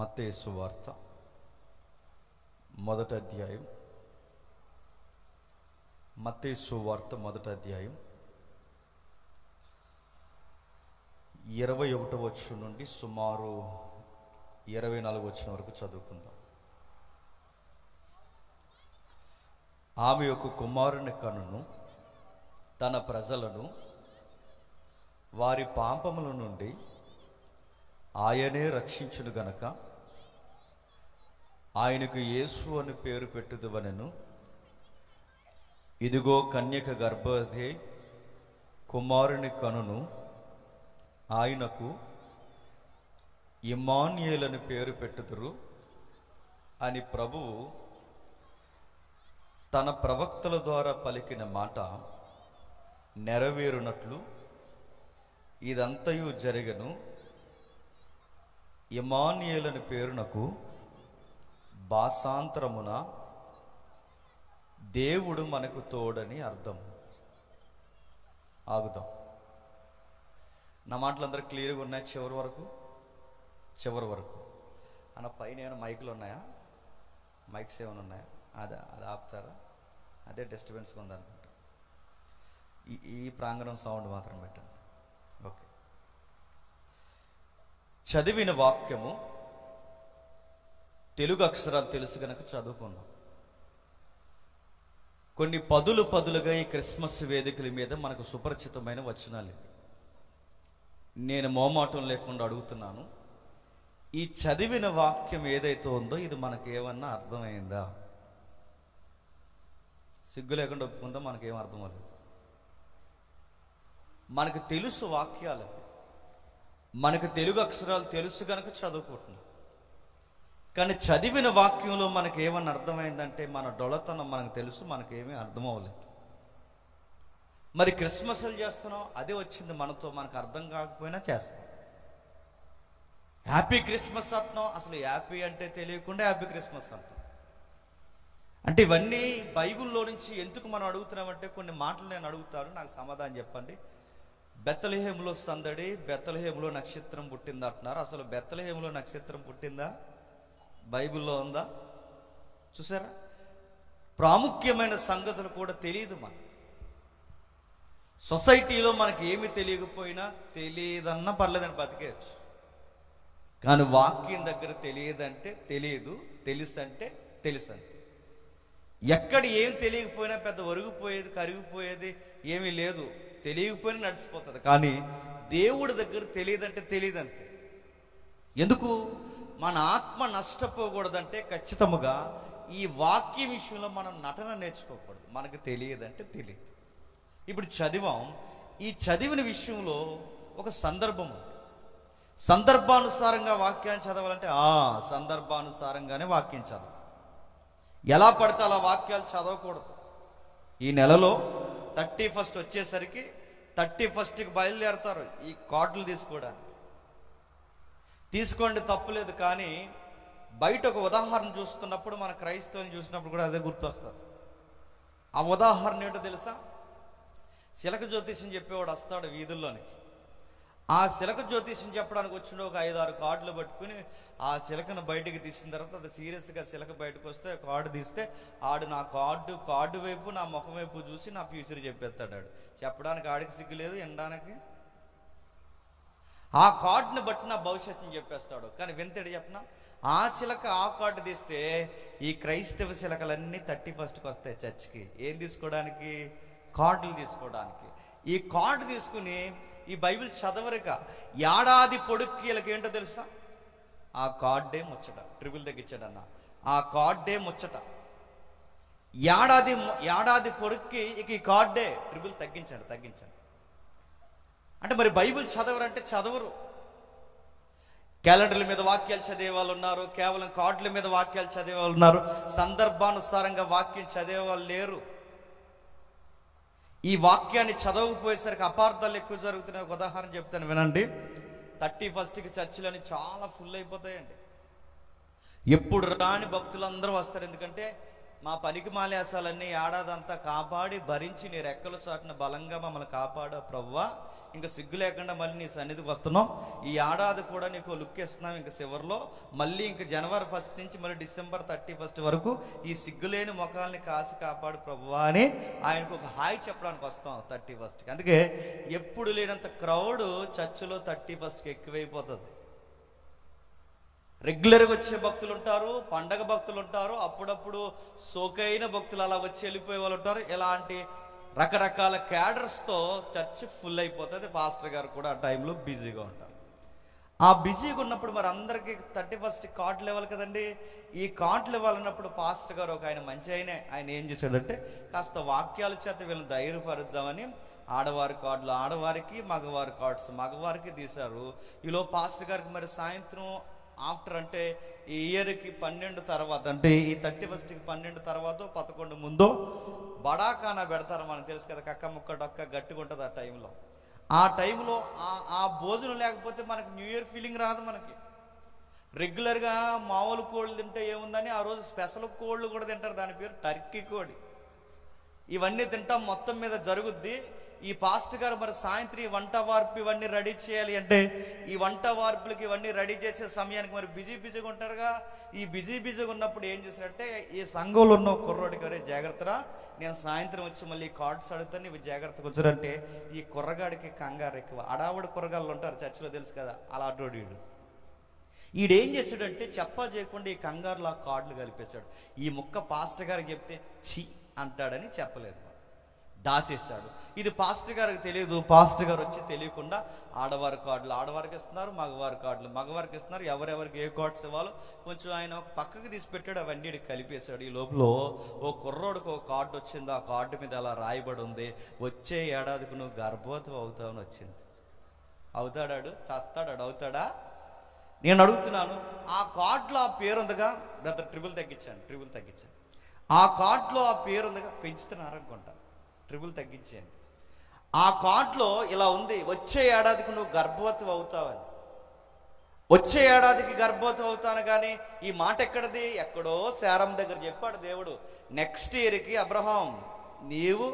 మత్తయి సువార్త మొదటి అధ్యాయం. మత్తయి సువార్త మొదటి అధ్యాయం 21వ వచనం నుండి సుమారు 24వ వచనం వరకు చదువుకుందాం. ఆమె యొక్క కుమారుని కనును తన ప్రజలను వారి పాపముల నుండి ఆయనే రక్షించును గనక ఆయనకు యేసు అని పేరు పెట్టుదువనెను. ఇదిగో కన్యక గర్భవతి కుమారుని కనును ఆయనకు ఇమ్మానుయేలు అని పేరు పెట్టుదురు అని ప్రభువు తన ప్రవక్తల ద్వారా పలికిన మాట నెరవేరునట్లు ఇదంతయు జరగను. ఇమ్మానుయేలు అని పేరునకు భాషాంతరమున దేవుడు మనకు తోడని అర్థం. ఆగుదాం. నా మాటలందరూ క్లియర్గా ఉన్నాయి చివరి వరకు అన్న. పైన ఏమైనా మైకులు ఉన్నాయా? మైక్స్ ఏమైనా ఉన్నాయా? అది ఆపుతారా? అదే డిస్టర్బెన్స్గా ఉందనుకుంటా. ఈ ప్రాంగణం సౌండ్ మాత్రం పెట్టండి. ఓకే. చదివిన వాక్యము తెలుగు అక్షరాలు తెలుసు కనుక చదువుకున్నాం. కొన్ని పదులుగా ఈ క్రిస్మస్ వేదికల మీద మనకు సుపరిచితమైన వచనాలు. నేను మోమాటం లేకుండా అడుగుతున్నాను, ఈ చదివిన వాక్యం ఏదైతే ఉందో ఇది మనకేమన్నా అర్థమైందా? సిగ్గు లేకుండా ఒప్పుకుందా? మనకేం అర్థం అవ్వలేదు. మనకు తెలుసు వాక్యాలు, మనకు తెలుగు అక్షరాలు తెలుసు కనుక చదువుకుంటున్నాం. కానీ చదివిన వాక్యంలో మనకి ఏమన్నా అర్థమైందంటే మన డొలతనం మనకు తెలుసు, మనకేమీ అర్థం అవ్వలేదు. మరి క్రిస్మస్లు చేస్తున్నాం, అదే వచ్చింది మనతో, మనకు అర్థం కాకపోయినా చేస్తాం. హ్యాపీ క్రిస్మస్ అంటున్నాం, అసలు హ్యాపీ అంటే తెలియకుండా హ్యాపీ క్రిస్మస్ అంటాం. అంటే ఇవన్నీ బైబిల్లో నుంచి ఎందుకు మనం అడుగుతున్నామంటే కొన్ని మాటలు నేను అడుగుతాను, నాకు సమాధానం చెప్పండి. బెత్లెహేములో సందడి, బెత్లెహేములో నక్షత్రం పుట్టిందా అంటున్నారు. అసలు బెత్లెహేములో నక్షత్రం పుట్టిందా? బైబిల్లో ఉందా? చూసారా? ప్రాముఖ్యమైన సంగతులు కూడా తెలియదు మనకి. సొసైటీలో మనకి ఏమి తెలియకపోయినా తెలియదన్నా పర్లేదని బతికేయచ్చు. కానీ వాక్యం దగ్గర తెలియదంటే తెలియదు, తెలుసు అంటే తెలుసు అంతే. ఎక్కడ ఏం తెలియకపోయినా పెద్ద ఒరిగిపోయేది కరిగిపోయేది ఏమీ లేదు, తెలియకపోయినా నడిచిపోతుంది. కానీ దేవుడి దగ్గర తెలియదంటే తెలియదంతే. ఎందుకు? మన ఆత్మ నష్టపోకూడదంటే ఖచ్చితంగా ఈ వాక్య విషయంలో మనం నటన నేర్చుకోకూడదు. మనకు తెలియదంటే తెలియదు. ఇప్పుడు చదివాం, ఈ చదివిన విషయంలో ఒక సందర్భం ఉంది. సందర్భానుసారంగా వాక్యాన్ని చదవాలంటే సందర్భానుసారంగానే వాక్యం చదవాలి. ఎలా పడితే అలా వాక్యాలు చదవకూడదు. ఈ నెలలో 31st వచ్చేసరికి 31st బయలుదేరతారు ఈ కార్డులు తీసుకోవడానికి. తీసుకోండి, తప్పులేదు. కానీ బయట ఒక ఉదాహరణ చూస్తున్నప్పుడు మన క్రైస్తవుని చూసినప్పుడు కూడా అదే గుర్తొస్తారు. ఆ ఉదాహరణ ఏంటో తెలుసా? చిలక జ్యోతిష్యం చెప్పేవాడు వస్తాడు వీధుల్లోనికి. ఆ చిలక జ్యోతిష్యం చెప్పడానికి వచ్చిన ఒక 5-6 కార్డులు పట్టుకుని ఆ చిలకను బయటికి తీసిన తర్వాత అది సీరియస్గా చిలక బయటకు వస్తే కార్డు తీస్తే ఆడు నా కార్డు వైపు నా ముఖం వైపు చూసి నా ఫ్యూచర్ చెప్పేస్తాడు. ఆడు చెప్పడానికి ఆడికి సిగ్గు లేదు, వినడానికి. ఆ కార్డుని బట్టి నా భవిష్యత్తుని చెప్పేస్తాడు. కానీ వింతేడు చెప్పనా, ఆ చిలక ఆ కార్డు తీస్తే ఈ క్రైస్తవ చిలకలన్నీ 31st వస్తాయి చర్చికి. ఏం తీసుకోవడానికి? కార్డులు తీసుకోవడానికి. ఈ కార్డు తీసుకుని ఈ బైబిల్ చదవరుగా ఏడాది పొడుక్కి వీళ్ళకి ఏంటో తెలుసా? ఆ కార్డే ముచ్చట. ట్రిబుల్ తగ్గించాడన్న, ఆ కార్డే ముచ్చట. ఏడాది పొడుక్కి ఇక ఈ కార్డే ట్రిబుల్ తగ్గించండి. అంటే మరి బైబిల్ చదవరంటే చదవరు. క్యాలెండర్ల మీద వాక్యాలు చదివే వాళ్ళు ఉన్నారు, కేవలం కార్డుల మీద వాక్యాలు చదివే వాళ్ళు ఉన్నారు. సందర్భానుసారంగా వాక్యం చదివే వాళ్ళు లేరు. ఈ వాక్యాన్ని చదవకపోయేసరికి అపార్థాలు ఎక్కువ జరుగుతున్నాయి. ఒక ఉదాహరణ చెప్తాను వినండి. 31st చర్చిలని చాలా ఫుల్ అయిపోతాయండి. ఎప్పుడు రాని భక్తులందరూ వస్తారు. ఎందుకంటే మా పనికి మాలేసాలన్నీ ఏడాదంతా కాపాడి భరించి నీ రెక్కల చాటున బలంగా మమ్మల్ని కాపాడు ప్రభువా. ఇంకా సిగ్గు లేకుండా మళ్ళీ నీ సన్నిధికి వస్తున్నాం. ఈ ఏడాది కూడా నీకు లుక్ ఇస్తున్నాం. ఇంకా చివరిలో మళ్ళీ ఇంకా జనవరి 1 నుంచి మళ్ళీ డిసెంబర్ 31 వరకు ఈ సిగ్గులేని ముఖాలని కాసి కాపాడు ప్రభువా అని ఆయనకు ఒక హాయ్ చెప్పడానికి వస్తాం 31కి. అందుకే ఎప్పుడు లేనంత క్రౌడ్ చర్చిలో 31కి ఎక్కువైపోతుంది. రెగ్యులర్గా వచ్చే భక్తులు ఉంటారు, పండగ భక్తులు ఉంటారు, అప్పుడప్పుడు సోకైన భక్తులు అలా వచ్చి వెళ్ళిపోయే వాళ్ళు ఉంటారు. ఇలాంటి రకరకాల క్యాడర్స్తో చర్చ్ ఫుల్ అయిపోతుంది. పాస్టర్ గారు కూడా ఆ టైంలో బిజీగా ఉంటారు. ఆ బిజీగా ఉన్నప్పుడు మరి అందరికీ 31 కార్డులు ఇవ్వాలి కదండి. ఈ కార్డులు ఇవ్వాలన్నప్పుడు పాస్టర్ గారు ఒక ఆయన మంచి ఆయన ఏం చేశాడంటే కాస్త వాక్యాల చేత వీళ్ళని ధైర్యపరుద్దామని ఆడవారి కార్డులు ఆడవారికి, మగవారి కార్డ్స్ మగవారికి తీశారు. ఈలో పాస్టర్ గారికి మరి సాయంత్రం ఆఫ్టర్ అంటే ఈ ఇయర్కి 12 తర్వాత అంటే ఈ 31కి 12 తర్వాత 11 ముందో బడాకానా పెడతారు. మనకు తెలుసు కదా, కక్క ముక్క డొక్క గట్టిగా ఉంటుంది ఆ టైంలో. ఆ టైంలో ఆ భోజనం లేకపోతే మనకి న్యూ ఇయర్ ఫీలింగ్ రాదు. మనకి రెగ్యులర్గా మామూలు కోళ్ళు తింటే ఏముందని ఆ రోజు స్పెషల్ కోళ్ళు కూడా తింటారు, దాని పేరు టర్కీ కోడి. ఇవన్నీ తింటాం, మొత్తం మీద జరుగుద్ది. ఈ పాస్టర్ గారు మరి సాయంత్రం వంట వార్పు ఇవన్నీ రెడీ చేయాలి అంటే ఈ వంట వార్పులకి ఇవన్నీ రెడీ చేసే సమయానికి మరి బిజీగా ఉంటారుగా. ఈ బిజీగా ఉన్నప్పుడు ఏం చేశారంటే ఈ సంఘంలో ఉన్న కుర్రోడి గారే జాగ్రత్తరా, నేను సాయంత్రం వచ్చి మళ్ళీ కార్డ్స్ అడుగుతాను, ఇవి జాగ్రత్తగా వచ్చారంటే ఈ కుర్రగాడికి కంగారు ఎక్కువ. అడావుడి కుర్రగాళ్ళు ఉంటారు చర్చిలో తెలుసు కదా, అలా అడ్డోడు ఈడేం చేశాడంటే చెప్పా చేయకుండా ఈ కంగారులో ఆ కార్డులు కలిపేశాడు. ఈ ముక్క పాస్టర్ గారికి చెప్తే ఛీ అంటాడని చెప్పలేదు, దాచేశాడు. ఇది పాస్టర్ గారికి తెలియదు. పాస్టర్ గారు వచ్చి తెలియకుండా ఆడవారి కార్డులు ఆడవారికి ఇస్తున్నారు, మగవారి కార్డులు మగవారికి ఇస్తున్నారు. ఎవరెవరికి ఏ కార్డ్స్ ఇవ్వాలో కొంచెం ఆయన ఒక పక్కకి తీసి పెట్టాడు, అవన్నీ కలిపేశాడు. ఈ లోపల ఓ కుర్రోడికి ఒక కార్డు వచ్చింది. ఆ కార్డు మీద అలా రాయబడి ఉంది, వచ్చే ఏడాదికి నువ్వు గర్భవతి అవుతావని వచ్చింది. అవుతాడాడు, చస్తాడాడు, అవుతాడా? నేను అడుగుతున్నాను, ఆ కార్డులో ఆ పేరు ఉందిగా, బ్రదర్ ట్రిబుల్ తగ్గించాను. ఆ కార్డులో ఆ పేరు ఉందిగా, పెంచుతున్నారు అనుకుంటా, ట్రిబుల్ తగ్గించేయండి. ఆ కార్డులో ఇలా ఉంది, వచ్చే ఏడాదికి నువ్వు గర్భవతి అవుతావని. వచ్చే ఏడాదికి గర్భవతి అవుతాను. కానీ ఈ మాట ఎక్కడది? ఎక్కడో శారం దగ్గర చెప్పాడు దేవుడు. నెక్స్ట్ ఇయర్కి అబ్రహాం నీవు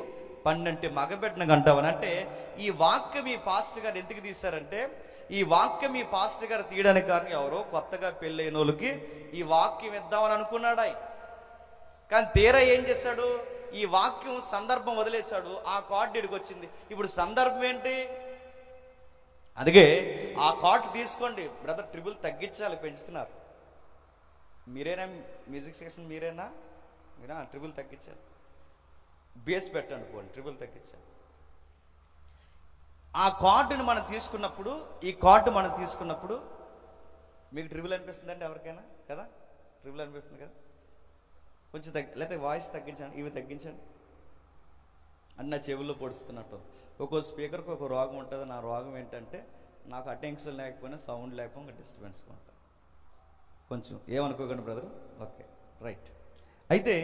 12 మగబిడ్డను కంటావని. అంటే ఈ వాక్యం ఈ పాస్టర్ గారు ఎందుకు తీశారంటే, ఈ వాక్యం ఈ పాస్టర్ గారు తీయడానికి కారణం ఎవరో కొత్తగా పెళ్ళైన వాళ్ళకి ఈ వాక్యం ఇద్దామని అనుకున్నాడు ఆయన. కానీ తీరా ఏం చేశాడు, ఈ వాక్యం సందర్భం వదిలేశాడు. ఆ కార్డు ఇడికి వచ్చింది. ఇప్పుడు సందర్భం ఏంటి? అందుకే ఆ కార్డు తీసుకోండి బ్రదర్, ట్రిబుల్ తగ్గించాలి, పెంచుతున్నారు. మీరేనా మ్యూజిక్ సెక్షన్? మీరేనా ట్రిబుల్ తగ్గించాలి, బేస్ పెట్టండి పోండి, ట్రిబుల్ తగ్గించాలి. ఆ కార్డుని మనం తీసుకున్నప్పుడు, ఈ కార్డు మనం తీసుకున్నప్పుడు మీకు ట్రిబుల్ అనిపిస్తుందండి ఎవరికైనా కదా? ట్రిబుల్ అనిపిస్తుంది కదా? కొంచెం లేకపోతే వాయిస్ తగ్గించండి, ఇవి తగ్గించండి అని నా చెవుల్లో పొడుస్తున్నట్టు. ఒక్కో స్పీకర్కి ఒక రోగం ఉంటుంది. నా రోగం ఏంటంటే నాకు అటెన్షన్ లేకపోయినా సౌండ్ లేకపోయినా డిస్టర్బెన్స్గా ఉంటుంది. కొంచెం ఏమనుకోకండి బ్రదర్. Okay right. అయితే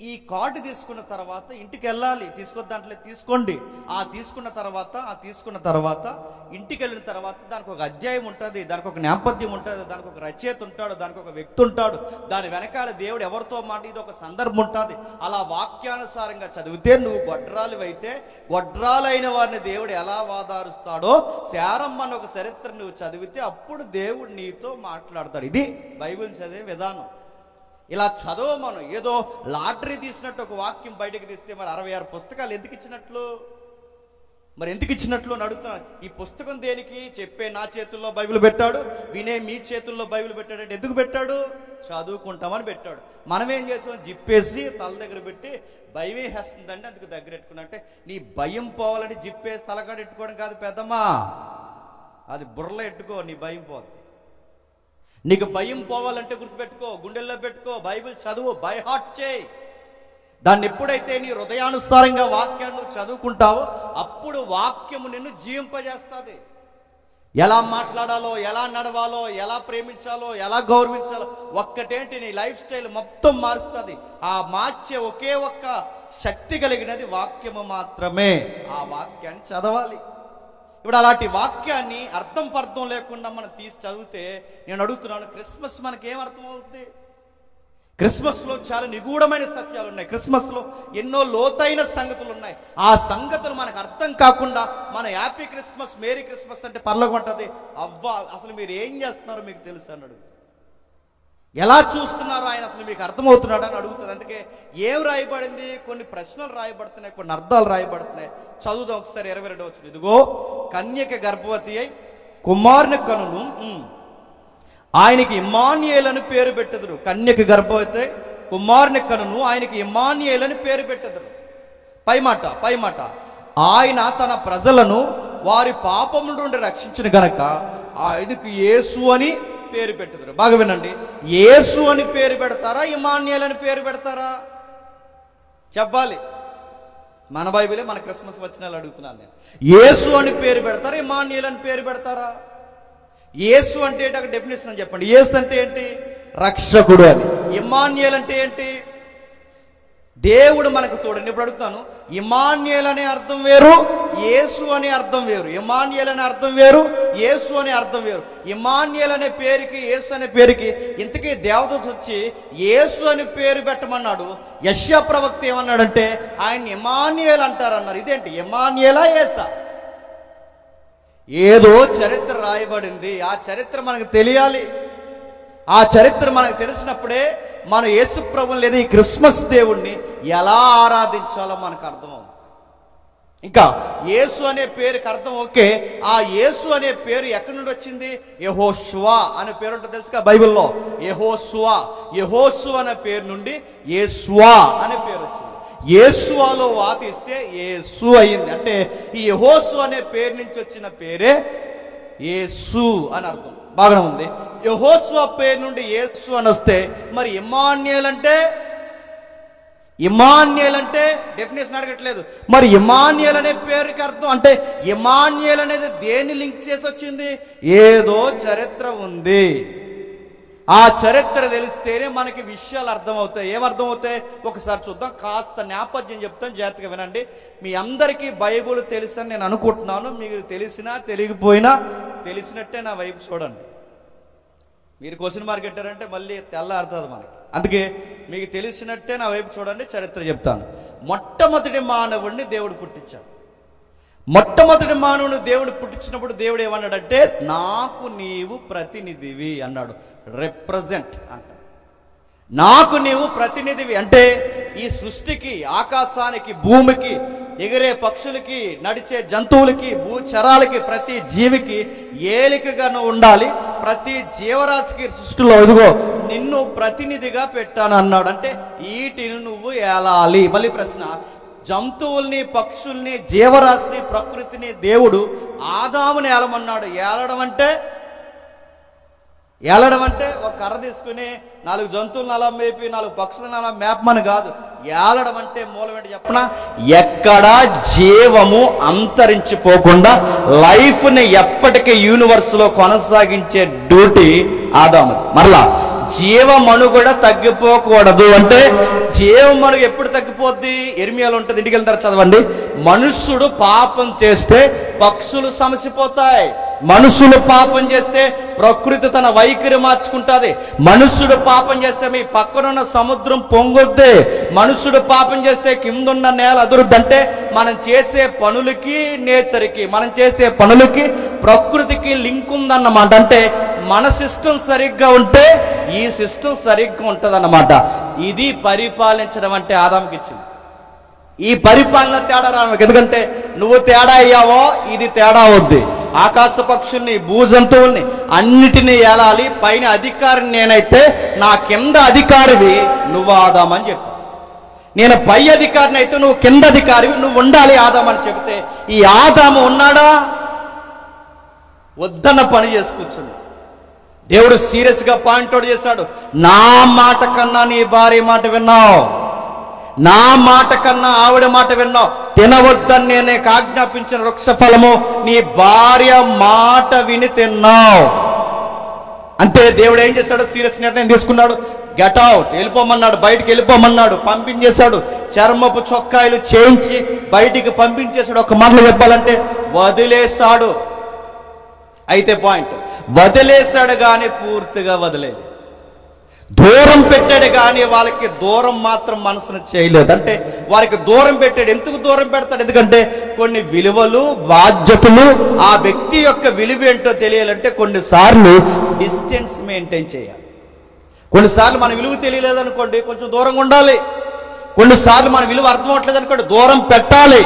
ఈ కార్డు తీసుకున్న తర్వాత ఇంటికి వెళ్ళాలి, తీసుకొద్దాంట్లో తీసుకోండి. తీసుకున్న తర్వాత ఇంటికి వెళ్ళిన తర్వాత దానికి ఒక అధ్యాయం ఉంటుంది, దానికి ఒక నేపథ్యం ఉంటుంది, దానికి ఒక రచయిత ఉంటాడు, దానికి ఒక వ్యక్తి ఉంటాడు, దాని వెనకాల దేవుడు ఎవరితో మాట, ఇది ఒక సందర్భం ఉంటుంది. అలా వాక్యానుసారంగా చదివితే నువ్వు గొడ్రాలివైతే గొడ్రాలైన వారిని దేవుడు ఎలా వాదారుస్తాడో శారమ్మ అని ఒక చరిత్ర నువ్వు చదివితే అప్పుడు దేవుడు నీతో మాట్లాడతాడు. ఇది బైబిల్ చదివే విధానం. ఇలా చదవమను. ఏదో లాటరీ తీసినట్టు ఒక వాక్యం బయటకు తీస్తే మరి 66 పుస్తకాలు ఎందుకు ఇచ్చినట్లు? మరి ఎందుకు ఇచ్చినట్లు అని అడుగుతున్నాను. ఈ పుస్తకం దేనికి? చెప్పే నా చేతుల్లో బైబిల్ పెట్టాడు, వినే మీ చేతుల్లో బైబిల్ పెట్టాడంటే ఎందుకు పెట్టాడు? చదువుకుంటామని పెట్టాడు. మనం ఏం చేసాం? జిప్పేసి తల దగ్గర పెట్టి భయం వేస్తుందండి, అందుకు దగ్గర పెట్టుకున్నట్టే. నీ భయం పోవాలని జిప్పేసి తలకాడ ఎట్టుకోవడం కాదు పెద్దమ్మా, అది బుర్రలో ఎట్టుకో, నీ భయం పోద్ది. నీకు భయం పోవాలంటే గుర్తుపెట్టుకో, గుండెల్లో పెట్టుకో, బైబిల్ చదువు, బై హార్ట్ చేయి. దాన్ని ఎప్పుడైతే నీ హృదయానుసారంగా వాక్యాన్ని చదువుకుంటావో అప్పుడు వాక్యము నిన్ను జీవింపజేస్తుంది. ఎలా మాట్లాడాలో, ఎలా నడవాలో, ఎలా ప్రేమించాలో, ఎలా గౌరవించాలో ఒక్కటేంటి నీ లైఫ్ స్టైల్ మొత్తం మారుస్తుంది. ఆ మార్చే ఒకే ఒక్క శక్తి కలిగినది వాక్యము మాత్రమే. ఆ వాక్యాన్ని చదవాలి. ఇప్పుడు అలాంటి వాక్యాన్ని అర్థం పర్థం లేకుండా మనం తీసి చదివితే నేను అడుగుతున్నాను, క్రిస్మస్ మనకి ఏం అర్థం అవుతుంది? క్రిస్మస్లో చాలా నిగూఢమైన సత్యాలు ఉన్నాయి. క్రిస్మస్లో ఎన్నో లోతైన సంగతులు ఉన్నాయి. ఆ సంగతులు మనకు అర్థం కాకుండా మన హ్యాపీ క్రిస్మస్, మేరీ క్రిస్మస్ అంటే పర్లోకం ఉంటుంది. అవ్వా, అసలు మీరు ఏం చేస్తున్నారో మీకు తెలుసు అని అడుగుతుంది. ఎలా చూస్తున్నారో ఆయన అసలు మీకు అర్థమవుతున్నాడు అని అడుగుతుంది. అందుకే ఏం రాయబడింది, కొన్ని ప్రశ్నలు రాయబడుతున్నాయి, కొన్ని అర్థాలు రాయబడుతున్నాయి. చదువుదాం ఒకసారి 22వ వచనం. ఇదిగో కన్యక గర్భవతి అయి కుమారుని కనును, ఆయనకి ఇమ్మానుయేల్ అని పేరు పెట్టెదరు. కన్యక గర్భవతి కుమారుని కనును, ఆయనకి ఇమ్మానుయేల్ అని పేరు పెట్టెదరు. పై మాట ఆయన తన ప్రజలను వారి పాపముల నుండి రక్షించిన గనక ఆయనకు యేసు అని పేరు పెట్టెదరు. బాగా వినండి, యేసు అని పేరు పెడతారా, ఇమ్మానుయేల్ అని పేరు పెడతారా? చెప్పాలి. మన బైబిలే, మన క్రిస్మస్ వచనాలు అడుగుతున్నాను నేను. యేసు అని పేరు పెడతారా, ఇమ్మానుయేల్ అని పేరు పెడతారా? యేసు అంటే ఏంటి, అక్కడ డెఫినేషన్ అని చెప్పండి. యేసు అంటే ఏంటి? రక్షకుడు అని. ఇమ్మానుయేల్ అంటే ఏంటి? దేవుడు మనకు తోడు. ఇప్పుడు అడుగుతాను, ఇమ్మానుయేల్ అనే అర్థం వేరు, యేసు అనే అర్థం వేరు. ఇమ్మానుయేల్ అనే అర్థం వేరు, యేసు అనే అర్థం వేరు. ఇమ్మానుయేల్ అనే పేరుకి, యేసు అనే పేరుకి ఇంతకీ దేవదూత వచ్చి యేసు అని పేరు పెట్టమన్నాడు. యెషయా ప్రవక్త ఏమన్నాడంటే ఆయన ఇమ్మానుయేల్ అంటారన్నారు. ఇదేంటి, ఇమ్మానుయేలా యేసా? ఏదో చరిత్ర రాయబడింది, ఆ చరిత్ర మనకు తెలియాలి. ఆ చరిత్ర మనకు తెలిసినప్పుడే మన యేసు ప్రభువుని లేదా ఈ క్రిస్మస్ దేవుణ్ణి ఎలా ఆరాధించాలో మనకు అర్థమవుతుంది. ఇంకా యేసు అనే పేరుకి అర్థం ఓకే, ఆ యేసు అనే పేరు ఎక్కడి నుండి వచ్చింది? యెహోషువ అనే పేరు ఉంటుంది తెలుసుగా బైబిల్లో. యెహోషు అనే పేరు నుండి యేసువా అనే పేరు వచ్చింది. యేసువాలో వాతిస్తే యేసు అయింది. అంటే ఈ యెహోషు అనే పేరు నుంచి వచ్చిన పేరే యేసు అని అర్థం. బాగానే ఉంది. యెహోషువ పేరు నుండి యేసు అని వస్తే మరి ఇమ్మానుయేల్ అంటే డెఫినేషన్ అడగట్లేదు. మరి ఇమ్మానుయేల్ అనే పేరుకి అర్థం అంటే ఇమ్మానుయేల్ అనేది దేన్ని లింక్ చేసి వచ్చింది? ఏదో చరిత్ర ఉంది. ఆ చరిత్ర తెలిస్తేనే మనకి విషయాలు అర్థమవుతాయి. ఏమర్థమవుతాయి ఒకసారి చూద్దాం. కాస్త నేపథ్యం చెప్తాను, జాగ్రత్తగా వినండి. మీ అందరికీ బైబుల్ తెలుసని నేను అనుకుంటున్నాను. మీకు తెలిసినా తెలియకపోయినా తెలిసినట్టే నా వైపు చూడండి. మీరు క్వశ్చన్ మార్క్ పెట్టారంటే మళ్ళీ తెల్లారుతుంది మనకి. అందుకే మీకు తెలిసినట్టే నా వైపు చూడండి, చరిత్ర చెప్తాను. మొట్టమొదటి మానవుడిని దేవుడు పుట్టించాడు. మొట్టమొదటి మానవుని దేవుడు పుట్టించినప్పుడు దేవుడు ఏమన్నాడంటే నాకు నీవు ప్రతినిధివి అన్నాడు. రిప్రజెంట్ అంట. నాకు నీవు ప్రతినిధివి అంటే ఈ సృష్టికి, ఆకాశానికి, భూమికి, ఎగిరే పక్షులకి, నడిచే జంతువులకి, భూచరాలకి, ప్రతి జీవికి ఏలికగా నువ్వు ఉండాలి. ప్రతి జీవరాశికి సృష్టిలో ఇదిగో నిన్ను ప్రతినిధిగా పెట్టాను అన్నాడు. అంటే వీటిని నువ్వు ఏలాలి. మళ్ళీ ప్రశ్న, జంతువుల్ని, పక్షుల్ని, జీవరాశిని, ప్రకృతిని దేవుడు ఆదాముని ఏలమన్నాడు. ఏలడం అంటే ఒక కర్ర తీసుకుని 4 జంతువులను అలా మేపి 4 పక్షులను అలా మేపమని కాదు. ఏలడం అంటే మూలం ఏంటి చెప్పనా? ఎక్కడా జీవము అంతరించిపోకుండా లైఫ్ని ఎప్పటికీ యూనివర్స్ లో కొనసాగించే డ్యూటీ ఆదాము. మరలా జీవమనుగడ తగ్గిపోకూడదు అంటే జీవమనుగ ఎప్పుడు తగ్గిపోద్ది? ఇర్మియాలో ఉంటుంది, ఇంటికి వెళ్తారు చదవండి. మనుష్యుడు పాపం చేస్తే పక్షులు సమసిపోతాయి. మనుషులు పాపం చేస్తే ప్రకృతి తన వైఖరి మార్చుకుంటుంది. మనుషుడు పాపం చేస్తే మీ పక్కనున్న సముద్రం పొంగొద్ది. మనుషుడు పాపం చేస్తే కిందున్న నేల అదురుద్ది. అంటే మనం చేసే పనులకి, నేచర్కి, మనం చేసే పనులకి ప్రకృతికి లింక్ ఉందన్నమాట. అంటే మన సిస్టమ్ సరిగ్గా ఉంటే ఈ సిస్టమ్ సరిగ్గా ఉంటుంది అన్నమాట. ఇది పరిపాలించడం అంటే ఆదాముకి ఇచ్చింది. ఈ పరిపాలన తేడా రావడానికి, ఎందుకంటే నువ్వు తేడా అయ్యావో ఇది తేడా అవుద్ది. ఆకాశ పక్షుల్ని, భూజంతువుల్ని అన్నిటినీ ఏలాలి. పైన అధికారిని నేనైతే నా కింద అధికారివి నువ్వు ఆదామని చెప్పు. నేను పై అధికారిని అయితే నువ్వు కింద అధికారివి, నువ్వు ఉండాలి ఆదామని చెబితే ఈ ఆదాము ఉన్నాడా? వద్దన్న పని చేసుకొచ్చుండు. దేవుడు సీరియస్ గా పాయింట్ అవుట్ చేశాడు. నా మాట కన్నా నీ భార్య మాట విన్నావు, నా మాట కన్నా ఆవిడ మాట విన్నావు. తినవద్దని నేనే ఆజ్ఞాపించిన వృక్ష ఫలము నీ భార్య మాట విని తిన్నావు. అంటే దేవుడు ఏం చేశాడు? సీరియస్ నిర్ణయం తీసుకున్నాడు. గెట్ అవుట్, వెళ్ళిపోమన్నాడు. బయటికి వెళ్ళిపోమన్నాడు, పంపించేశాడు. చర్మపు చొక్కాయలు చేయించి బయటికి పంపించేశాడు. ఒక మాటలో చెప్పాలంటే వదిలేశాడు. అయితే పాయింట్, వదిలేశాడు కానీ పూర్తిగా వదిలేదు. దూరం పెట్టాడు కానీ వాళ్ళకి దూరం మాత్రం మనసును చేయలేదు. అంటే వారికి దూరం పెట్టాడు. ఎందుకు దూరం పెడతాడు? ఎందుకంటే కొన్ని విలువలు, బాధ్యతలు, ఆ వ్యక్తి యొక్క విలువ ఏంటో తెలియాలంటే కొన్నిసార్లు డిస్టెన్స్ మెయింటైన్ చేయాలి. కొన్నిసార్లు మన విలువ తెలియలేదనుకోండి, కొంచెం దూరంగా ఉండాలి. కొన్నిసార్లు మన విలువ అర్థం అవ్వట్లేదు అనుకోండి, దూరం పెట్టాలి.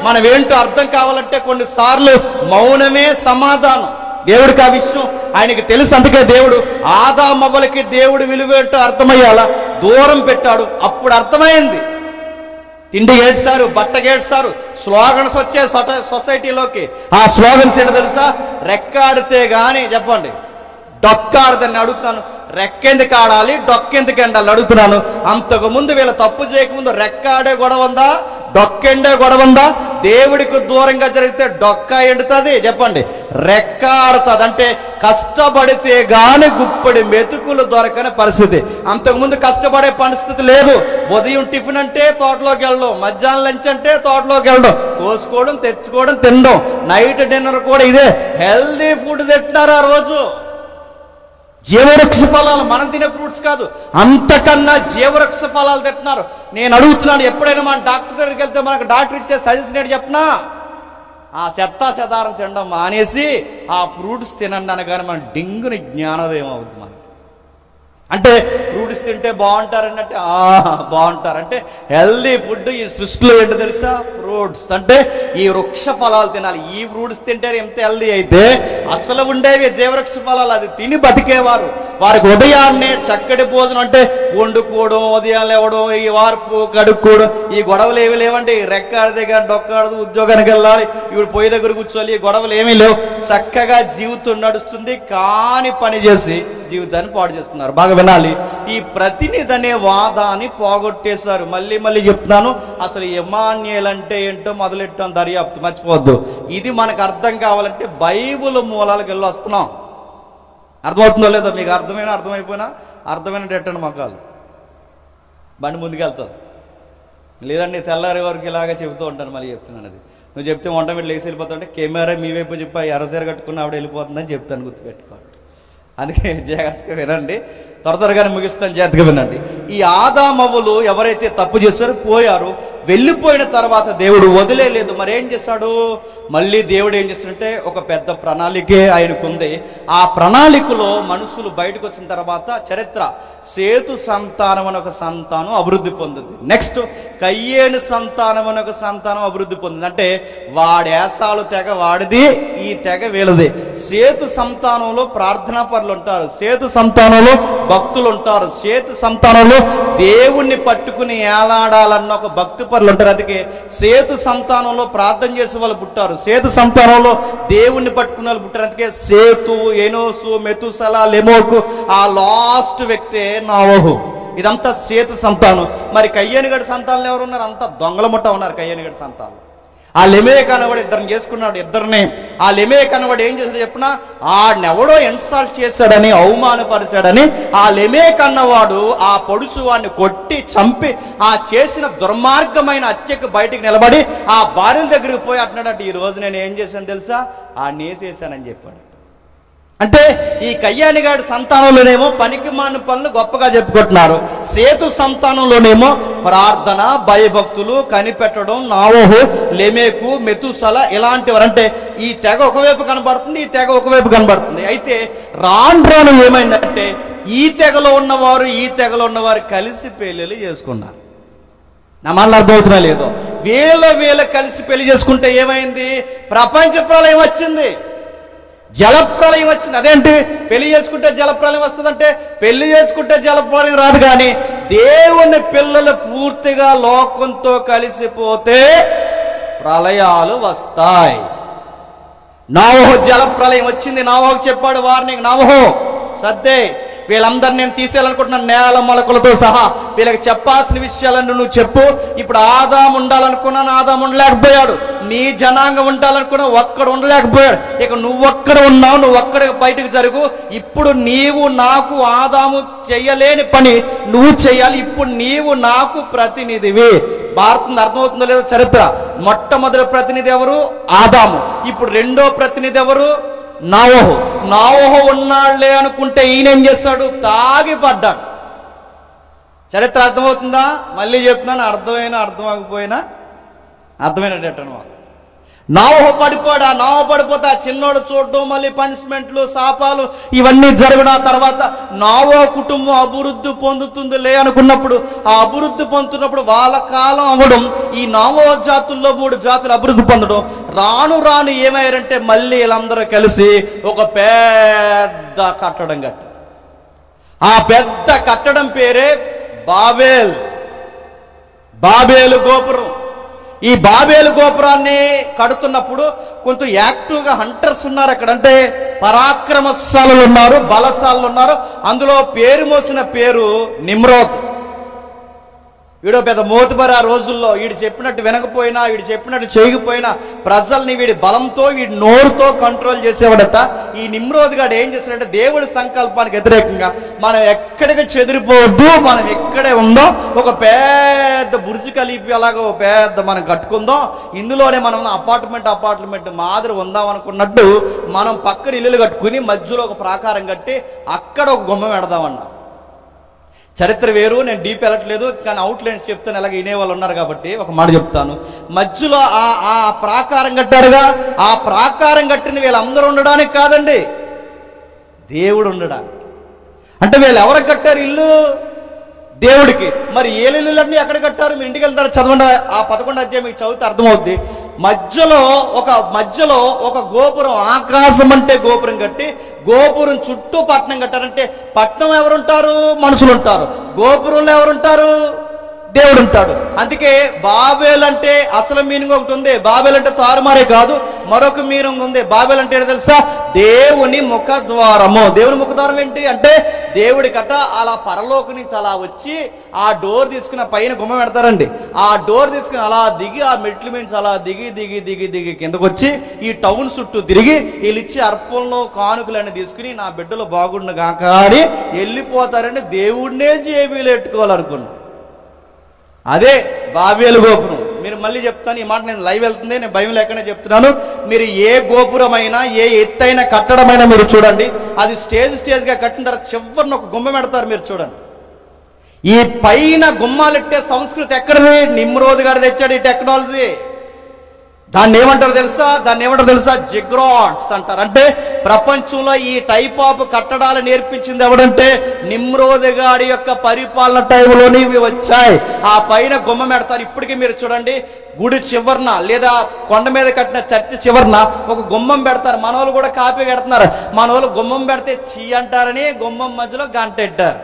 మనం ఏంటో అర్థం కావాలంటే కొన్నిసార్లు మౌనమే సమాధానం. దేవుడికి ఆ విషయం ఆయనకి తెలుసు. అందుకే దేవుడు ఆదామవ్వలకి దేవుడు విలువ ఏంటో అర్థమయ్యాలా దూరం పెట్టాడు. అప్పుడు అర్థమైంది. తిండి ఏడ్చారు, బట్ట ఏడ్చారు, స్లోగన్స్ వచ్చే సొసైటీలోకి. ఆ స్లోగన్స్ ఏంటో తెలుసా? రెక్కాడితే గాని చెప్పండి డొక్కాడదని అడుగుతాను. రెక్కెందుకు ఆడాలి, డొక్కెందుకు ఎండాలి అడుగుతున్నాను. అంతకు ముందు వీళ్ళ తప్పు చేయకముందు రెక్కాడే గొడవ ఉందా, డొక్కెండే గొడవ ఉందా? దేవుడికి దూరంగా జరిగితే డొక్క ఎండుతుంది చెప్పండి, రెక్క ఆడుతుంది. అంటే కష్టపడితే గాని గుప్పడి మెతుకులు దొరకని పరిస్థితి. అంతకుముందు కష్టపడే పరిస్థితి లేదు. ఉదయం టిఫిన్ అంటే తోటలోకి వెళ్ళడం, మధ్యాహ్నం లంచ్ అంటే తోటలోకి వెళ్ళడం, కోసుకోవడం, తెచ్చుకోవడం, తినడం. నైట్ డిన్నర్ కూడా ఇదే. హెల్దీ ఫుడ్ తింటున్నారు ఆ రోజు. జీవవృక్ష ఫలాలు, మనం తినే ఫ్రూట్స్ కాదు, అంతకన్నా జీవవృక్ష ఫలాలు తింటున్నారు. నేను అడుగుతున్నాను, ఎప్పుడైనా మన డాక్టర్ దగ్గరికి వెళ్తే మనకు డాక్టర్ ఇచ్చే సజెషన్ ఏంటి చెప్పనా? ఆ చెత్తాచెదారం తినడం మానేసి ఆ ఫ్రూట్స్ తినండి అనగానే మన డింగుని జ్ఞానోదయం అవుతుంది మనకి. అంటే ఫ్రూట్స్ తింటే బాగుంటారన్నట్టే. బాగుంటారంటే హెల్దీ ఫుడ్ ఈ సృష్టిలో ఏంటో తెలుసా? ఫ్రూట్స్. అంటే ఈ వృక్ష ఫలాలు తినాలి. ఈ ఫ్రూట్స్ తింటే ఎంత హెల్దీ అయితే అసలు ఉండేవి జీవవృక్ష ఫలాలు, అది తిని బతికేవారు. వారికి ఉదయాన్నే చక్కటి భోజనం, అంటే వండుకోవడం, ఉదయం లేవడం, ఈ వార్పు కడుక్కోవడం, ఈ గొడవలు ఏమి లేవండి. రెక్కాడితే కానీ డొక్కాడదు, ఉద్యోగానికి వెళ్ళాలి, ఇప్పుడు పొయ్యి దగ్గర కూర్చోవాలి, ఈ గొడవలు ఏమీ లేవు. చక్కగా జీవితం నడుస్తుంది. కాని పని చేసి జీవితాన్ని పాడు చేసుకున్నారు. బాగా వినాలి. ఈ ప్రతినిధి అనే వాదాన్ని పోగొట్టేశారు. మళ్ళీ మళ్ళీ చెప్తున్నాను, అసలు ఇమ్మాన్యుయేల్ అంటే ఏంటో మొదలెట్టాం దర్యాప్తు, మర్చిపోవద్దు. ఇది మనకు అర్థం కావాలంటే బైబుల్ మూలాలకు వెళ్ళి వస్తున్నాం. అర్థమవుతుందో లేదో మీకు? అర్థమైపోయినా అర్థమైనట్టండి మొక్కలు బండి ముందుకెళ్తుంది. లేదండి తెల్లారి వరకు ఇలాగే చెబుతూ ఉంటాను. మళ్ళీ చెప్తున్నాను, అది నువ్వు చెప్తే వంట వీళ్ళు లేచి వెళ్ళిపోతుంటే కెమెరా మీ వైపు చెప్పి ఎర్రసీర కట్టుకుని ఆవిడ వెళ్ళిపోతుందని చెప్తాను, గుర్తుపెట్టుకోండి. అందుకే జాగ్రత్తగా వినండి, త్వరగానే ముగిస్తాను, జాగ్రత్తగా వినండి. ఈ ఆదామవ్వలు ఎవరైతే తప్పు చేశారో పోయారు. వెళ్ళిపోయిన తర్వాత దేవుడు వదిలేలేదు. మరి ఏం చేశాడు? మళ్ళీ దేవుడు ఏం చేశాడంటే ఒక పెద్ద ప్రణాళికే ఆయనకుంది. ఆ ప్రణాళికలో మనుషులు బయటకు వచ్చిన తర్వాత చరిత్ర సేతు సంతానం అని ఒక సంతానం అభివృద్ధి పొందింది. నెక్స్ట్ కయ్యేను సంతానం అని ఒక సంతానం అభివృద్ధి పొందింది. అంటే వాడి ఏసాలు తెగ వాడిది, ఈ తెగ వీళ్ళది. సేతు సంతానంలో ప్రార్థనా పరులు ఉంటారు, సేతు సంతానంలో భక్తులు ఉంటారు, సేతు సంతానంలో దేవుణ్ణి పట్టుకుని ఏలాడాలన్న ఒక భక్తి పరులు ఉంటారు. అందుకే సేతు సంతానంలో ప్రార్థన చేసే వాళ్ళు పుట్టారు, సేతు సంతానంలో దేవుణ్ణి పట్టుకున్న వాళ్ళు పుట్టారు. అందుకే సేతు, ఎనోసు, మెతుసల, లెమోకు, ఆ లాస్ట్ వ్యక్తే నోవహు. ఇదంతా సేతు సంతానం. మరి కయ్యేనుగడి సంతానం ఎవరు ఉన్నారు? అంతా దొంగల ముఠ ఉన్నారు కయ్యేనుగడి సంతానం. ఆ లెమేక్ అనేవాడు ఇద్దరిని చేసుకున్నాడు, ఇద్దరిని. ఆ లెమేక్ అనేవాడు ఏం చేశాడు చెప్పినా, ఆడెవడో ఇన్సల్ట్ చేశాడని, అవమానపరిచాడని ఆ లెమేక్ అన్నవాడు ఆ పొడుచు వాడిని కొట్టి చంపి ఆ చేసిన దుర్మార్గమైన హత్యకు బయటికి నిలబడి ఆ భార్యల దగ్గరికి పోయి అంటున్నాడు, ఈ రోజు నేను ఏం చేశాను తెలుసా, ఆ నేసేసానని చెప్పాడు. అంటే ఈ కయ్యానిగాడి సంతానంలోనేమో పనికి మాని పనులు గొప్పగా చెప్పుకుంటున్నారు. సేతు సంతానంలోనేమో ప్రార్థన, భయభక్తులు, కనిపెట్టడం, నోవహు, లెమేకు, మెతుసల ఇలాంటివారు. అంటే ఈ తెగ ఒకవైపు కనబడుతుంది, ఈ తెగ ఒకవైపు కనబడుతుంది. అయితే రాను ఏమైందంటే ఈ తెగలో ఉన్నవారు ఈ తెగలో ఉన్నవారు కలిసి పెళ్ళిళ్ళు చేసుకున్నారు. నా మాటలు అర్థమవుతున్నా లేదో? వీళ్ళ కలిసి పెళ్లి చేసుకుంటే ఏమైంది? ప్రపంచ ప్రళయం వచ్చింది, జలప్రళయం వచ్చింది. అదేంటి పెళ్లి చేసుకుంటే జలప్రళయం వస్తుందంటే? పెళ్లి చేసుకుంటే జలప్రళయం రాదు, కానీ దేవుని పిల్లలు పూర్తిగా లోకంతో కలిసిపోతే ప్రళయాలు వస్తాయి. నోవహు జలప్రళయం వచ్చింది. నోవహుకు చెప్పాడు వార్నింగ్, నోవహు సద్దే వీళ్ళందరినీ నేను తీసేయాలనుకుంటున్నాను, నేల మొలకలతో సహా. వీళ్ళకి చెప్పాల్సిన విషయాలను నువ్వు చెప్పు. ఇప్పుడు ఆదాము ఉండాలనుకున్నాను, ఆదాము ఉండలేకపోయాడు. నీ జనాంగం ఉండాలనుకున్నా ఒక్కడు ఉండలేకపోయాడు. ఇక నువ్వొక్కడ ఉన్నావు, నువ్వొక్కడ బయటకు జరుగు. ఇప్పుడు నీవు నాకు ఆదాము చెయ్యలేని పని నువ్వు చెయ్యాలి. ఇప్పుడు నీవు నాకు ప్రతినిధివి. భారతం అర్థమవుతుందో లేదో చరిత్ర. మొట్టమొదటి ప్రతినిధి ఎవరు? ఆదాము. ఇప్పుడు రెండో ప్రతినిధి ఎవరు? నోవహు. నోవహు ఉన్నాళ్లే అనుకుంటే ఈయన ఏం చేస్తాడు? తాగి పడ్డాడు. చరిత్ర అర్థమవుతుందా? మళ్ళీ చెప్తున్నాను, అర్థం అవ్వకపోయినా అర్థమైనట్టు అనమాట. నావహు పడిపోడా, నావ పడిపోతా చిన్నోడు చూడడం, మళ్ళీ పనిష్మెంట్లు, శాపాలు ఇవన్నీ జరిగిన తర్వాత నావో కుటుంబం అభివృద్ధి పొందుతుందిలే అనుకున్నప్పుడు, ఆ అభివృద్ధి పొందుతున్నప్పుడు వాళ్ళ కాలం అవ్వడం, ఈ నావో జాతుల్లో 3 జాతులు అభివృద్ధి పొందడం, రాను రాను ఏమయ్యారంటే మళ్ళీ వీళ్ళందరూ కలిసి ఒక పెద్ద కట్టడం కట్టారు. ఆ పెద్ద కట్టడం పేరే బాబేలు గోపురం. ఈ బాబేలు గోపురాన్ని కడుతున్నప్పుడు కొంత యాక్టివ్గా హంటర్స్ ఉన్నారు అక్కడ, అంటే పరాక్రమశాలులు ఉన్నారు, బలశాలులు ఉన్నారు. అందులో పేరు మోసిన పేరు నిమ్రోద్. వీడో పెద్ద మోతుబరి. ఆ రోజుల్లో వీడు చెప్పినట్టు వినకపోయినా, వీడు చెప్పినట్టు చేయకపోయినా ప్రజల్ని వీడి బలంతో, వీడి నోరుతో కంట్రోల్ చేసేవాడట. ఈ నిమ్రోద్ గాడు ఏం చేశాడంటే దేవుడి సంకల్పానికి వ్యతిరేకంగా మనం ఎక్కడికి చెదిరిపోవద్దు, మనం ఎక్కడే ఉందో ఒక పెద్ద బుర్జి ఖలీఫా అలాగా ఒక పెద్ద మనం కట్టుకుందాం, ఇందులోనే మనం అపార్ట్మెంట్ మాదిరి ఉందాం అనుకున్నట్టు మనం పక్కన ఇల్లులు కట్టుకుని మధ్యలో ఒక ప్రాకారం కట్టి అక్కడ ఒక గుమ్మం పెడదామన్నా. చరిత్ర వేరు, నేను డీప్ వెళ్ళట్లేదు, కానీ అవుట్లైన్స్ చెప్తాను, ఎలాగ వినేవాళ్ళు ఉన్నారు కాబట్టి ఒక మాట చెప్తాను. మధ్యలో ఆ ప్రాకారం కట్టారుగా, ఆ ప్రాకారం కట్టిన వీళ్ళందరూ ఉండడానికి కాదండి, దేవుడు ఉండడానికి. అంటే వీళ్ళు ఎవరికి కట్టారు ఇల్లు? దేవుడికి. మరి ఏలిళ్ళన్నీ ఎక్కడ కట్టారు? మీరు ఇంటికి వెళ్తారు, చదవండి, ఆ 11వ అధ్యాయం మీకు చదివితే అర్థమవుద్ది. మధ్యలో ఒక గోపురం, ఆకాశం అంటే గోపురం కట్టి గోపురం చుట్టూ పట్టణం కట్టారంటే పట్టణం ఎవరుంటారు? మనుషులు ఉంటారు. గోపురంలో ఎవరుంటారు? దేవుడు ఉంటాడు. అందుకే బాబేల్ అంటే అసలు మీనింగ్ ఒకటి ఉంది. బాబేల్ అంటే తారుమారే కాదు, మరొక మీనింగ్ ఉంది. బాబేల్ అంటే ఏంటో తెలుసా? దేవుని ముఖద్వారము. దేవుని ముఖద్వారం ఏంటి అంటే దేవుడి కట్ట అలా పరలోక నుంచి అలా వచ్చి ఆ డోర్ తీసుకుని పైన గుమ్మ పెడతారండి. ఆ డోర్ తీసుకుని అలా దిగి ఆ మెట్ల నుంచి అలా దిగి కిందకు వచ్చి ఈ టౌన్ చుట్టూ తిరిగి వీళ్ళు ఇచ్చి అర్పణలో కానుకలన్నీ తీసుకుని నా బిడ్డలు బాగుండు కాక అని వెళ్ళిపోతారని దేవుడినే జేబీలు పెట్టుకోవాలనుకున్నా. అదే బాబేలు గోపురం. మీరు మళ్ళీ చెప్తాను, ఈ మాట నేను లైవ్ వెళ్తుంది, నేను భయం లేకనే చెప్తున్నాను. మీరు ఏ గోపురమైనా, ఏ ఎత్తైన కట్టడమైనా మీరు చూడండి, అది స్టేజ్గా కట్టిన తర్వాత చివరిని ఒక గుమ్మ పెడతారు. మీరు చూడండి, ఈ పైన గుమ్మాలెట్టే సంస్కృతి ఎక్కడిది? నిమ్రోద్ గారు తెచ్చాడు ఈ టెక్నాలజీ. దాన్ని ఏమంటారు తెలుసా? జిగ్రాట్స్ అంటారు. అంటే ప్రపంచంలో ఈ టైప్ ఆఫ్ కట్టడాలు నేర్పించింది ఎవడంటే నిమ్రోద్ గారి యొక్క పరిపాలన టైంలోనే ఇవి వచ్చాయి. ఆ పైన గుమ్మం పెడతారు. ఇప్పటికీ మీరు చూడండి, గుడి చివరన లేదా కొండ మీద కట్టిన చర్చి చివరన ఒక గుమ్మం పెడతారు. మనోళ్ళు కూడా కాపీ పెడుతున్నారు. మనోళ్ళు గుమ్మం పెడితే చీ అంటారని గుమ్మం మధ్యలో గంట పెట్టారు.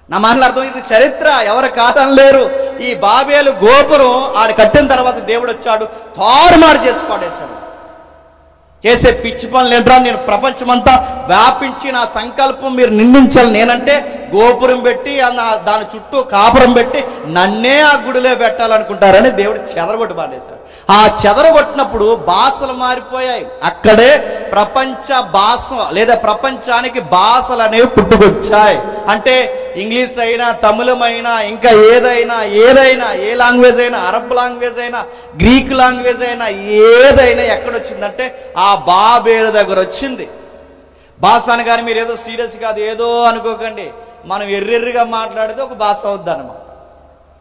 నా మాటలు అర్థం, ఇది చరిత్ర, ఎవరు కాదని లేరు. ఈ బాబేలు గోపురం ఆడు కట్టిన తర్వాత దేవుడు వచ్చాడు, తారుమారు చేసి పడేశాడు. చేసే పిచ్చి పనులు ఏంట్రా? నేను ప్రపంచమంతా వ్యాపించి నా సంకల్పం మీరు నిందించాలి, నేనంటే గోపురం పెట్టి దాని చుట్టూ కాపురం పెట్టి నన్నే ఆ గుడిలో పెట్టాలనుకుంటారని దేవుడు చెదరగొట్టి పాడేశాడు. ఆ చెదరగొట్టినప్పుడు భాషలు మారిపోయాయి. అక్కడే ప్రపంచ భాష లేదా ప్రపంచానికి భాషలు అనేవి పుట్టుకొచ్చాయి. అంటే ఇంగ్లీష్ అయినా, తమిళమైనా, ఇంకా ఏదైనా ఏ లాంగ్వేజ్ అయినా, అరబ్ లాంగ్వేజ్ అయినా, గ్రీక్ లాంగ్వేజ్ అయినా, ఏదైనా ఎక్కడొచ్చిందంటే ఆ బాబేలు దగ్గర వచ్చింది. భాష అనగానే మీరు ఏదో సీరియస్ కాదు, ఏదో అనుకోకండి. మనం ఎర్రెర్రిగా మాట్లాడితే ఒక భాష అవుద్ది అన్నమాట.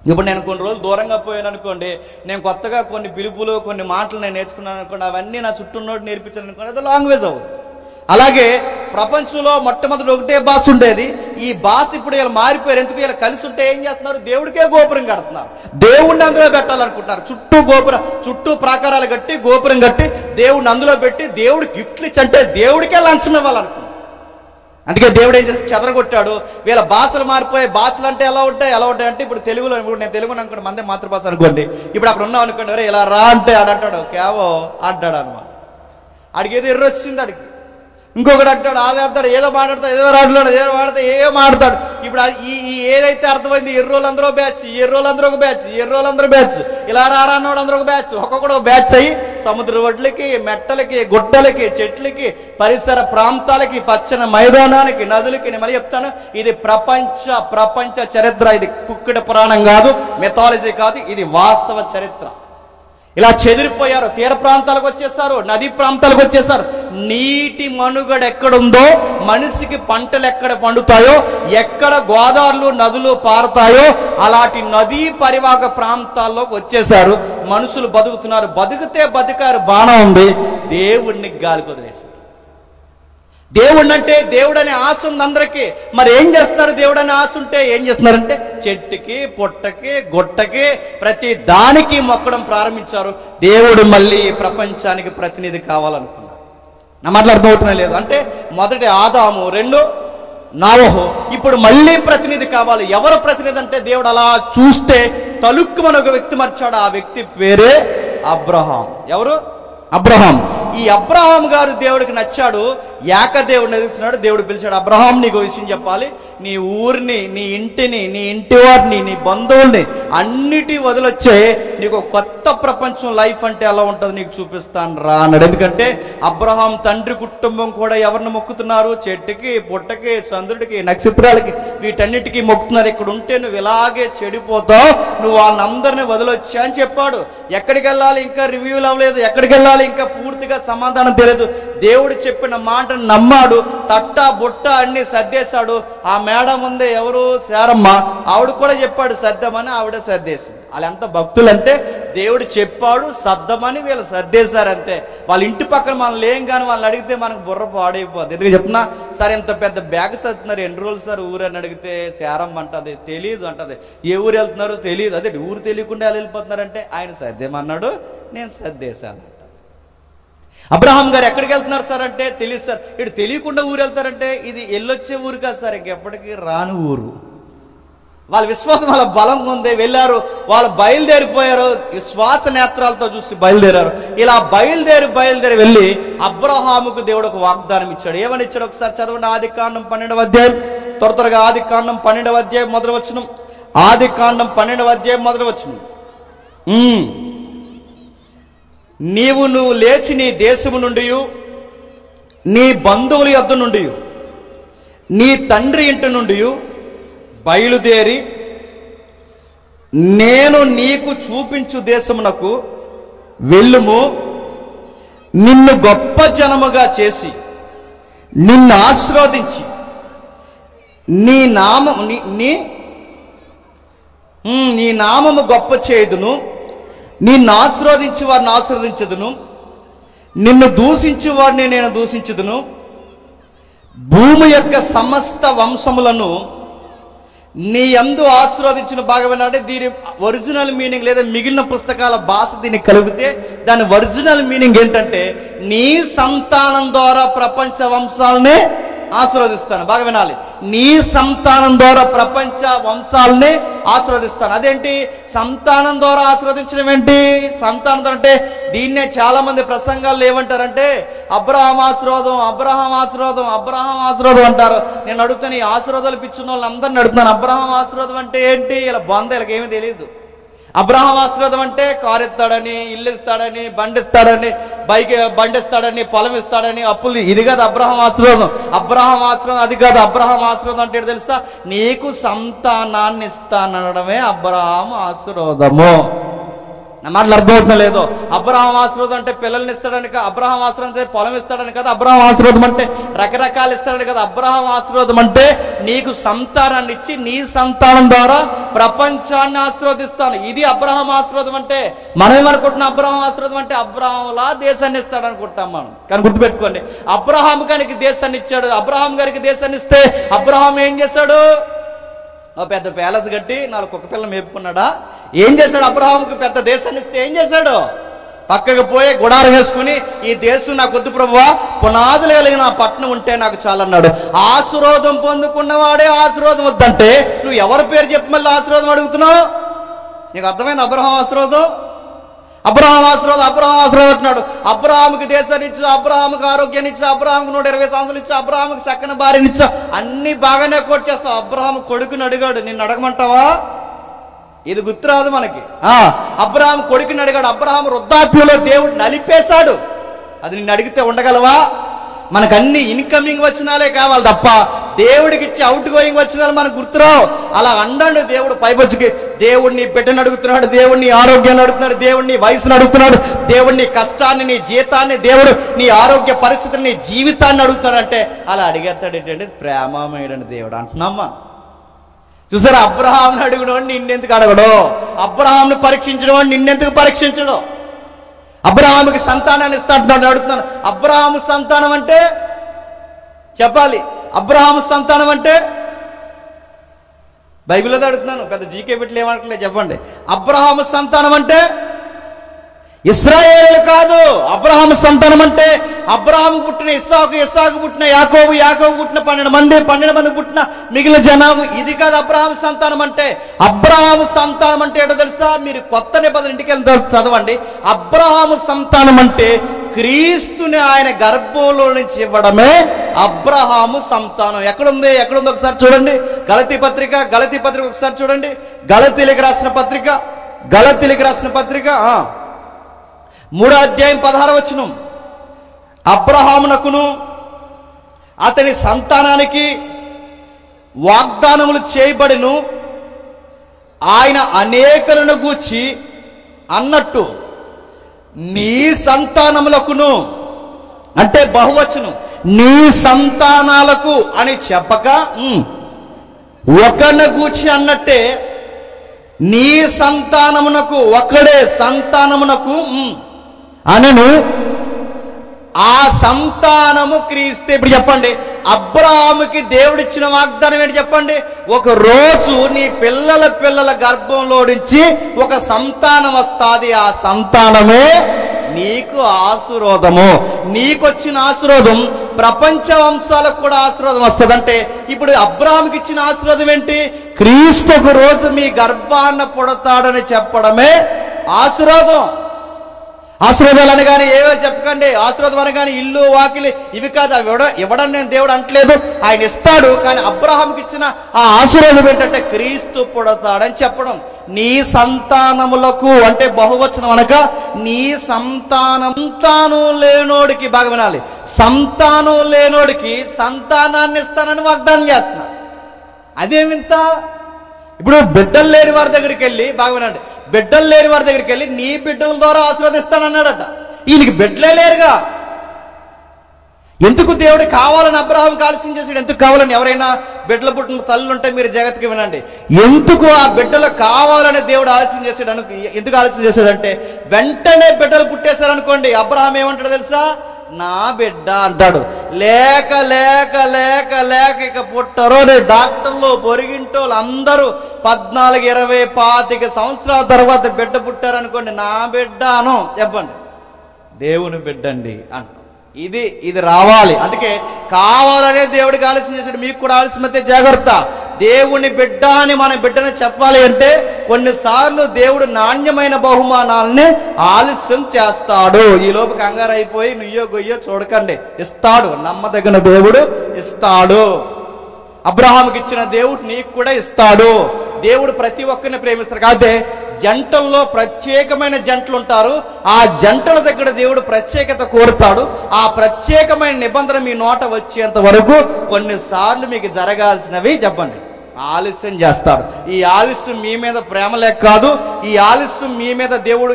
ఇప్పుడు నేను కొన్ని రోజులు దూరంగా పోయాను అనుకోండి, నేను కొత్తగా కొన్ని పిలుపులు, కొన్ని మాటలు నేను నేర్చుకున్నాను అనుకోండి, అవన్నీ నా చుట్టూ ఉన్నోటి నేర్పించాను అనుకోండి, అది లాంగ్వేజ్ అవుతుంది. అలాగే ప్రపంచంలో మొట్టమొదటి ఒకటే భాష ఉండేది. ఈ భాష ఇప్పుడు ఇలా మారిపోయారు. ఎందుకు? ఇలా కలిసి ఉంటే ఏం చేస్తున్నారు? దేవుడికే గోపురం కడుతున్నారు, దేవుడిని అందులో పెట్టాలనుకుంటున్నారు. చుట్టూ ప్రాకారాలు కట్టి గోపురం కట్టి దేవుడిని అందులో పెట్టి దేవుడు గిఫ్ట్లు ఇచ్చి అంటే దేవుడికే లంచం ఇవ్వాలనుకుంటున్నారు. అందుకే దేవుడు ఏం చేసి చెదరగొట్టాడు. వీళ్ళ భాషలు మారిపోయి, భాషలు అంటే ఎలా ఉంటాయి అంటే ఇప్పుడు తెలుగులో, నేను తెలుగు అనుకోండి, మందే మాతృభాష అనుకోండి, ఇప్పుడు అక్కడ ఉన్నాం అనుకోండి, అరే ఇలా రా అంటే ఆడంటాడు, కేవో ఆడ్డాడు అనమాట. ఆడికి ఏదో ఎర్ర వచ్చింది, ఆడికి ఇంకొకటి అంటాడు, ఆడతాడు, ఏదో మాట్లాడతాడు, ఏదో రాడుతాడు, ఏదో మాడతాడు, ఏం ఆడతాడు. ఇప్పుడు ఈ ఏదైతే అర్థమైంది, ఎర్రోళ్ళందరూ బ్యాచ్, ఎర్రోళ్ళందరూ ఒక బ్యాచ్, ఎర్రోళ్ళందరూ బ్యాచ్, ఇలా రారాన్నోడు అందరూ ఒక బ్యాచ్, ఒక్కొక్కడు ఒక బ్యాచ్ అయ్యి సముద్ర ఒడ్లకి, మెట్టలకి, గుట్టలకి, చెట్లకి, పరిసర ప్రాంతాలకి, పచ్చని మైదానానికి, నదులకి. నేను మళ్ళీ చెప్తాను, ఇది ప్రపంచ చరిత్ర. ఇది కుక్కిట పురాణం కాదు, మెథాలజీ కాదు, ఇది వాస్తవ చరిత్ర. ఇలా చెదిరిపోయారు, తీర ప్రాంతాలకు వచ్చేసారు, నదీ ప్రాంతాలకు వచ్చేసారు. నీటి మనుగడ ఎక్కడుందో, మనిషికి పంటలు ఎక్కడ పండుతాయో, ఎక్కడ గోదావరిలు నదులు పారుతాయో అలాంటి నదీ పరివాహక ప్రాంతాల్లోకి వచ్చేసారు. మనుషులు బతుకుతున్నారు. బతికితే బతికారు, బాణం ఉంది. దేవుడిని గాలి వదిలేశారు. దేవుడు అంటే దేవుడనే ఆశ ఉంది అందరికీ. మరి ఏం చేస్తున్నారు? దేవుడనే ఆశ ఉంటే ఏం చేస్తున్నారంటే చెట్టుకి, పొట్టకి, గుట్టకి, ప్రతి దానికి మొక్కడం ప్రారంభించారు. దేవుడు మళ్ళీ ప్రపంచానికి ప్రతినిధి కావాలనుకున్నారు. నా మాటలు అర్థమవుతున్నా లేదు? అంటే మొదటి ఆదాము, రెండు నోవహు, ఇప్పుడు మళ్ళీ ప్రతినిధి కావాలి. ఎవరు ప్రతినిధి అంటే దేవుడు అలా చూస్తే తలుక్కుమని ఒక వ్యక్తి మర్చాడు. ఆ వ్యక్తి పేరే అబ్రహాం. ఎవరు? అబ్రహాం. ఈ అబ్రహాం గారు దేవుడికి నచ్చాడు. ఏకదేవుడిని ఎదుగుతున్నాడు. దేవుడు పిలిచాడు, అబ్రహాం నీకు విషయం చెప్పాలి. నీ ఊరిని, నీ ఇంటిని, నీ ఇంటి వారిని, నీ బంధువుల్ని అన్నిటి వదిలొచ్చే నీకు కొత్త ప్రపంచం లైఫ్ అంటే ఎలా ఉంటుంది నీకు చూపిస్తాను రా అన్నాడు. ఎందుకంటే అబ్రహాం తండ్రి కుటుంబం కూడా ఎవరిని మొక్కుతున్నారు? చెట్టుకి, పుట్టకి, చంద్రుడికి, నక్షత్రాలకి, వీటన్నిటికీ మొక్కుతున్నారు. ఇక్కడ ఉంటే నువ్వు ఇలాగే చెడిపోతావు, నువ్వు వాళ్ళందరినీ వదిలొచ్చా అని చెప్పాడు. ఎక్కడికి వెళ్ళాలి ఇంకా రివ్యూలు అవ్వలేదు, ఎక్కడికి వెళ్ళాలి ఇంకా పూర్తిగా సమాధానం తెలియదు. దేవుడు చెప్పిన మాటను నమ్మాడు. తట్టా బుట్ట అన్ని సర్దేశాడు. ఆ మేడం ఉంది, ఎవరు? శారమ్మ. ఆవిడ కూడా చెప్పాడు సర్దమని, ఆవిడ సర్దేసింది. వాళ్ళు ఎంత భక్తులు అంటే దేవుడు చెప్పాడు సర్దమని వీళ్ళు సర్దేశారంతే. వాళ్ళ ఇంటి పక్కన మనం లేం కానీ వాళ్ళని అడిగితే మనకు బుర్ర పాడైపోద్ది. ఎందుకు చెప్తున్నా? సార్ ఇంత పెద్ద బ్యాగ్ సర్దుతున్నారు, ఎన్ని రోజులు సార్ ఊరు అని అడిగితే శారమ్మ అంటది తెలీదు అంటది. ఏ ఊరు వెళ్తున్నారు తెలియదు. అదే ఊరు తెలియకుండా ఎలా వెళ్ళిపోతున్నారంటే ఆయన సర్దేమన్నాడు, నేను సర్దేశాను. అబ్రహాం గారు ఎక్కడికి వెళ్తున్నారు సార్ అంటే తెలియదు సార్. ఇటు తెలియకుండా ఊరు వెళ్తారంటే ఇది వెళ్ళొచ్చే ఊరు కాదు సార్, ఇంకెప్పటికీ రాని ఊరు. వాళ్ళ విశ్వాసం వాళ్ళ బలంగా ఉంది. వెళ్ళారు, వాళ్ళు బయలుదేరిపోయారు. విశ్వాస నేత్రాలతో చూసి బయలుదేరారు. ఇలా బయలుదేరి వెళ్ళి అబ్రహాముకు దేవుడు ఒక వాగ్దానం ఇచ్చాడు. ఏమని ఇచ్చాడు ఒకసారి చదవండి. ఆదికాండం 12వ అధ్యాయం, త్వరగా ఆదికాండం 12వ అధ్యాయం మొదటి వచనం. ఆదికాండం 12వ అధ్యాయం మొదటి వచనం. నువ్వు లేచి నీ దేశము నుండి, నీ బంధువుల యొద్ద నుండి, నీ తండ్రి ఇంటి నుండి బయలుదేరి నేను నీకు చూపించు దేశమునకు వెళ్ళుము. నిన్ను గొప్ప జనముగా చేసి నిన్ను ఆశీర్వదించి నీ నామము గొప్ప చేయుదును. నిన్ను ఆశీర్వదించి వారిని ఆశీర్వదించదును, నిన్ను దూషించు వారిని నేను దూషించుదును. భూమి యొక్క సమస్త వంశములను నీ యందు ఆశీర్వదించిన భాగం అంటే దీని ఒరిజినల్ మీనింగ్ లేదా మిగిలిన పుస్తకాల భాష దీన్ని కలిపితే దాని ఒరిజినల్ మీనింగ్ ఏంటంటే నీ సంతానం ద్వారా ప్రపంచ వంశాలనే ఆశీర్వదిస్తాను. బాగా వినాలి. నీ సంతానం ద్వారా ప్రపంచ వంశాలని ఆశీర్వదిస్తాను. అదేంటి సంతానం ద్వారా ఆశీర్వదించడం ఏంటి? సంతానం అంటే దీన్నే చాలా మంది ప్రసంగాలు ఏమంటారంటే అబ్రహాం ఆశీర్వాదం, అబ్రహాం ఆశీర్వాదం, అబ్రహాం ఆశీర్వాదం అంటారు. నేను అడుగుతాను, ఈ ఆశీర్వాదాలు పిచ్చిన వాళ్ళందరినీ అడుగుతున్నాను, అబ్రహాం ఆశీర్వాదం అంటే ఏంటి? ఇలా బంద వీళ్ళకి ఏమీ తెలియదు. అబ్రహాం ఆశీర్వాదం అంటే కారు ఇస్తాడని, ఇల్లు ఇస్తాడని, బండి ఇస్తాడని, బండి ఇస్తాడని, పొలం ఇస్తాడని, అప్పులు. ఇది కాదు అబ్రహాం ఆశీర్వాదం. అబ్రహాం ఆశీర్వాదం అది కాదు. అబ్రహాం ఆశీర్వాదం అంటే తెలుసా? నీకు సంతానాన్ని ఇస్తానడమే అబ్రహాం ఆశీర్వాదము. నా మాటలు అర్థమవుతున్నా లేదో? అబ్రహాం ఆశీర్వాదం అంటే పిల్లల్ని ఇస్తాడని కాదు. అబ్రహాం ఆశీర్వాదం అంటే పొలం ఇస్తాడని కాదు. అబ్రహాం ఆశీర్వాదం అంటే రకరకాలు ఇస్తాడని కాదు. అబ్రహాం ఆశీర్వాదం అంటే నీకు సంతానాన్ని ఇచ్చి నీ సంతానం ద్వారా ప్రపంచాన్ని ఆశీర్వదిస్తాను. ఇది అబ్రహాం ఆశీర్వాదం అంటే. మనం ఏమనుకుంటున్నాం? అబ్రహాం ఆశీర్వాదం అంటే అబ్రహాంలా దేశాన్ని ఇస్తాడు అనుకుంటాం మనం. కానీ గుర్తుపెట్టుకోండి, అబ్రహాం గారికి దేశాన్ని ఇచ్చాడు. అబ్రహాం గారికి దేశాన్ని ఇస్తే అబ్రహాం ఏం చేశాడు? పెద్ద ప్యాలెస్ కట్టి 4 కుక్క పిల్లలు మేపుకున్నాడా? ఏం చేశాడు? అబ్రహాముకు పెద్ద దేశాన్ని ఇస్తే ఏం చేశాడు? పక్కకు పోయి గుడారం వేసుకుని ఈ దేశం నాకు వద్దు ప్రభువా, పునాదులు కలిగిన పట్టణం ఉంటే నాకు చాలన్నాడు. ఆశీర్వాదం పొందుకున్నవాడే ఆశీర్వాదం వద్దంటే నువ్వు ఎవరి పేరు చెప్పి మళ్ళీ ఆశీర్వాదం అడుగుతున్నావు? నీకు అర్థమైంది? అబ్రహాం ఆశీర్వాదం, అబ్రహాం ఆశీర్వాదం, అబ్రహాం ఆశీర్వాదం అంటున్నాడు. అబ్రహాముకి దేశాన్ని ఇచ్చు, అబ్రహాముకి ఆరోగ్యాన్ని ఇచ్చు, అబ్రహాముకి 120 సంవత్సరాలు ఇచ్చు, అబ్రహాముకి చక్కని భార్యని ఇచ్చు, అన్ని బాగానే కోట్ చేస్తావు. అబ్రహాం కొడుకుని అడిగాడు, నిన్ను అడగమంటావా? ఇది గుర్తురాదు మనకి. అబ్రహాం కొడుకుని అడిగాడు. అబ్రహాం వృద్ధాప్యంలో దేవుడు నలిపేశాడు. అది నిన్ను అడిగితే ఉండగలవా? మనకు అన్ని ఇన్కమింగ్ వచనాలే కావాలి తప్ప దేవుడికి ఇచ్చి అవుట్ గోయింగ్ వచ్చిన మనకు గుర్తురావు. అలా అండండి దేవుడు పైపొచ్చుకి. దేవుడిని బిడ్డను అడుగుతున్నాడు, దేవుడిని ఆరోగ్యాన్ని అడుగుతున్నాడు, దేవుడిని వయసును అడుగుతున్నాడు, దేవుడిని కష్టాన్ని, నీ జీతాన్ని, దేవుడు నీ ఆరోగ్య పరిస్థితిని, నీ జీవితాన్ని అడుగుతున్నాడంటే అలా అడిగేస్తాడు. ఏంటంటే ప్రేమమయుడని దేవుడు అంటున్నామా. చూసారా, అబ్రహాంని అడుగునోడు నిన్నెందుకు అడగడు, అబ్రహాంను పరీక్షించడం వాడు నిన్నెందుకు పరీక్షించడు. అబ్రహాముకి సంతానాన్ని ఇస్తాడు అడుగుతున్నాను. అబ్రహాము సంతానం అంటే చెప్పాలి. అబ్రహాము సంతానం అంటే బైబిల్లో అడుగుతున్నాను, పెద్ద జీకే బిడ్డలు ఏమంటలేదు చెప్పండి. అబ్రహాము సంతానం అంటే ఇశ్రాయేలు కాదు. అబ్రహాము సంతానం అంటే అబ్రహాము పుట్టిన ఇస్సాకు, ఇస్సాకు పుట్టిన యాకోబు, యాకోబు పుట్టిన 12 మంది పుట్టిన మిగిలిన జనాభా. ఇది కాదు అబ్రహాము సంతానం అంటే. అబ్రహాము సంతానం అంటే ఏంటో తెలుసా? మీరు కొత్త నిబంధన ఇంటికి వెళ్ళి చదవండి. అబ్రహాము సంతానం అంటే క్రీస్తుని ఆయన గర్భంలో నుంచి ఇవ్వడమే అబ్రహాము సంతానం. ఎక్కడుంది ఒకసారి చూడండి. గలతీ పత్రిక ఒకసారి చూడండి. గలతీలకు రాసిన పత్రిక 3వ అధ్యాయం 16వ వచనం. అబ్రహామునకును అతని సంతానానికి వాగ్దానములు చేయబడిను, ఆయన అనేకులను గూర్చి అన్నట్టు నీ సంతానములకును, అంటే బహువచనం, నీ సంతానాలకు అని చెప్పక ఒకరిని గూర్చి అన్నట్టే నీ సంతానమునకు, ఒకడే సంతానమునకు అనను. ఆ సంతానము క్రీస్తే. ఇప్పుడు చెప్పండి, అబ్రహాముకి దేవుడిచ్చిన వాగ్దానం ఏంటి చెప్పండి? ఒక రోజు నీ పిల్లల గర్భంలో నుంచి ఒక సంతానం వస్తుంది. ఆ సంతానమే నీకు ఆశీర్వాదము. నీకొచ్చిన ఆశీర్వాదం ప్రపంచ వంశాలకు కూడా ఆశీర్వాదం వస్తుంది. అంటే ఇప్పుడు అబ్రహాముకి ఇచ్చిన ఆశీర్వాదం ఏంటి? క్రీస్తు ఒక రోజు మీ గర్భాన్న పుడతాడని చెప్పడమే ఆశీర్వాదం. ఆశీర్వాదాలు అనగానే ఏవో చెప్పకండి. ఆశీర్వాదం అనగానే ఇల్లు వాకిలి ఇవి కాదు. అవి ఇవ్వడం నేను దేవుడు అంటలేదు, ఆయన ఇస్తాడు. కానీ అబ్రహాంకి ఇచ్చిన ఆ ఆశీర్వాదం ఏంటంటే క్రీస్తు పుడతాడని చెప్పడం. నీ సంతానములకు అంటే బహువచనం అనగా నీ సంతానం లేనోడికి, బాగా వినాలి, సంతానం లేనోడికి సంతానాన్ని ఇస్తానని వాగ్దానం చేస్తున్నాడు. అదేమింత? ఇప్పుడు బిడ్డలు లేని వారి దగ్గరికి వెళ్ళి, బాగా వినండి, బిడ్డలు లేని వారి దగ్గరికి వెళ్ళి నీ బిడ్డల ద్వారా ఆశీర్వదిస్తానన్నాడట. ఈయనకి బిడ్డలే లేరుగా. ఎందుకు దేవుడు కావాలని అబ్రహాంకి ఆలస్యం చేశాడు? ఎందుకు కావాలని? ఎవరైనా బిడ్డలు పుట్టిన తల్లులు ఉంటే మీరు జాగ్రత్తగా వినండి. ఎందుకు ఆ బిడ్డలు కావాలని దేవుడు ఆలస్యం చేశాడు ఎందుకు ఆలస్యం చేశాడంటే, వెంటనే బిడ్డలు పుట్టేశారు అనుకోండి, అబ్రహాం ఏమంటాడు తెలుసా? నా బిడ్డ అంటాడు. లేక లేక లేక లేక ఇక పుట్టరు. డాక్టర్లు, పొరిగింటోళ్ళు అందరూ 14, 20, 25 సంవత్సరాల తర్వాత బిడ్డ పుట్టారనుకోండి, నా బిడ్డ అను చెప్పండి, దేవుని బిడ్డ అండి అంట. ఇది రావాలి. అందుకే కావాలనే దేవుడికి ఆలస్యం చేశాడు. మీకు కూడా ఆలస్యం అయితే జాగ్రత్త. దేవుని బిడ్డ అని మన బిడ్డని చెప్పాలి అంటే కొన్నిసార్లు దేవుడు నాణ్యమైన బహుమానాలని ఆలస్యం చేస్తాడు. ఈ లోపు కంగారు అయిపోయి నుయ్యో గొయ్యో చూడకండి, ఇస్తాడు. నమ్మదగిన దేవుడు ఇస్తాడు. అబ్రహాముకి ఇచ్చిన దేవుడు నీకు కూడా ఇస్తాడు. దేవుడు ప్రతి ఒక్కరిని ప్రేమిస్తాడు. కాదే జంటల్లో ప్రత్యేకమైన జంటలు ఉంటారు. ఆ జంటల దగ్గర దేవుడు ప్రత్యేకత కోరుతాడు. ఆ ప్రత్యేకమైన నిబంధన మీ నోట వచ్చేంత వరకు కొన్నిసార్లు మీకు జరగాల్సినవి చెప్పండి ఆలస్యం చేస్తాడు. ఈ ఆలస్యం మీ మీద ప్రేమ లేక కాదు. ఈ ఆలస్యం మీ మీద దేవుడు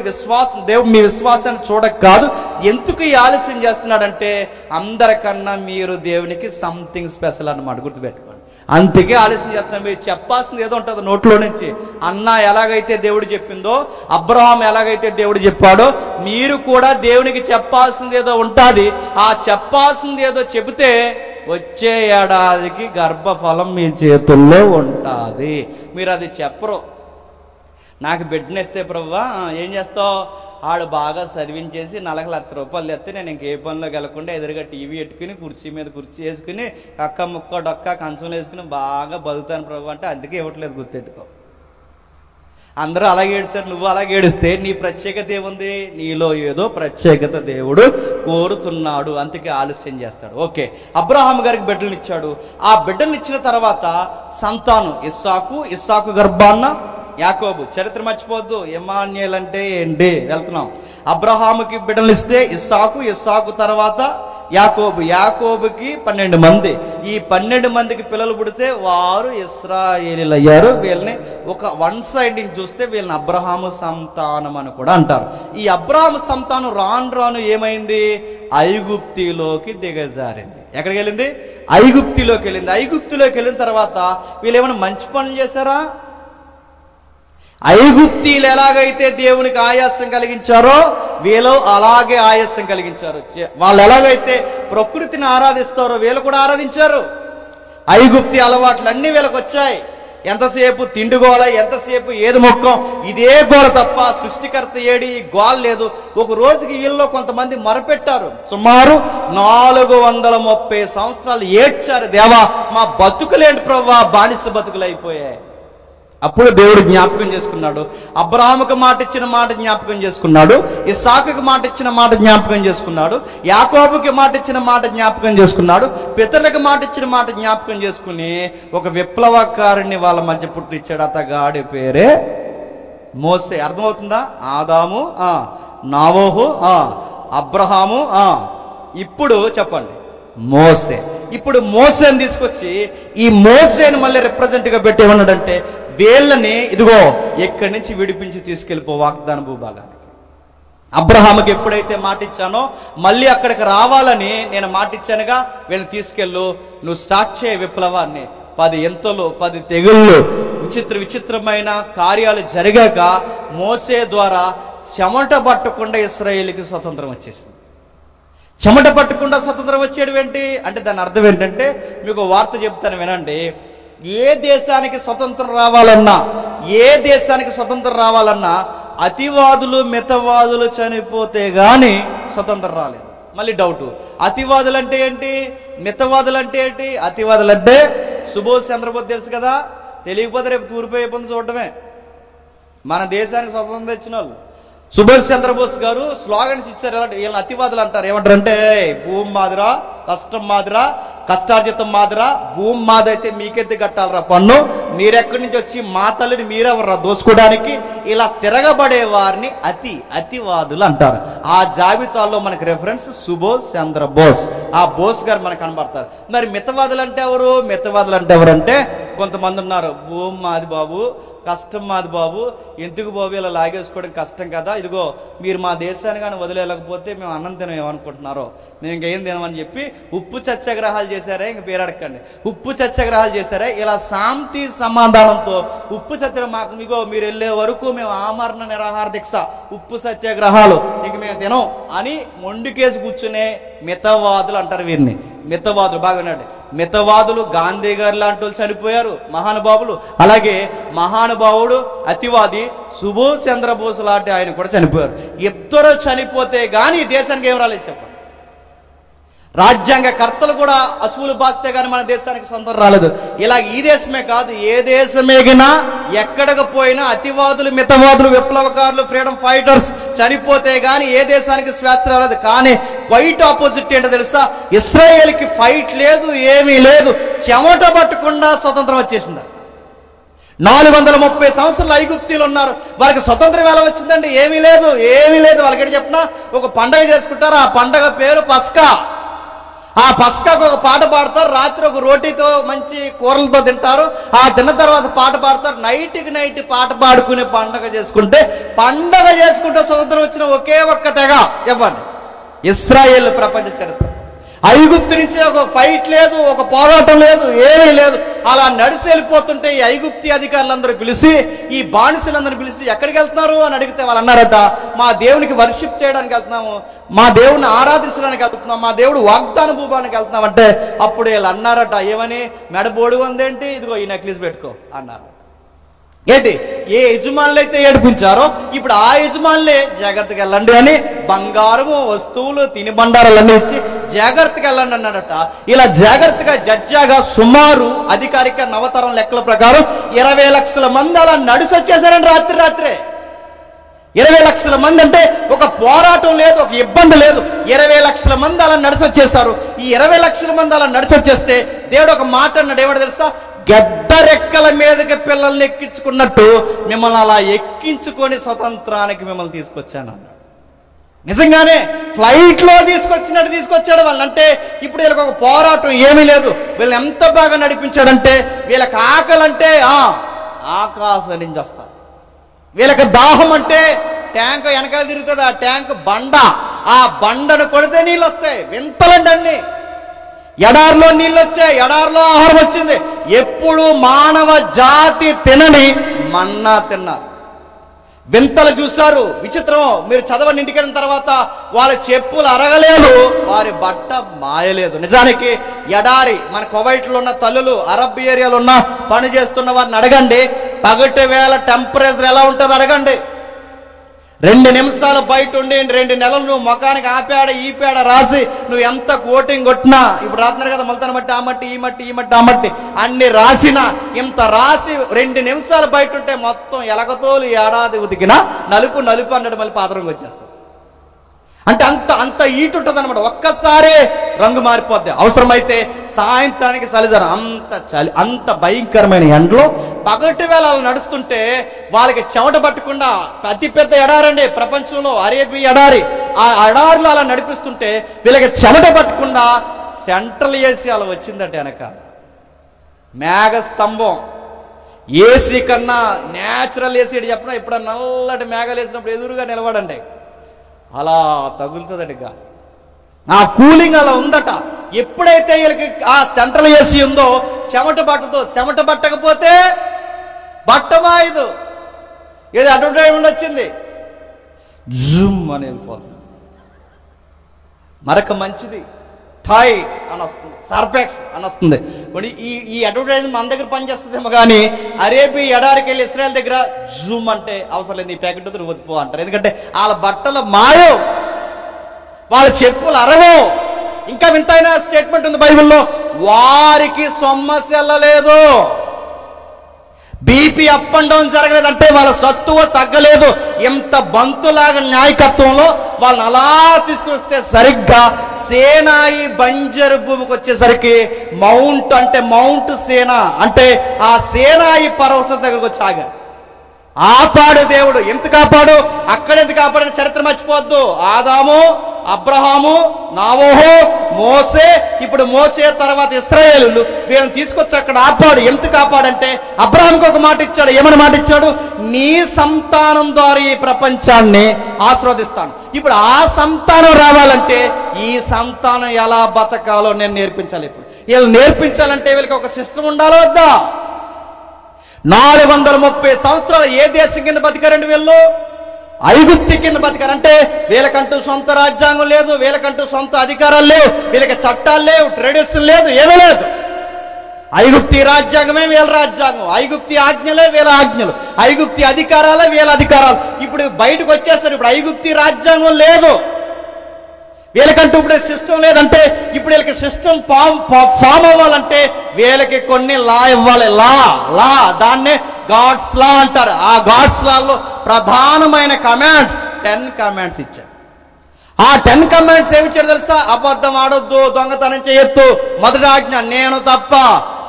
మీ విశ్వాసాన్ని చూడక కాదు. ఎందుకు ఈ ఆలస్యం చేస్తున్నాడంటే అందరికన్నా మీరు దేవునికి సంథింగ్ స్పెషల్ అన్నమాట, గుర్తుపెట్టుకోండి. అందుకే ఆలస్యం చేస్తున్నాం. మీరు చెప్పాల్సింది ఏదో ఉంటుంది నోట్లో నుంచి. అన్న ఎలాగైతే దేవుడు చెప్పిందో, అబ్రహాం ఎలాగైతే దేవుడు చెప్పాడో, మీరు కూడా దేవునికి చెప్పాల్సింది ఏదో ఉంటుంది. ఆ చెప్పాల్సింది ఏదో చెబితే వచ్చే ఏడాదికి గర్భఫలం మీ చేతుల్లో ఉంటుంది. మీరు అది చెప్పరు. నాకు బిడ్డనిస్తే ప్రభువా ఏం చేస్తావు? ఆడు బాగా చదివించేసి 40 లక్షల రూపాయలు తెస్తే నేను ఇంకే పనిలోకి వెళ్ళకుండా ఎదురుగా టీవీ పెట్టుకుని కుర్చీ మీద కుర్చీ వేసుకుని కక్క ముక్క డొక్క కంచంలో వేసుకుని బాగా బతుకుతాను ప్రభు అంటే అందుకే ఇవ్వట్లేదు, గుర్తెట్టుకో. అందరూ అలాగే ఏడుస్తారు, నువ్వు అలాగే ఏడిస్తే నీ ప్రత్యేకత ఏముంది? నీలో ఏదో ప్రత్యేకత దేవుడు కోరుతున్నాడు. అందుకే ఆలస్యం చేస్తాడు. ఓకే, అబ్రహాం గారికి బిడ్డలను ఇచ్చాడు. ఆ బిడ్డలను ఇచ్చిన తర్వాత సంతానం ఇస్సాకు గర్భాన్న యాకోబు. చరిత్ర మర్చిపోద్దు. ఇమ్మాన్యుయేల్ అంటే ఏంటి? వెళ్తున్నాం. అబ్రహాముకి బిడ్డలు ఇస్తే ఇస్సాకు తర్వాత యాకోబుకి 12 మంది. ఈ 12 మందికి పిల్లలు పుడితే వారు ఇశ్రాయేలీయులు అయ్యారు. వీళ్ళని ఒక వన్ సైడ్ నుంచి చూస్తే వీళ్ళని అబ్రహాము సంతానం అని కూడా అంటారు. ఈ అబ్రహాము సంతానం రాను రాను ఏమైంది? ఐగుప్తిలోకి దిగజారింది. ఎక్కడికి వెళ్ళింది? ఐగుప్తిలోకి వెళ్ళింది. ఐగుప్తిలోకి వెళ్ళిన తర్వాత వీళ్ళు ఏమైనా మంచి పనులు చేశారా? ఐగుప్తీలు ఎలాగైతే దేవునికి ఆయాసం కలిగించారో వీళ్ళు అలాగే ఆయాసం కలిగించారు. వాళ్ళు ఎలాగైతే ప్రకృతిని ఆరాధిస్తారో వీళ్ళు కూడా ఆరాధించారు. ఐగుప్తి అలవాట్లు అన్నీ వీళ్ళకి వచ్చాయి. ఎంతసేపు తిండి గోల, ఎంతసేపు ఏది మొక్కం, ఇదే గోల తప్ప సృష్టికర్త ఏడి గోల లేదు. ఒక రోజుకి వీళ్ళలో కొంతమంది మొరపెట్టారు. సుమారు 430 సంవత్సరాలు ఏడ్చారు, దేవా మా బతుకులేంటి ప్రభువా, బానిస బతుకులు అయిపోయాయి. అప్పుడు దేవుడు జ్ఞాపకం చేసుకున్నాడు. అబ్రహాముకు మాట ఇచ్చిన మాట జ్ఞాపకం చేసుకున్నాడు. ఇస్సాకుకి మాట ఇచ్చిన మాట జ్ఞాపకం చేసుకున్నాడు. యాకోబుకి మాట ఇచ్చిన మాట జ్ఞాపకం చేసుకున్నాడు. పితరులకు మాట ఇచ్చిన మాట జ్ఞాపకం చేసుకుని ఒక విప్లవకారుని వాళ్ళ మధ్య పుట్టించాడు. అతగాడి పేరే మోసే. అర్థమవుతుందా? ఆదాము, నోవహు, అబ్రహాము, ఇప్పుడు చెప్పండి మోసే. ఇప్పుడు మోసేని తీసుకొచ్చి ఈ మోసేని మళ్ళీ రిప్రజెంట్గా పెట్టి ఏమన్నాడంటే, వీళ్ళని ఇదిగో ఎక్కడి నుంచి విడిపించి తీసుకెళ్ళిపో వాగ్దాన భూభాగానికి. అబ్రహాముకి ఎప్పుడైతే మాట ఇచ్చానో మళ్ళీ అక్కడికి రావాలని నేను మాట ఇచ్చానుగా, వీళ్ళని తీసుకెళ్ళు, నువ్వు స్టార్ట్ చేయ విప్లవాన్ని. 10 ఎంతలు 10 తెగుళ్ళు విచిత్రమైన కార్యాలు జరిగాక మోసే ద్వారా చెమట పట్టకుండా ఇశ్రాయేలుకి స్వతంత్రం వచ్చేసింది. చెమట పట్టకుండా స్వతంత్రం వచ్చేయడం ఏంటి అంటే దాని అర్థం ఏంటంటే, మీకు వార్త చెప్తాను వినండి. ఏ దేశానికి స్వతంత్రం రావాలన్నా అతివాదులు మితవాదులు చనిపోతే గాని స్వతంత్రం రాలేదు. మళ్ళీ డౌట్, అతివాదులు అంటే ఏంటి, మితవాదులు అంటే ఏంటి? అతివాదులు అంటే సుభాష్ చంద్రబోస్ తెలుసు కదా, తెలియకపోతే రేపు తూర్పు అయిపోతుంది చూడటమే. మన దేశానికి స్వతంత్రం తెచ్చిన వాళ్ళు సుభాష్ చంద్రబోస్ గారు స్లోగన్స్ ఇచ్చారు. వీళ్ళని అతివాదులు అంటారు. ఏమంటారంటే, భూమి మాదిరా, కష్టం మాదిరా, కష్టార్జితం మాదిరా, భూమి మాదైతే మీకెత్తి కట్టాలరా పన్ను, మీరెక్కడి నుంచి వచ్చి మా తల్లిని మీరెవర్రా దోసుకోవడానికి, ఇలా తిరగబడే వారిని అతివాదులు అంటారు. ఆ జాబితాలో మనకి రెఫరెన్స్ సుభాష్ చంద్రబోస్. ఆ బోస్ గారు మనకు కనబడతారు. మరి మితవాదులు అంటే ఎవరు? మితవాదులు అంటే ఎవరంటే కొంతమంది ఉన్నారు, భూమి మాది బాబు, కష్టం మాది బాబు, ఎందుకు బాబు ఇలా లాగేసుకోవడం కష్టం కదా, ఇదిగో మీరు మా దేశాన్ని కానీ వదిలేయలేకపోతే మేము అన్నం తినేమనుకుంటున్నారో, మేము ఇంకేం తినమని చెప్పి ఉప్పు సత్యాగ్రహాలు చేశారే. ఇంక పేరు అడగండి, ఉప్పు సత్యాగ్రహాలు చేశారే. ఇలా శాంతి సమాధానంతో ఉప్పు సత్యాగ్రహం మాకు ఇగో మీరు వెళ్ళే వరకు మేము ఆమరణ నిరాహార దీక్ష, ఉప్పు సత్యాగ్రహాలు, ఇంక మేము తినం అని మొండికేసి కూర్చునే మితవాదులు అంటారు వీరిని. మితవాదులు బాగా వినండి. మితవాదులు గాంధీ గారు లాంటి వాళ్ళు చనిపోయారు, మహానుభావులు. అలాగే మహానుభావుడు అతివాది సుభాష్ చంద్రబోస్ లాంటి ఆయన కూడా చనిపోయారు. ఇద్దరు చనిపోతే గానీ దేశానికి ఏం రాలేదు చెప్పండి. రాజ్యాంగ కర్తలు కూడా అసువులు బాస్తే గానీ మన దేశానికి స్వతంత్రం రాలేదు. ఇలా ఈ దేశమే కాదు, ఏ దేశమేగినా ఎక్కడికి పోయినా అతివాదులు, మితవాదులు, విప్లవకారులు, ఫ్రీడమ్ ఫైటర్స్ చనిపోతే గానీ ఏ దేశానికి స్వేచ్ఛ రాలేదు. కానీ క్వైట్ ఆపోజిట్ ఏంటో తెలుసా? ఇశ్రాయేల్కి ఫైట్ లేదు, ఏమీ లేదు, చెమట పట్టకుండా స్వతంత్రం వచ్చేసింది. 430 సంవత్సరాలు ఐగుప్తీలు ఉన్నారు. వాళ్ళకి స్వతంత్రం ఎలా వచ్చిందండి? ఏమీ లేదు. వాళ్ళకి ఏంటి చెప్పినా ఒక పండగ చేసుకుంటారు. ఆ పండగ పేరు పస్కా. ఆ పస్కాకు ఒక పాట పాడతారు, రాత్రి ఒక రోటీతో మంచి కూరలతో తింటారు. ఆ తిన్న తర్వాత పాట పాడతారు. నైట్ పాట పాడుకునే పండగ చేసుకుంటే స్వతంత్రం వచ్చిన ఒకే ఒక్క తెగ చెప్పండి, ఇశ్రాయేల్. ప్రపంచ చరిత్ర ఐగుప్తు నుంచి ఒక ఫైట్ లేదు, ఒక పోరాటం లేదు, ఏమీ లేదు. అలా నడిచి వెళ్ళిపోతుంటే ఈ ఐగుప్తి అధికారులందరూ పిలిచి, ఈ బానిసలందరూ పిలిచి ఎక్కడికి వెళ్తున్నారు అని అడిగితే వాళ్ళు అన్నారట, మా దేవునికి వర్షిప్ చేయడానికి వెళ్తున్నాము, మా దేవుడిని ఆరాధించడానికి వెళ్తున్నాం, మా దేవుడు వాగ్దాన భూభానికి వెళ్తున్నాం అంటే అప్పుడు వీళ్ళు అన్నారట, ఏమని? మెడబోడు ఉందేంటి, ఇదిగో ఈ నెక్లెస్ పెట్టుకో అన్నారు. ఏంటి? ఏ యజమానులు అయితే ఏడిపించారో ఇప్పుడు ఆ యజమానులే జాగ్రత్తగా వెళ్ళండి అని బంగారము, వస్తువులు, తిని బండారాలన్నీ ఇచ్చి జాగ్రత్తగా వెళ్ళండి అన్నాడట. ఇలా జాగ్రత్తగా జడ్జాగా సుమారు అధికారిక నవతరం లెక్కల ప్రకారం 20 లక్షల మంది అలా నడిచి వచ్చేసారండి రాత్రే. 20 లక్షల మంది అంటే ఒక పోరాటం లేదు, ఒక ఇబ్బంది లేదు. 20 లక్షల మంది అలా నడిచి వచ్చేసారు. ఈ 20 లక్షల మంది అలా నడిచి వచ్చేస్తే దేవుడు ఒక మాట అన్నాడు. ఏమంటే తెలుసా? గడ్డరెక్కల మీదకి పిల్లల్ని ఎక్కించుకున్నట్టు మిమ్మల్ని అలా ఎక్కించుకొని స్వతంత్రానికి మిమ్మల్ని తీసుకొచ్చాను అన్నాడు. నిజంగానే ఫ్లైట్లో తీసుకొచ్చాడు వాళ్ళని. అంటే ఇప్పుడు వీళ్ళకి ఒక పోరాటం ఏమీ లేదు. వీళ్ళని ఎంత బాగా నడిపించాడంటే వీళ్ళకి ఆకలంటే ఆకాశం నుంచి వస్తారు. వీళ్ళకి దాహం అంటే ట్యాంక్ వెనకాల తిరుగుతుంది, ఆ ట్యాంక్ బండ, ఆ బండను కొడితే నీళ్ళు వస్తాయి. వింతలండి అన్ని. ఎడారిలో నీళ్ళు వచ్చాయి, ఎడారిలో ఆహారం వచ్చింది. ఎప్పుడు మానవ జాతి తినని మన్నా తిన్నారు. వింతలు చూశారు, విచిత్రం. మీరు చదవండి ఇంటికి వెళ్ళిన తర్వాత. వాళ్ళ చెప్పులు అరగలేదు, వారి బట్ట మాయలేదు. నిజానికి ఎడారి, మన కువైట్లో ఉన్న తల్లులు, అరబ్ ఏరియాలో ఉన్న పని చేస్తున్న వారిని అడగండి, పగటి వేళ టెంపరేచర్ ఎలా ఉంటుందో అడగండి. 2 నిమిషాలు బయట ఉండి 2 నెలలు నువ్వు ముఖానికి ఈ పేడ రాసి నువ్వు ఎంత కోటింగ్ కొట్టినా, ఇప్పుడు రాస్తున్నారు కదా మొలతన మట్టి, ఆ మట్టి, ఈ మట్టి, ఈ మట్టి, ఆ మట్టి అన్ని రాసినా, ఇంత రాసి 2 నిమిషాలు బయట ఉంటే మొత్తం ఎలగతోలు ఏడాది ఉతికినా నలుపు అన్నట్టు మళ్ళీ పాత్రంగా వచ్చేస్తుంది. అంటే అంత ఈటు ఉంటుంది అనమాట. ఒక్కసారే రంగు మారిపోద్ది. అవసరమైతే సాయంత్రానికి చలిజరం. అంత భయంకరమైన ఎండలో పగటి వేళ నడుస్తుంటే వాళ్ళకి చెమట పట్టకుండా, అతిపెద్ద ఎడారండి ప్రపంచంలో అరేబియా ఎడారి, ఆ ఎడారిలో అలా నడిపిస్తుంటే వీళ్ళకి చెమట పట్టకుండా సెంట్రల్ ఏసీ అలా వచ్చిందంటే వెనకాల మేఘ స్తంభం. ఏసీ కన్నా న్యాచురల్ ఏసీ చెప్పినా ఇప్పుడు నల్లటి మేఘాలు వేసినప్పుడు ఎదురుగా నిలబడండి, అలా తగులుతుందండి గాలి. ఆ కూలింగ్ అలా ఉందట. ఎప్పుడైతే వీళ్ళకి ఆ సెంట్రల్ ఏసీ ఉందో చెమట పట్టదు. చెమట పట్టకపోతే బట్టమాయదు. ఏదో అడ్వర్టైజ్మెంట్ వచ్చింది, జూమ్ అని వెళ్ళిపోతుంది. మరొక మంచిది థాయ్ అని వస్తుంది, సర్ఫెక్స్ అని వస్తుంది. ఈ అడ్వర్టైజ్మెంట్ మన దగ్గర పనిచేస్తుందేమో కానీ అరేబియా ఎడారికి వెళ్ళి ఇస్రాయల్ దగ్గర జూమ్ అంటే అవసరం లేదు, ఈ ప్యాకెట్ నువ్వు వదిపో అంటారు. ఎందుకంటే వాళ్ళ బట్టలు మాయో, వాళ్ళ చెప్పులు అరవో. ఇంకా వింతైన స్టేట్మెంట్ ఉంది బైబిల్లో, వారికి సమస్యల లేదు, బీపీ అప్ అండ్ డౌన్ జరగలేదంటే వాళ్ళ సత్తువ తగ్గలేదు. ఎంత బంతులాగా న్యాయకత్వంలో వాళ్ళని అలా తీసుకుని వస్తే సరిగ్గా సేనాయి బంజరు భూమికి వచ్చేసరికి మౌంట్ సేనా అంటే ఆ సేనాయి పర్వతం దగ్గరకు వచ్చి ఆగారు. ఆపాడు దేవుడు. ఎంత కాపాడు, అక్కడెంత కాపాడని చరిత్ర మర్చిపోవద్దు. ఆదాము, అబ్రహాము, నావోహు, మోసే, ఇప్పుడు మోసే తర్వాత ఇశ్రాయేలు, వీళ్ళని తీసుకొచ్చి అక్కడ ఆపాడు. ఎంత కాపాడంటే అబ్రహాంకి ఒక మాట ఇచ్చాడు. ఏమని మాట ఇచ్చాడు? నీ సంతానం ద్వారా ఈ ప్రపంచాన్ని ఆశీర్వదిస్తాను. ఇప్పుడు ఆ సంతానం రావాలంటే ఈ సంతానం ఎలా బతకాలో నేను నేర్పించాలి. ఇప్పుడు వీళ్ళు నేర్పించాలంటే వీళ్ళకి ఒక సిస్టమ్ ఉండాలో వద్దా? 430 సంవత్సరాలు ఏ దేశం కింద బతికారండి వీళ్ళు? ఐగుప్తు కింద బతికారు. అంటే వీళ్ళకంటూ సొంత రాజ్యాంగం లేదు, వీళ్ళకంటూ సొంత అధికారాలు లేవు, వీళ్ళకి చట్టాలు లేవు, ట్రెడిషన్ లేదు, ఏమీ లేదు. ఐగుప్తి రాజ్యాంగమే వీళ్ళ రాజ్యాంగం, ఐగుప్తి ఆజ్ఞలే వీళ్ళ ఆజ్ఞలు, ఐగుప్తి అధికారాలే వీళ్ళ అధికారాలు. ఇప్పుడు బయటకు వచ్చేస్తారు. ఇప్పుడు ఐగుప్తి రాజ్యాంగం లేదు, వీళ్ళకంటూ ఇప్పుడు సిస్టమ్ లేదంటే ఇప్పుడు వీళ్ళకి సిస్టమ్ ఫామ్ అవ్వాలంటే వీళ్ళకి కొన్ని లా ఇవ్వాలి. లా దాన్నే గాడ్స్ లా అంటారు. ఆ గాడ్స్ లాలో ప్రధానమైన కమాండ్స్ 10 కమాండ్స్ ఇచ్చాడు. ఆ 10 కమాండ్స్ ఏమి ఇచ్చాడు తెలుసా? అబద్ధం ఆడొద్దు, దొంగతనం చేయొద్దు, మొదటి ఆజ్ఞ నేను తప్ప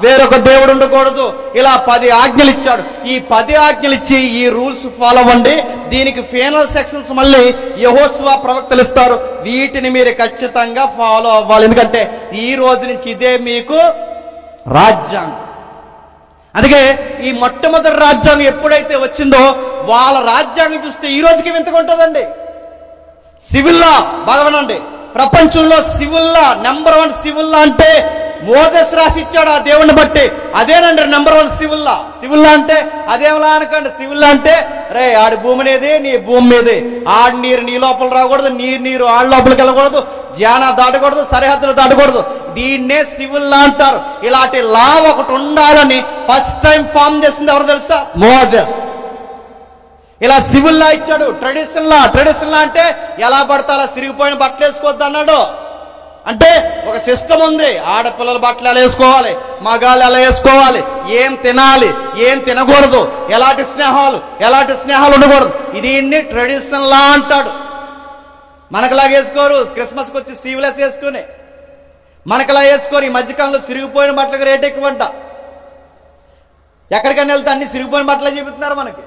వేరొక దేవుడు ఉండకూడదు. ఇలా 10 ఆజ్ఞలు ఇచ్చాడు. ఈ 10 ఆజ్ఞలు ఇచ్చి ఈ రూల్స్ ఫాలో అవ్వండి. దీనికి ఫైనల్ సెక్షన్స్ మళ్ళీ యెహోషువ ప్రవక్తలు ఇస్తారు. వీటిని మీరు ఖచ్చితంగా ఫాలో అవ్వాలి. ఎందుకంటే ఈ రోజు నుంచి ఇదే మీకు రాజ్యాంగం. అందుకే ఈ మొట్టమొదటి రాజ్యాంగం ఎప్పుడైతే వచ్చిందో వాళ్ళ రాజ్యాంగం చూస్తే ఈ రోజుకి వింతగా ఉంటుందండి. సివిల్లా భగవనండి, ప్రపంచంలో సివిల్లా నెంబర్ 1 సివిల్లా అంటే మోసెస్ రాసి ఇచ్చాడు ఆ దేవుణ్ణి బట్టి. అదేనండి నెంబర్ 1 సివిల్లా అంటే అదేమలా అనకండి. సివిల్లా అంటే రే ఆడి భూమి అనేది నీ భూమి మీదే, ఆడి నీరు నీ లోపల రాకూడదు, నీరు ఆడి లోపలికి వెళ్ళకూడదు, జానా దాటకూడదు, సరిహద్దులు దాటకూడదు. దీన్నే సివిల్లా అంటారు. ఇలాంటి లా ఒకటి ఉండాలని ఫస్ట్ టైం ఫామ్ చేసింది ఎవరు తెలుసా? మోసెస్. ఇలా సివిల్ లా ఇచ్చాడు. ట్రెడిషన్ లా అంటే ఎలా పడతారా సిరిగిపోయిన బట్టలు వేసుకోవద్దు అన్నాడు. అంటే ఒక సిస్టమ్ ఉంది. ఆడపిల్లల బట్టలు ఎలా వేసుకోవాలి, మగాళ్ళు ఎలా వేసుకోవాలి, ఏం తినాలి, ఏం తినకూడదు, ఎలాంటి స్నేహాలు ఉండకూడదు. దీన్ని ట్రెడిషన్ లా అంటాడు. మనకులాగా వేసుకోరు. క్రిస్మస్కి వచ్చి సీవ్లెస్ వేసుకుని మనకులా వేసుకోరు. ఈ మధ్యకాలంలో సిరిగిపోయిన బట్టలకు రేట్ ఎక్కువంట. ఎక్కడికైనా వెళ్తే అన్ని సిరిగిపోయిన బట్టలే చూపిస్తున్నారు మనకి.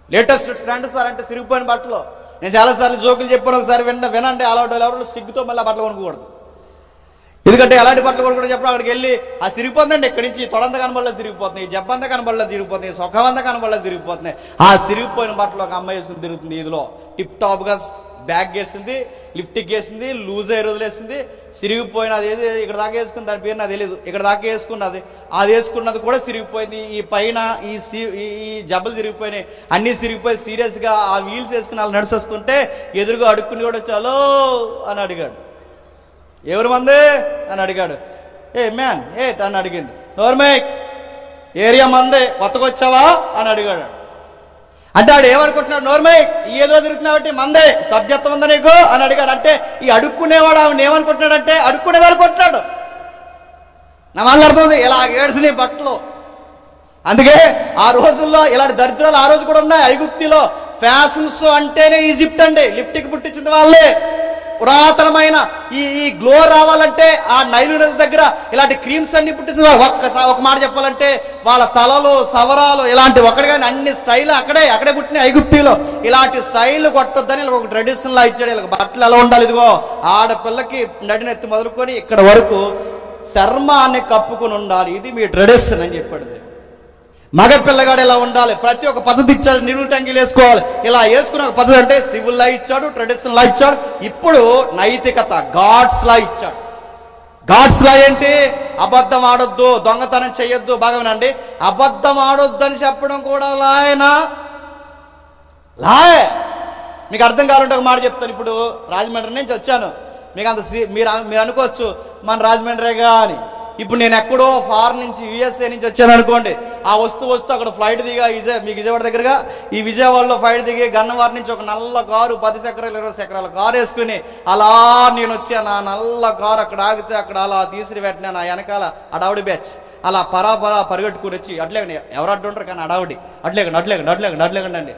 లేటెస్ట్ ట్రెండ్ సార్ అంటే సిరిగిపోయిన బట్టలు. నేను చాలాసార్లు జోకులు చెప్పాను, ఒకసారి వినండి. అలవాటు ఎవరు సిగ్గుతో మళ్ళీ బట్టలు కొనుక్కోకూడదు. ఎందుకంటే ఎలాంటి బట్టలు కొనుక్కోవడం చెప్పడం, అక్కడికి వెళ్ళి ఆ సిరిగిపోతుందండి. ఇక్కడి నుంచి తొడంత కనబడలేదు సిరిగిపోతుంది, జబ్బంత కనబడలేదు తిరిగిపోతుంది, సొఖమంత కనబడలేదు తిరిగిపోతున్నాయి. ఆ సిరిగిపోయిన బట్టలు ఒక అమ్మాయి వేసుకుని తిరుగుతుంది. ఇదిలో టిప్ టాప్గా బ్యాగ్ వేసింది, లిప్టిక్ వేసింది, లూజ్ అయ్యి వదిలేసింది, సిరిగిపోయిన అది ఇక్కడ దాకా వేసుకుని, దాని పేరు నాకు తెలియదు, ఇక్కడ దాకా వేసుకున్నది, అది వేసుకున్నది కూడా సిరిగిపోయింది. ఈ పైన ఈ జబ్బలు సిరిగిపోయినాయి, అన్నీ సిరిగిపోయి సీరియస్గా ఆ వీల్స్ వేసుకుని వాళ్ళు నడిచొస్తుంటే ఎదురుగా అడుక్కుని కూడా చాలో అని అడిగాడు. ఎవరు మంది అని అడిగాడు. ఏ మ్యాన్ ఏ అని అడిగింది. నోర్మే ఏరియా మందే, కొత్తగా వచ్చావా అని అడిగాడు. అంటే ఆడు ఏమనుకుంటున్నాడు, నోర్మే ఏదో తిరుగుతున్నావు మందే, సభ్యత్వం ఉందా నీకు అని అడిగాడు. అంటే ఈ అడుక్కునేవాడు ఆవిడ ఏమనుకుంటున్నాడంటే అడుక్కునేది అనుకుంటున్నాడు. నా వాళ్ళు అర్థం ఇలా ఏడ్చినాయి బట్టలు. అందుకే ఆ రోజుల్లో ఇలాంటి దరిద్రాలు ఆ రోజు కూడా ఉన్నాయి. ఐగుప్తిలో ఫ్యాషన్స్ అంటేనే ఈజిప్ట్ అండి. లిఫ్ట్కి పుట్టించింది వాళ్ళే. పురాతనమైన ఈ గ్లో రావాలంటే ఆ నైలు నది దగ్గర ఇలాంటి క్రీమ్స్ అన్ని పుట్టింది. ఒక మాట చెప్పాలంటే వాళ్ళ తలలు సవరాలు ఇలాంటి ఒకటి కానీ అన్ని స్టైల్ అక్కడే పుట్టినాయి ఐగుప్తిలో. ఇలాంటి స్టైల్ కొట్టొద్దని ఒక ట్రెడిషన్ లా ఇచ్చాడు. ఇలా బట్టలు ఎలా ఉండాలి, ఇదిగో ఆడపిల్లకి నడినెత్తి మొదలుకొని ఇక్కడ వరకు చర్మాన్ని కప్పుకుని ఉండాలి, ఇది మీ ట్రెడిషన్ అని చెప్పాడు. మగ పిల్లగాడు ఎలా ఉండాలి, ప్రతి ఒక్క పద్ధతి ఇచ్చాడు. నిలువు టంగిలు వేసుకోవాలి, ఇలా వేసుకునే ఒక పద్ధతి. అంటే సివిల్ లా ఇచ్చాడు, ట్రెడిషన్ లా ఇచ్చాడు. ఇప్పుడు నైతికత గాడ్స్ లా ఇచ్చాడు. గాడ్స్ లా ఏంటి, అబద్ధం ఆడొద్దు, దొంగతనం చేయొద్దు. బాగా వినండి, అబద్ధం ఆడొద్దు అని చెప్పడం కూడా లాయనా, లాయే. మీకు అర్థం కావాలంటే ఒక మాట చెప్తాను. ఇప్పుడు రాజమండ్రి నుంచి వచ్చాను, మీకు అంత మీరు అనుకోవచ్చు మన రాజమండ్రేగా అని. ఇప్పుడు నేను ఎక్కడో ఫారెన్ నుంచి యుఎస్ఏ నుంచి వచ్చాను అనుకోండి, ఆ వస్తూ అక్కడ ఫ్లైట్ దిగా మీకు విజయవాడ దగ్గరగా ఈ విజయవాడలో ఫ్లైట్ దిగి గన్నవారి నుంచి ఒక నల్ల కారు 10 చక్రాలు 20 చక్రాల కారు వేసుకుని అలా నేను వచ్చాను. ఆ నల్ల కారు అక్కడ ఆగితే అక్కడ అలా తీసిరి పెట్టినా నా వెనకాల అడావుడి బ్యాచ్ అలా పరా పరిగెట్టుకుని వచ్చి అడ్లేకండి, ఎవరు అడ్డు ఉంటారు కానీ అడావుడి అడ్లేకండి అండి.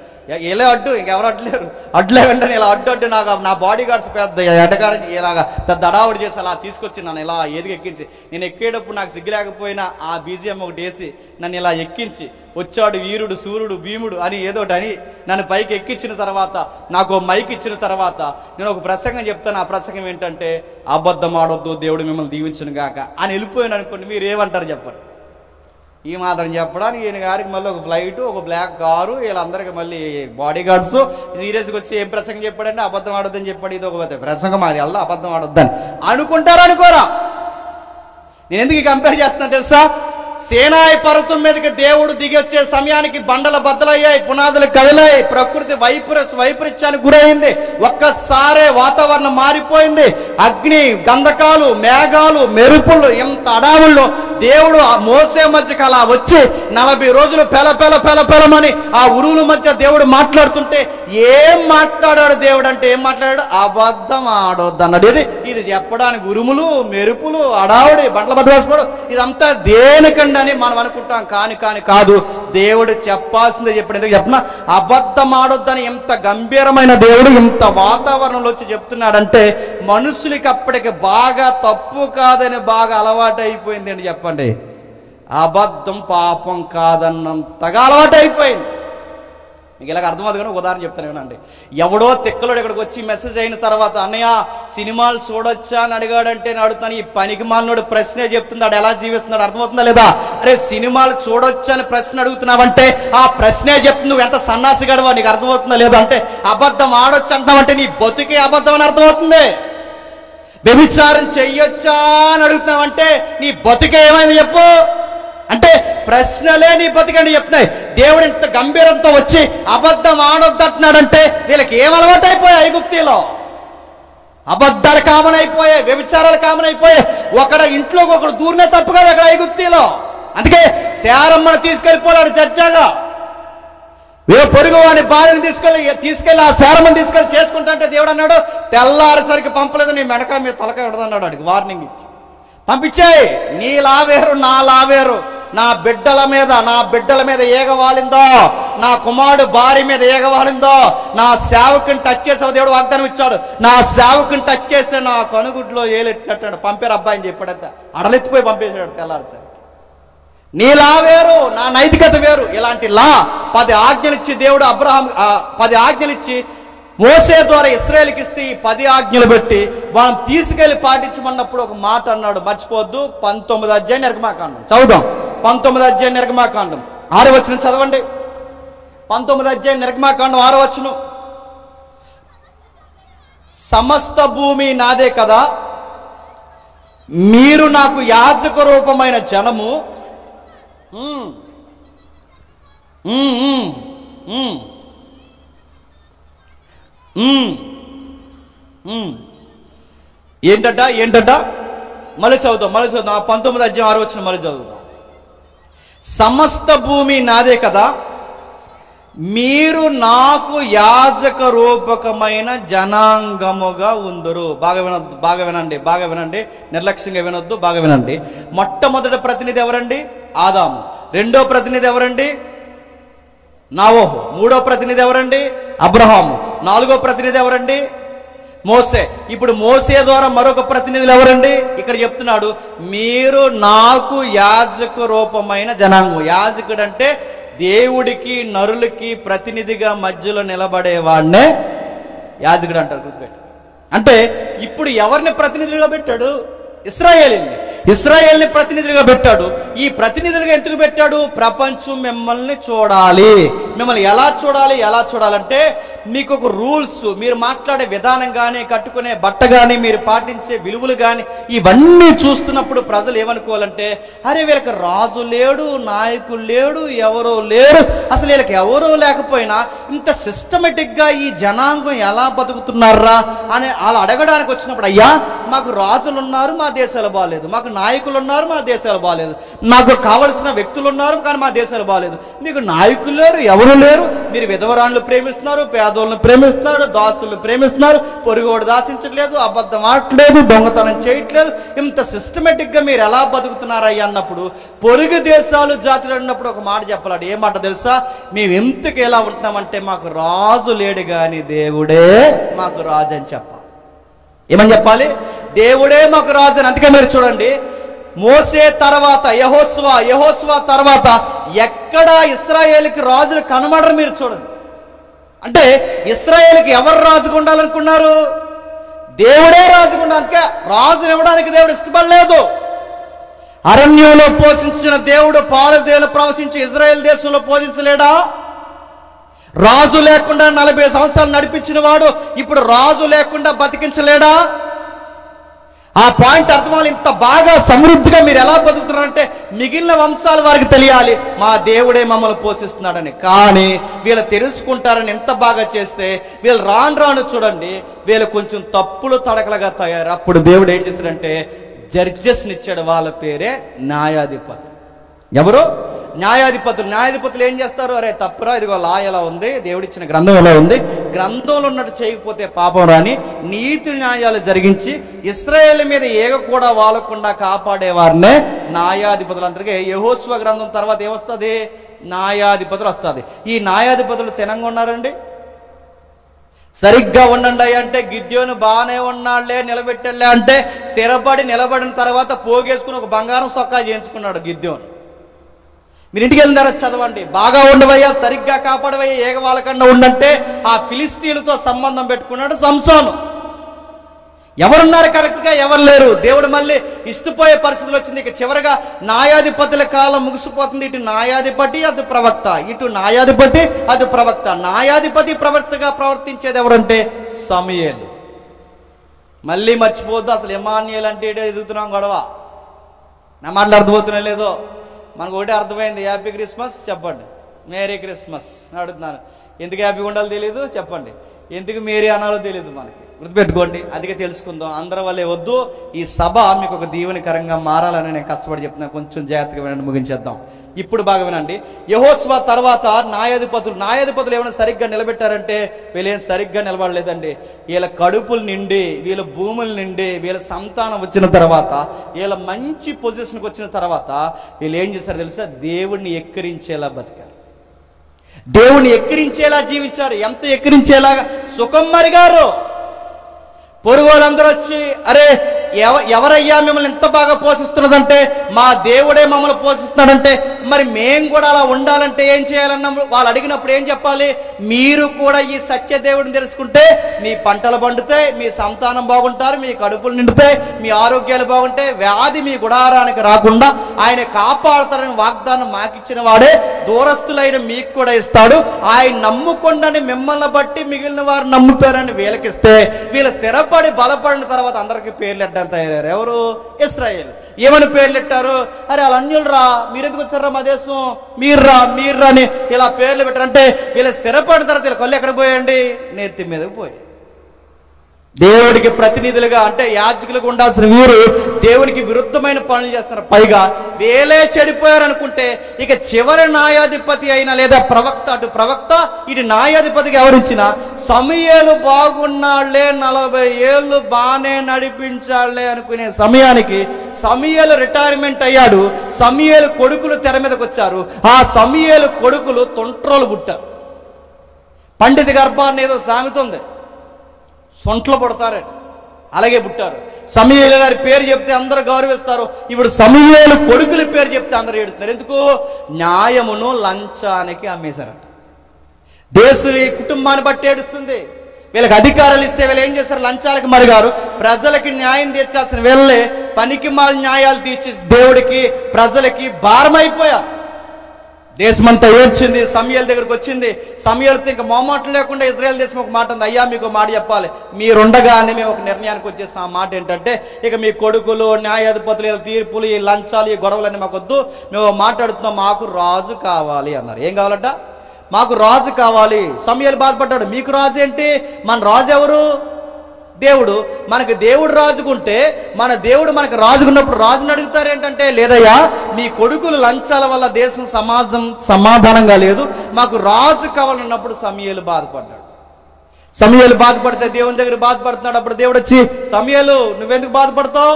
ఎలా అడ్డు, ఇంకెవరు అడ్లేరు, అడ్లేకండి ఇలా అడ్డు నాకు నా బాడీ గార్డ్స్ పెద్ద ఎడగారి ఇలాగా పెద్ద అడావుడి చేసి అలా తీసుకొచ్చి నన్ను ఇలా ఏదికి ఎక్కించి, నేను ఎక్కేటప్పుడు నాకు సిగ్గు లేకపోయినా ఆ బీజిఎం ఒకటి వేసి నన్ను ఇలా ఎక్కించి వచ్చాడు వీరుడు సూర్యుడు భీముడు అని ఏదోటి అని నన్ను పైకి ఎక్కించిన తర్వాత నాకు మైక్ ఇచ్చిన తర్వాత నేను ఒక ప్రసంగం చెప్తాను. ఆ ప్రసంగం ఏంటంటే అబద్ధం ఆడొద్దు, దేవుడు మిమ్మల్ని దీవించును గాక అని వెళ్ళిపోయాను అనుకోండి. మీరు ఏమంటారు చెప్పండి? ఈ మాత్రం చెప్పడానికి ఈయన గారికి మళ్ళీ ఒక ఫ్లైట్, ఒక బ్లాక్ కారు, వీళ్ళందరికీ మళ్ళీ బాడీ గార్డ్స్ సీరియస్గా వచ్చి ఏం ప్రసంగం చెప్పాడంటే అబద్ధం ఆడొద్దని చెప్పాడు. ఇది ఒక ప్రసంగం, అది అల్లా అబద్ధం ఆడొద్దని అనుకుంటారా అనుకోరా? నేను ఎందుకు కంపేర్ చేస్తున్నా తెలుసా? సేనాయి పర్వతం మీదకి దేవుడు దిగి వచ్చే సమయానికి బండల బద్దలయ్యాయి, పునాదులు కదిలాయి, ప్రకృతి వైపరీత్యానికి గురైంది. ఒక్కసారే వాతావరణం మారిపోయింది. అగ్ని, గంధకాలు, మేఘాలు, మెరుపులు, ఎంత అడావుల్లో దేవుడు మోసే మధ్యకి అలా వచ్చి 40 రోజులు పెలమని ఆ ఉరువుల మధ్య దేవుడు మాట్లాడుతుంటే ఏం మాట్లాడాడు దేవుడు అంటే ఏం మాట్లాడాడు? అబద్ధం ఆడొద్దు అన్నాడు. ఇది చెప్పడానికి ఉరుములు, మెరుపులు, అడావుడి, బండ్ల బద్దలు వేసుకోవడం ఇదంతా దేనికండి అని మనం అనుకుంటాం. కాదు, దేవుడు చెప్పాల్సిందే చెప్పాడు. ఎందుకు చెప్పినా అబద్ధం ఆడొద్దని ఎంత గంభీరమైన దేవుడు ఇంత వాతావరణంలో వచ్చి చెప్తున్నాడంటే మనుషులకి అప్పటికి బాగా తప్పు కాదని బాగా అలవాటు అయిపోయింది అని చెప్పండి. అబద్ధం పాపం కాదన్నంతగా అలవాటు అయిపోయింది. మీకు ఇలాగ అర్థమవుతుంది కానీ ఉదాహరణ చెప్తాను ఏమనండి. ఎవడో తిక్కలోడు ఇక్కడికి వచ్చి మెసేజ్ అయిన తర్వాత అన్నయ్య సినిమాలు చూడొచ్చా అని అడిగాడంటే నేను అడుగుతాను, ఈ పనికి మాలినోడు ప్రశ్నే చెప్తున్నాడు, ఎలా జీవిస్తున్నాడు అర్థమవుతుందా లేదా? అరే సినిమాలు చూడొచ్చా అని ప్రశ్న అడుగుతున్నావంటే ఆ ప్రశ్నే చెప్తుంది నువ్వు ఎంత సన్నాసి గడవా, నీకు అర్థమవుతుందా లేదా? అంటే అబద్ధం ఆడొచ్చు అంటున్నావంటే నీ బతుకే అబద్ధం అని అర్థమవుతుంది. వ్యభిచారం చెయ్యొచ్చా అని అడుగుతున్నావంటే నీ బతుకే ఏమైంది చెప్పు అంటే ప్రశ్నలే నీ బతికండి చెప్తున్నాయి. దేవుడు ఇంత గంభీరంతో వచ్చి అబద్ధం ఆడొద్దంటున్నాడంటే వీళ్ళకి ఏం అలవాటు అయిపోయాయి? ఐగుప్తిలో అబద్ధాలు కామన్ అయిపోయాయి, వ్యభిచారాలు కామన్ అయిపోయాయి. ఇంట్లోకి ఒకడు దూరినే తప్పు కదా అక్కడ ఐగుప్తిలో. అందుకే శారమ్మను తీసుకెళ్ళిపోయాడు చర్చగా. పొరుగు వాని భార్యను తీసుకెళ్ళి ఆ శారమ్మను తీసుకెళ్ళి చేసుకుంటా దేవుడు అన్నాడు, తెల్లారిసరికి పంపలేదు, నీ మెడక మీద తలకాయ ఉండదన్నాడు. అడిగి వార్నింగ్ ఇచ్చి పంపించాయి. నీ లావేరు నా లావేరు, నా బిడ్డల మీద ఏగవాలిందో, నా కుమారుడు భార్య మీద ఏగవాలిందో, నా సేవకుని టచ్ చేసావు దేవుడు వాగ్దానం ఇచ్చాడు. నా సేవకుని టచ్ చేస్తే నా కనుగుడ్లో ఏలెట్టాడు. పంపారు అబ్బాయిని చెప్పాడంత అడలెత్తిపోయి పంపేశాడు తెల్లారిసరికి. నీ లా వేరు, నా నైతికత వేరు. ఇలాంటి లా 10 ఆజ్ఞలు ఇచ్చి దేవుడు 10 ఆజ్ఞలు ఇచ్చి మోసే ద్వారా ఇశ్రాయేలుకి ఇస్తే ఈ 10 ఆజ్ఞలు పెట్టి వాళ్ళని తీసుకెళ్లి పాటించమన్నప్పుడు ఒక మాట అన్నాడు, మర్చిపోవద్దు. 19వ అధ్యాయం నిర్గమాకాండం చదువుదాం. 19వ అధ్యాయం నిర్గమాకాండం 6వ వచనం చదవండి. 19వ అధ్యాయం నిర్గమాకాండం 6వ వచనం. సమస్త భూమి నాదే కదా, మీరు నాకు యాజక రూపమైన జనము. ఏంటట మళ్ళీ చదువుతాం 19వ అధ్యాయం 6వ వచనం మళ్ళీ చదువుతాం. సమస్త భూమి నాదే కదా, మీరు నాకు యాజక రూపకమైన జనాంగముగా ఉందరు. బాగా వినండి, నిర్లక్ష్యంగా వినొద్దు, బాగా వినండి. మొట్టమొదటి ప్రతినిధి ఎవరండి? ఆదాము. రెండో ప్రతినిధి ఎవరండి? నోవహు. మూడో ప్రతినిధి ఎవరండి? అబ్రహాము. నాలుగో ప్రతినిధి ఎవరండి? మోసే. ఇప్పుడు మోసే ద్వారా మరొక ప్రతినిధులు ఎవరండి? ఇక్కడ చెప్తున్నాడు, మీరు నాకు యాజక రూపమైన జనాంగం. యాజకుడు అంటే దేవుడికి నరులకి ప్రతినిధిగా మధ్యలో నిలబడేవాడినే యాజకుడు అంటారు, గుర్తుపెట్టు. అంటే ఇప్పుడు ఎవరిని ప్రతినిధులుగా పెట్టాడు? ఇశ్రాయేల్ని ప్రతినిధులుగా పెట్టాడు. ఈ ప్రతినిధులుగా ఎందుకు పెట్టాడు? ప్రపంచం మిమ్మల్ని చూడాలి. మిమ్మల్ని ఎలా చూడాలంటే మీకు ఒక రూల్స్, మీరు మాట్లాడే విధానం కానీ, కట్టుకునే బట్ట కానీ, మీరు పాటించే విలువలు కానీ, ఇవన్నీ చూస్తున్నప్పుడు ప్రజలు ఏమనుకోవాలంటే, అరే వీళ్ళకి రాజు లేడు, నాయకులు లేడు, ఎవరో లేరు, అసలు వీళ్ళకి ఎవరో లేకపోయినా ఇంత సిస్టమేటిక్గా ఈ జనాంగం ఎలా బతుకుతున్నారా అని అలా అడగడానికి వచ్చినప్పుడు, అయ్యా మాకు రాజులు ఉన్నారు, మా దేశాలు బాగాలేదు, మాకు నాయకులు ఉన్నారు, మా దేశాలు బాగాలేదు, మాకు కావలసిన వ్యక్తులు ఉన్నారు కానీ మా దేశాలు బాగాలేదు, మీకు నాయకులు లేరు, ఎవరు లేరు, మీరు విధవరాణులు ప్రేమిస్తున్నారు, పేదోళ్ళని ప్రేమిస్తున్నారు, దాసులను ప్రేమిస్తున్నారు, పొరుగోడు దాసించట్లేదు, అబద్ధం ఆడట్లేదు, దొంగతనం చేయట్లేదు, ఇంత సిస్టమేటిక్గా మీరు ఎలా బతుకుతున్నారయ్యా అన్నప్పుడు పొరుగు దేశాలు జాతులు అన్నప్పుడు ఒక మాట చెప్పాలి. ఏ మాట తెలుసా? మేము ఎందుకు ఎలా ఉంటున్నామంటే మాకు రాజు లేడు కానీ దేవుడే మాకు రాజు అని చెప్పాలి. ఏమని చెప్పాలి? దేవుడే మాకు రాజు అని. అందుకే మీరు చూడండి, మోసే తర్వాత యెహోషువ తర్వాత ఎక్కడ ఇశ్రాయేలుకి రాజులు కనబడరు. మీరు చూడండి, అంటే ఇశ్రాయేలుకి ఎవరు రాజుగా ఉండాలనుకున్నారు? దేవుడే రాజుగా ఉండాలి. అందుకే రాజుని ఇవ్వడానికి దేవుడు ఇష్టపడలేదు. అరణ్యంలో పోషించిన దేవుడు పాలదేలు ప్రవశించి ఇజ్రాయెల్ దేశంలో పోషించలేడా? రాజు లేకుండా 40 సంవత్సరాలు నడిపించిన వాడు ఇప్పుడు రాజు లేకుండా బతికించలేడా? ఆ పాయింట్ అర్థం. ఇంత బాగా సమృద్ధిగా మీరు ఎలా బతుకుతున్నారంటే మిగిలిన వంశాల వారికి తెలియాలి మా దేవుడే మమ్మల్ని పోషిస్తున్నాడని. కానీ వీళ్ళు తెలుసుకుంటారని ఎంత బాగా చేస్తే వీళ్ళు రాను చూడండి, వీళ్ళు కొంచెం తప్పులు తడకలుగా తయారు. అప్పుడు దేవుడు ఏం చేశాడంటే జడ్జెస్ని ఇచ్చాడు. వాళ్ళ పేరే న్యాయాధిపతులు. ఎవరు? న్యాయాధిపతులు ఏం చేస్తారు? అరే తప్పురా, ఇదిగో లా ఎలా ఉంది, దేవుడిచ్చిన గ్రంథం ఎలా ఉంది, గ్రంథంలో ఉన్నట్టు చేయకపోతే పాపం రాని నీతి న్యాయాలు జరిగించి ఇశ్రాయేలు మీద ఏగ కూడా వాలకుండా కాపాడేవారినే న్యాయాధిపతులు. అందరికీ యెహోషువ గ్రంథం తర్వాత ఏమొస్తుంది? న్యాయాధిపతులు వస్తుంది. ఈ న్యాయాధిపతులు తినంగా ఉన్నారండి. సరిగ్గా ఉండండి అంటే గిద్యోను బాగానే ఉన్నాళ్లే, నిలబెట్టాళ్లే అంటే స్థిరపడి నిలబడిన తర్వాత పోగేసుకుని ఒక బంగారం సొక్కా చేయించుకున్నాడు గిద్యోను. మీరు ఇంటికి వెళ్ళిన తర్వాత చదవండి. బాగా ఉండవయ్యా, సరిగ్గా కాపాడవయ్యా, ఏగవాలకుండా ఉండంటే ఆ ఫిలిస్తీన్లతో సంబంధం పెట్టుకున్నాడు సంసోను. ఎవరున్నారు కరెక్ట్గా? ఎవరు లేరు. దేవుడు మళ్ళీ ఇస్తుపోయే పరిస్థితులు వచ్చింది. ఇక చివరిగా న్యాయాధిపతుల కాలం ముగిసిపోతుంది. ఇటు న్యాయాధిపతి అటు ప్రవక్త, ఇటు న్యాయాధిపతి అటు ప్రవక్త. న్యాయాధిపతి ప్రవక్తగా ప్రవర్తించేది ఎవరంటే సమూయేలు. మళ్ళీ మర్చిపోద్దు, అసలు ఎమాన్యుయేల్ అంటే ఎదుగుతున్నాం గొడవ. నా మాటలు అర్థమవుతున్నా లేదో? మనకు ఒకటే అర్థమైంది, హ్యాపీ క్రిస్మస్ చెప్పండి, మేరీ క్రిస్మస్ అడుగుతున్నాను. ఎందుకు హ్యాపీగా ఉండాలో తెలియదు చెప్పండి, ఎందుకు మేరీ అనాలో తెలియదు మనకి. గుర్తుపెట్టుకోండి, అందుకే తెలుసుకుందాం. అందరి వల్లే వద్దు. ఈ సభ మీకు ఒక దీవెనకరంగా మారాలని నేను కష్టపడి చెప్తున్నాను. కొంచెం జాగ్రత్తగా వినండి, ముగించేద్దాం. ఇప్పుడు బాగా వినండి. యెహోషువ తర్వాత న్యాయాధిపతులు ఏమైనా సరిగ్గా నిలబెట్టారంటే వీళ్ళేం సరిగ్గా నిలబడలేదండి. వీళ్ళ కడుపులు నిండి, వీళ్ళ భూములు నిండి, వీళ్ళ సంతానం వచ్చిన తర్వాత, వీళ్ళ మంచి పొజిషన్కి వచ్చిన తర్వాత వీళ్ళు ఏం చేశారు తెలుసా? దేవుణ్ణి ఎక్కిరించేలా బతికారు, దేవుణ్ణి ఎక్కిరించేలా జీవించారు. ఎంత ఎక్కిరించేలాగా? సుఖం మరిగారు. పొరుగు వాళ్ళందరూ వచ్చి, అరే ఎవరయ్యా మిమ్మల్ని ఎంత బాగా పోషిస్తున్నదంటే మా దేవుడే మమ్మల్ని పోషిస్తున్నాడంటే మరి మేము కూడా అలా ఉండాలంటే ఏం చేయాలన్నప్పుడు వాళ్ళు అడిగినప్పుడు ఏం చెప్పాలి? మీరు కూడా ఈ సత్యదేవుడిని తెలుసుకుంటే మీ పంటలు పండుతాయి, మీ సంతానం బాగుంటారు, మీ కడుపులు నిండుతాయి, మీ ఆరోగ్యాలు బాగుంటాయి, వ్యాధి మీ గుడారానికి రాకుండా ఆయన కాపాడుతారని వాగ్దానం మాకిచ్చిన వాడే దూరస్తులైన మీకు కూడా ఇస్తాడు. ఆయన నమ్ముకుండని మిమ్మల్ని బట్టి మిగిలిన వారు నమ్ముతారని వీళ్ళకిస్తే వీళ్ళు స్థిరపడి బలపడిన తర్వాత అందరికి పేర్లు ఎట్టని తయారయ్యారు. ఎవరు? ఇశ్రాయేలు. ఏమని పేర్లు పెట్టారు? అరే వాళ్ళ అన్యులు రా, మీరెందుకు వచ్చారా మా దేశం, మీర్రా అని ఇలా పేర్లు పెట్టారంటే వీళ్ళు స్థిరపడిన తర్వాత వీళ్ళ కళ్ళు ఎక్కడ పోయండి? నెత్తి మీదకి పోయాయి. దేవుడికి ప్రతినిధులుగా అంటే యాజకులుగా ఉండాల్సిన వీరు దేవునికి విరుద్ధమైన పనులు చేస్తున్నారు. పైగా వేలే చెడిపోయారు అనుకుంటే ఇక చివరి న్యాయాధిపతి అయినా లేదా ప్రవక్త, అటు ప్రవక్త ఇటు న్యాయాధిపతిగా ఎవరిచ్చినా సమూయేలు బాగున్నాళ్లే, 40 ఏళ్ళు బానే నడిపించాళ్లే అనుకునే సమయానికి సమూయేలు రిటైర్మెంట్ అయ్యాడు. సమూయేలు కొడుకులు తెర మీదకి వచ్చారు. ఆ సమూయేలు కొడుకులు తొంట్రోలు పుట్టారు. పండిత గర్భాన్ని ఏదో సామెత ఉంది, సొంట్లో పుడతారని, అలాగే పుట్టారు. సమూయేలు గారి పేరు చెప్తే అందరూ గౌరవిస్తారు. ఇప్పుడు సమూయేలు కొడుకుల పేరు చెప్తే అందరూ ఏడుస్తున్నారు. ఎందుకు? న్యాయమును లంచానికి అమ్మేశారట. దేశం ఈ కుటుంబాన్ని బట్టి ఏడుస్తుంది. వీళ్ళకి అధికారాలు ఇస్తే వీళ్ళు ఏం చేస్తారు? లంచాలకు మరిగారు. ప్రజలకి న్యాయం తీర్చాల్సిన వీళ్ళే పనికి మాల న్యాయాలు తీర్చి దేవుడికి ప్రజలకి భారమైపోయారు. దేశమంతా ఏడ్చింది. సమూయేలు దగ్గరకు వచ్చింది. సమూయేలుతో ఇంకా మొహమాటం లేకుండా ఇజ్రాయేల్ దేశం ఒక మాట ఉంది, అయ్యా మీకు మాట చెప్పాలి, మీరుండగానే మేము ఒక నిర్ణయానికి వచ్చేసాం. ఆ మాట ఏంటంటే ఇక మీ కొడుకులు, న్యాయాధిపతులు, ఈ తీర్పులు, ఈ లంచాలు, ఈ గొడవలన్నీ మాకు వద్దు, మేము మాట్లాడుతున్నాం, మాకు రాజు కావాలి అన్నారు. ఏం కావాలట? మాకు రాజు కావాలి. సమూయేలు బాధపడ్డాడు. మీకు రాజు ఏంటి? మన రాజు ఎవరు? దేవుడు. మనకి దేవుడు రాజుకుంటే మన దేవుడు మనకు రాజుకున్నప్పుడు రాజుని అడుగుతారు ఏంటంటే, లేదయ్యా మీ కొడుకులు లంచాల వల్ల దేశం సమాజం సమాధానంగా లేదు, మాకు రాజు కావాలన్నప్పుడు సమూయేలు బాధపడ్డాడు. సమూయేలు బాధపడితే దేవుని దగ్గర బాధపడుతున్నాడు. అప్పుడు దేవుడు వచ్చి, సమూయేలు నువ్వెందుకు బాధపడతావు?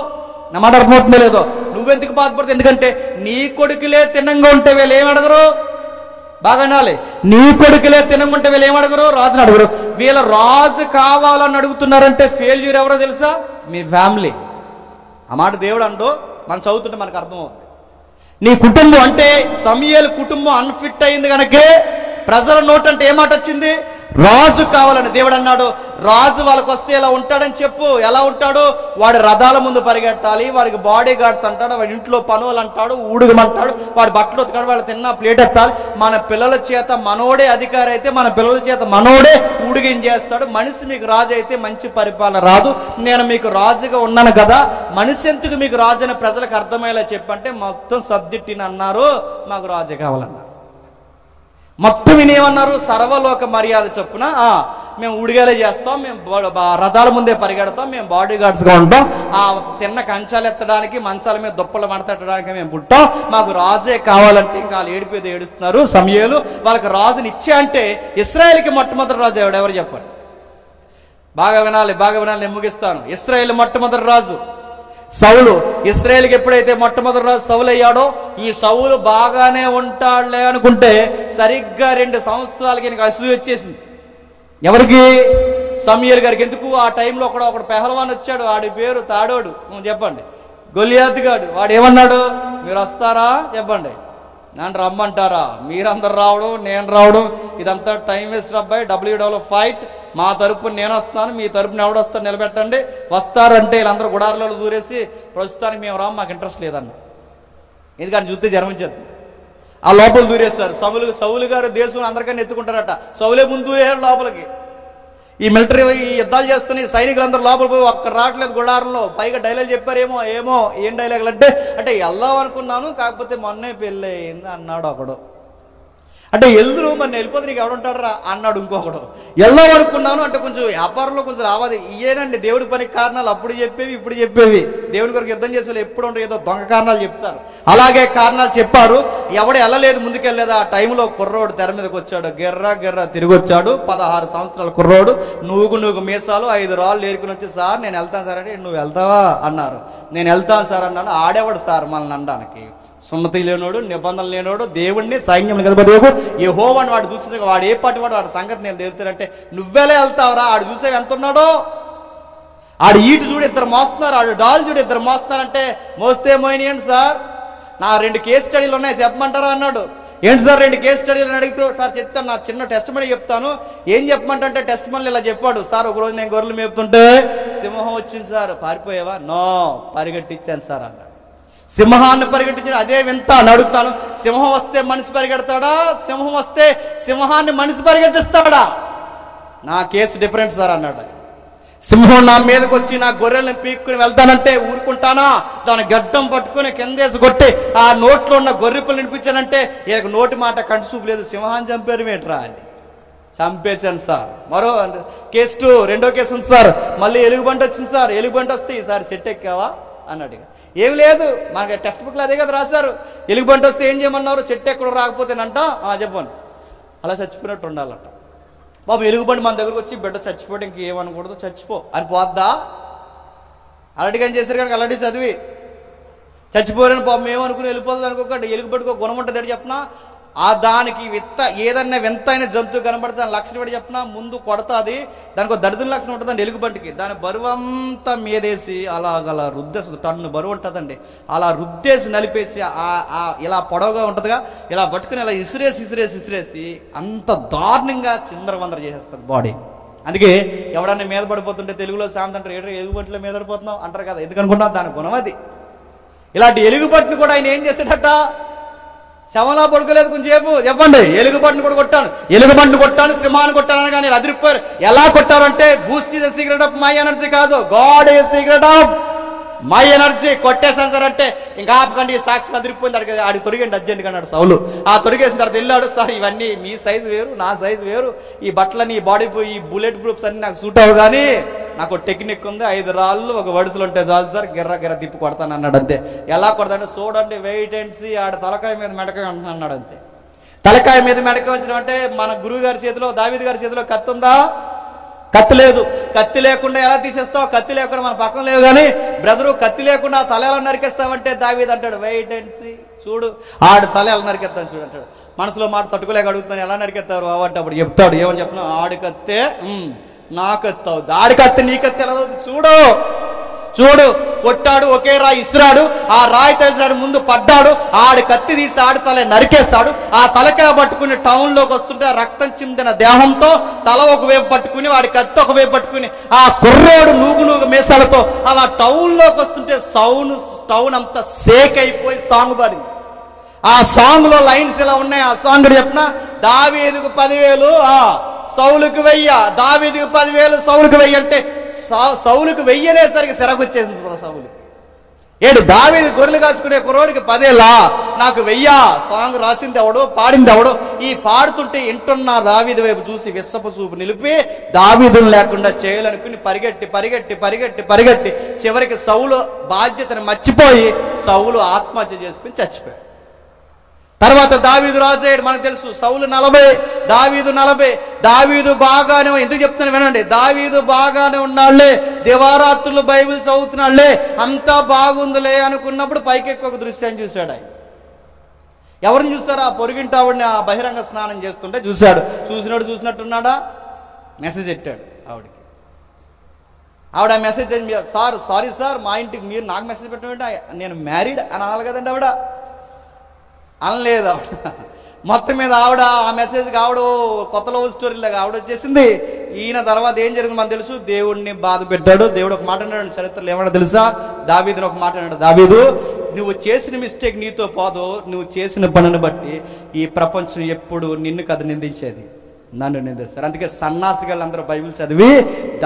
నా మాట అర్థమవుతుందో లేదో, నువ్వెందుకు బాధపడతావు? ఎందుకంటే నీ కొడుకులే తిన్నంగా ఉంటే వీళ్ళు ఏం అడగరు? బాగా వినాలి. నీ కొడుకులే తినకుంటే వీళ్ళు ఏమడగరు? రాజుని అడగరు. వీళ్ళ రాజు కావాలని అడుగుతున్నారంటే ఫెయిల్యూర్ ఎవరో తెలుసా? మీ ఫ్యామిలీ. ఆ మాట దేవుడు అంటూ మనం చదువుతుంటే మనకు అర్థమవుతుంది. నీ కుటుంబం అంటే సమూయేలు కుటుంబం అన్ఫిట్ అయింది కనుకే ప్రజల నోట్ అంటే ఏమాట వచ్చింది? రాజు కావాలని. దేవుడు అన్నాడు, రాజు వాళ్ళకి వస్తే ఇలా ఉంటాడని చెప్పు. ఎలా ఉంటాడు? వాడి రథాల ముందు పరిగెట్టాలి, వాడికి బాడీ గార్డ్స్ అంటాడు, వాడి ఇంట్లో పనులు అంటాడు, ఊడుగమంటాడు, వాడి బట్టలు ఉతకాడు, వాళ్ళు తిన్నా ప్లేట్ ఎత్తాలి. మన పిల్లల చేత మనోడే అధికారి అయితే మన పిల్లల చేత మనోడే ఊడిగించేస్తాడు. మనిషి మీకు రాజు అయితే మంచి పరిపాలన రాదు. నేను మీకు రాజుగా ఉన్నాను కదా, మనిషి ఎందుకు మీకు రాజు అని ప్రజలకు అర్థమయ్యేలా చెప్పంటే మొత్తం సబ్జెక్టుని అన్నారు, మాకు రాజు కావాలన్నారు. మొత్తం వినేమన్నారు? సర్వలోక మర్యాద చొప్పున మేము ఉడిగేలా చేస్తాం, మేము రథాల ముందే పరిగెడతాం, మేము బాడీ గార్డ్స్గా ఉంటాం, ఆ తిన్న కంచాలు ఎత్తడానికి, మంచాల మీద దుప్పలు మడతెట్టడానికి మేము పుట్టాం, మాకు రాజే కావాలంటే ఇంకా వాళ్ళు ఏడిపోయి ఏడుస్తున్నారు. సమూయేలు వాళ్ళకి రాజుని ఇచ్చే అంటే ఇశ్రాయేలుకి మొట్టమొదటి రాజు ఎవరు చెప్పండి? బాగా వినాలి, బాగా వినాలి, నేను ముగిస్తాను. ఇశ్రాయేలు మొట్టమొదటి రాజు సౌలు. ఇశ్రాయేలుకి ఎప్పుడైతే మొట్టమొదటి రాజు సౌలు అయ్యాడో, ఈ సౌలు బాగానే ఉంటాడులే అనుకుంటే సరిగ్గా 2 సంవత్సరాలకి నీకు అసూయ వచ్చేసింది. ఎవరికి? సమూయేలు గారికి. ఎందుకు? ఆ టైంలో ఒకడు పెహల్వాన్ వచ్చాడు, వాడి పేరు తాడోడు. చెప్పండి, గొలియాతు గాడు. వాడు ఏమన్నాడు? మీరు వస్తారా చెప్పండి, నన్ను రమ్మంటారా? మీరందరు రావడం, నేను రావడం, ఇదంతా టైం వేస్ట్ అబ్బాయి, డబ్ల్యూడబ్ల్యూ ఫైట్, మా తరపున నేను వస్తాను, మీ తరపున ఎవడొస్తాను నిలబెట్టండి. వస్తారంటే వీళ్ళందరూ గుడారులలో దూరేసి ప్రస్తుతానికి మేము రాము, మాకు ఇంట్రెస్ట్ లేదన్న. ఎందుకంటే చూస్తే జన్మించేది. ఆ లోపల దూరేస్తారు. సౌలు గారు దేశం అందరికన్నా ఎత్తుకుంటారట. సౌలే ముందు దూరేసాడు లోపలికి. ఈ మిలిటరీ ఈ యుద్ధాలు చేస్తున్న ఈ సైనికులందరూ లోపల పోయి ఒక్క రావట్లేదు గుడారంలో. పైగా డైలాగ్ చెప్పారేమో, ఏం డైలాగులు అంటే వెళ్దాం అనుకున్నాను, కాకపోతే మొన్నే పెళ్ళి అయింది అన్నాడు ఒకడు. అంటే ఎల్దురు మరి వెళ్ళిపోతే నీకు ఎవడుంటాడు రా అన్నాడు ఇంకొకడు. వెళ్దాం అనుకున్నాను అంటే కొంచెం వ్యాపారంలో కొంచెం రావాలి. ఇయేనండి దేవుడి పనికి కారణాలు. అప్పుడు చెప్పేవి ఇప్పుడు చెప్పేవి. దేవుని కొరకు యుద్ధం చేసే వాళ్ళు ఎప్పుడు ఉంటారు, ఏదో దొంగ కారణాలు చెప్తారు. అలాగే కారణాలు చెప్పారు. ఎవడు వెళ్ళలేదు, ముందుకెళ్ళలేదు. ఆ టైంలో కుర్రోడు తెర మీదకి వచ్చాడు. గిర్రా తిరిగి వచ్చాడు. 16 సంవత్సరాల కుర్రోడు, నూగు మీసాలు, 5 రాళ్ళు ఏరుకుని వచ్చి, సార్ నేను వెళ్తాను సార్ అంటే, నువ్వు వెళ్తావా అన్నారు. నేను వెళ్తాను సార్ అన్నాను. ఆడేవాడు సార్ మనల్ని అనడానికి. సున్నతి లేనోడు, నిబంధనలు లేనోడు, దేవుణ్ణి సైన్యం కలపదేవు యెహోవాని వాడు చూసి వాడు ఏ పాటి వాడు సంగతి నేను తెలుస్తానంటే, నువ్వెలా వెళ్తావురా? ఆడు చూసే ఎంత ఉన్నాడో. ఆడు ఈటు చూడు 2 మోస్తున్నారు, ఆడు డాల్ చూడు 2 మోస్తున్నారంటే, మోస్తే మోయినియండి సార్, నా 2 కేస్ స్టడీలు ఉన్నాయి చెప్పమంటారా అన్నాడు. ఏంటి సార్ 2 కేస్ స్టడీలు అని అడిగితే, సార్ చెప్తాను, నా చిన్న టెస్ట్ మనీ చెప్తాను. ఏం చెప్పమంటే టెస్ట్ మనీ ఇలా చెప్పాడు. సార్ ఒకరోజు నేను గొర్రెలు మేపుతుంటే సింహం వచ్చింది సార్, పారిపోయావా? నో, పరిగెట్టించాను సార్ అన్నాడు. సింహాన్ని పరిగెట్టించాడు. అదే వింత అని అడుగుతాను, సింహం వస్తే మనిషి పరిగెడతాడా, సింహం వస్తే సింహాన్ని మనిషి పరిగెట్టిస్తాడా? నా కేసు డిఫరెంట్ సార్ అన్నాడు. సింహం నా మీదకి వచ్చి నా గొర్రెల్ని పీక్కుని వెళ్తానంటే ఊరుకుంటానా? దాని గడ్డం పట్టుకుని కిందేసి కొట్టి ఆ నోట్లో ఉన్న గొర్రెపులు నినిపించానంటే ఇక నోటి మాట కంటి చూపు లేదు. సింహాన్ని చంపారు ఏంట్రా అని చంపేశాను సార్. మరో కేసు 2, రెండో కేసు ఉంది సార్. మళ్ళీ ఎలుగుబంటి వచ్చింది సార్. ఎలుగుబంటి వస్తే ఈసారి సెట్ ఎక్కావా అన్నాడు. ఏమి లేదు, మనకి టెక్స్ట్ బుక్లో అదే కదా రాశారు. ఎలుగుబంటి వస్తే ఏం చేయమన్నారు? చెట్టు ఎక్కడ రాకపోతేనంట చెప్పండి అలా చచ్చిపోయినట్టు ఉండాలంట. బాబు ఎలుగుబంటి మన దగ్గరకు వచ్చి బిడ్డ చచ్చిపోతే ఇంకేమనకూడదు, చచ్చిపో అని పోద్దా? అలాంటిగా ఏం చేశారు కనుక అలాంటి చదివి చచ్చిపోరని పాపం ఏమనుకుని వెళ్ళిపోతుంది అనుకోకండి. ఎలుగుబంటికి ఒక గుణం ఉంటుంది చెప్పనా, ఆ దానికి ఏదన్నా వింతైన జంతువు కనబడితే దాని లక్షణం పెట్టి చెప్పినా ముందు కొడతాది. దానికి ఒక దరిద్ర లక్షణం ఉంటుందండి ఎలుగుబంటికి. దాని బరువు అంతా మీదేసి అలా రుద్దేసి, టన్ను బరువు ఉంటుందండి, అలా రుద్దేసి నలిపేసి ఇలా పొడవుగా ఉంటుందిగా, ఇలా పట్టుకుని ఇలా ఇసిరేసి అంత దారుణంగా చిందరవందర చేసేస్తుంది బాడీ. అందుకే ఎవడన్నా మీద పడిపోతుంటే తెలుగులో సామెత అంటారు, ఏడు ఎలుగుబంటిలో మీద పడిపోతున్నావు అంటారు కదా. ఎందుకనుకుంటున్నా? దాని గుణం అది. ఇలాంటి ఎలుగుబంటిని కూడా ఆయన ఏం చేశాడట, శవంలా పడుకోలేదు కొంచెం సేపు చెప్పండి. ఎలుగుబంటిని కూడా కొట్టాను, ఎలుగుబంటిని కొట్టాను, సింహాన్ని కొట్టాను కానీ అదిరిపోయారు. ఎలా కొట్టారంటే Boost is the secret of my energy కాదు, God is secret of my energy. కొట్టేశాను సార్ అంటే ఇంకా ఆపకండి, సాక్షి అదిరిపోయింది. ఆడికి తొడిగండి అర్జెంట్గా అన్నాడు సౌలు. ఆ తొడిగేసిన తర్వాత వెళ్ళాడు, సార్ ఇవన్నీ మీ సైజు వేరు నా సైజు వేరు, ఈ బట్టలని ఈ బాడీ ఈ బుల్లెట్ ప్రూఫ్స్ అన్ని నాకు సూట్ అవ్వు, కానీ నాకు టెక్నిక్ ఉంది, 5 రాళ్ళు ఒక వడుసులు ఉంటే చాలు సార్, గిర్ర తిప్పి కొడతాను అన్నాడు. అంతే. ఎలా కొడతాడు చూడండి, వెయిట్ అండ్ సీ. ఆడ తలకాయ మీద మెడకాయ అన్నాడు. అంతే. తలకాయ మీద మెడకాయ ఉంచడం అంటే మన గురువు గారి చేతిలో, దావీదు గారి చేతిలో కత్తి ఉందా? కత్తి లేదు. కత్తి లేకుండా ఎలా తీసేస్తావు? కత్తి లేకుండా మన పక్కన లేవు. కానీ బ్రదరు కత్తి లేకుండా తల ఎలా నరికేస్తావంటే దావీదు అంటాడు, వెయిట్ అండ్ సీ, చూడు ఆడు తల ఎలా నరికేస్తాను చూడు అంటాడు. మనసులో మాట తట్టుకోలేక అడుగుతాను, ఎలా నరికేస్తారు అవంటే అప్పుడు చెప్తాడు. ఏమని చెప్పినా, ఆడి కత్తే నా కత్తి అవుద్ది, ఆడి కత్తి నీ కత్తి ఎలా అవుతుంది చూడు. కొట్టాడు, ఒకే రాయి ఇసిరాడు, ఆ రాయి తెలిసాడు ముందు పడ్డాడు, ఆడి కత్తి తీసి ఆడి తల నరికేస్తాడు. ఆ తలకాయ పట్టుకుని టౌన్లోకి వస్తుంటే రక్తం చిందిన దేహంతో తల ఒకవైపు పట్టుకుని వాడి కత్తి ఒకవైపు పట్టుకుని ఆ కుర్రోడు నూగు మీసాలతో అలా టౌన్లోకి వస్తుంటే టౌన్ అంతా షేక్ అయిపోయి సాంగ్ పాడింది. ఆ సాంగ్ లో లైన్స్ ఇలా ఉన్నాయి. ఆ సాంగ్ చెప్పిన, దావీదుకు 10,000 సౌలుకు 1000, దావీదుకు 10,000 సౌలుకు 1000 అంటే సౌలుకు 1000 అనేసరికి సిరకు వచ్చేసింది సౌలుకి. ఏడు దావీదు గొర్రెలు కాసుకునే కుర్రోడికి 10,000, నాకు 1000. సాంగ్ రాసింది ఎవడో, పాడింది ఎవడో. ఈ పాడుతుంటే ఇంటున్న దావీదు వైపు చూసి విస్సపు చూపు నిలిపి దావీదును లేకుండా చేయాలనుకుని పరిగెట్టి చివరికి సౌలు బాధ్యతను మర్చిపోయి సౌలు ఆత్మహత్య చేసుకుని చచ్చిపోయాడు. తర్వాత దావీదు రాజయ్యాడు. మనకు తెలుసు, సౌలు 40, దావీదు 40. దావీదు బాగానే, ఎందుకు చెప్తాను వినండి, దావీదు బాగానే ఉన్నాళ్లే, దివారాత్రులు బైబిల్ చదువుతున్నాళ్లే, అంతా బాగుందిలే అనుకున్నప్పుడు పైకెక్కి ఒక దృశ్యాన్ని చూశాడు. ఆయన ఎవరిని చూసారు? ఆ పొరుగింటి ఆవిడని ఆ బహిరంగ స్నానం చేస్తుంటే చూశాడు. చూసినట్టున్నాడా? మెసేజ్ పెట్టాడు ఆవిడకి. ఆవిడ ఆ మెసేజ్, సారీ సార్, మా ఇంటికి మీరు నాకు మెసేజ్ పెట్టమంటే నేను మ్యారీడ్ అని అనాలి కదండి. ఆవిడ అనలేదు. ఆవిడ మొత్తం మీద ఆవిడ ఆ మెసేజ్కి ఆవిడ కొత్త లవ్ స్టోరీలాగా ఆవిడ వచ్చేసింది. ఈయన తర్వాత ఏం జరిగింది మనకు తెలుసు, దేవుడిని బాధ పెట్టాడు. దేవుడు ఒక మాట అన్నాడు చరిత్రలో, ఏమన్నా తెలుసా? దావీదుని ఒక మాట అన్నాడు, దావీదు నువ్వు చేసిన మిస్టేక్ నీతో పోదు, నువ్వు చేసిన పనిని బట్టి ఈ ప్రపంచం ఎప్పుడు నిన్ను కథ నిందించేది, నన్ను నిందిస్తారు. అందుకే సన్నాసిగాళ్ళు అందరూ బైబిల్ చదివి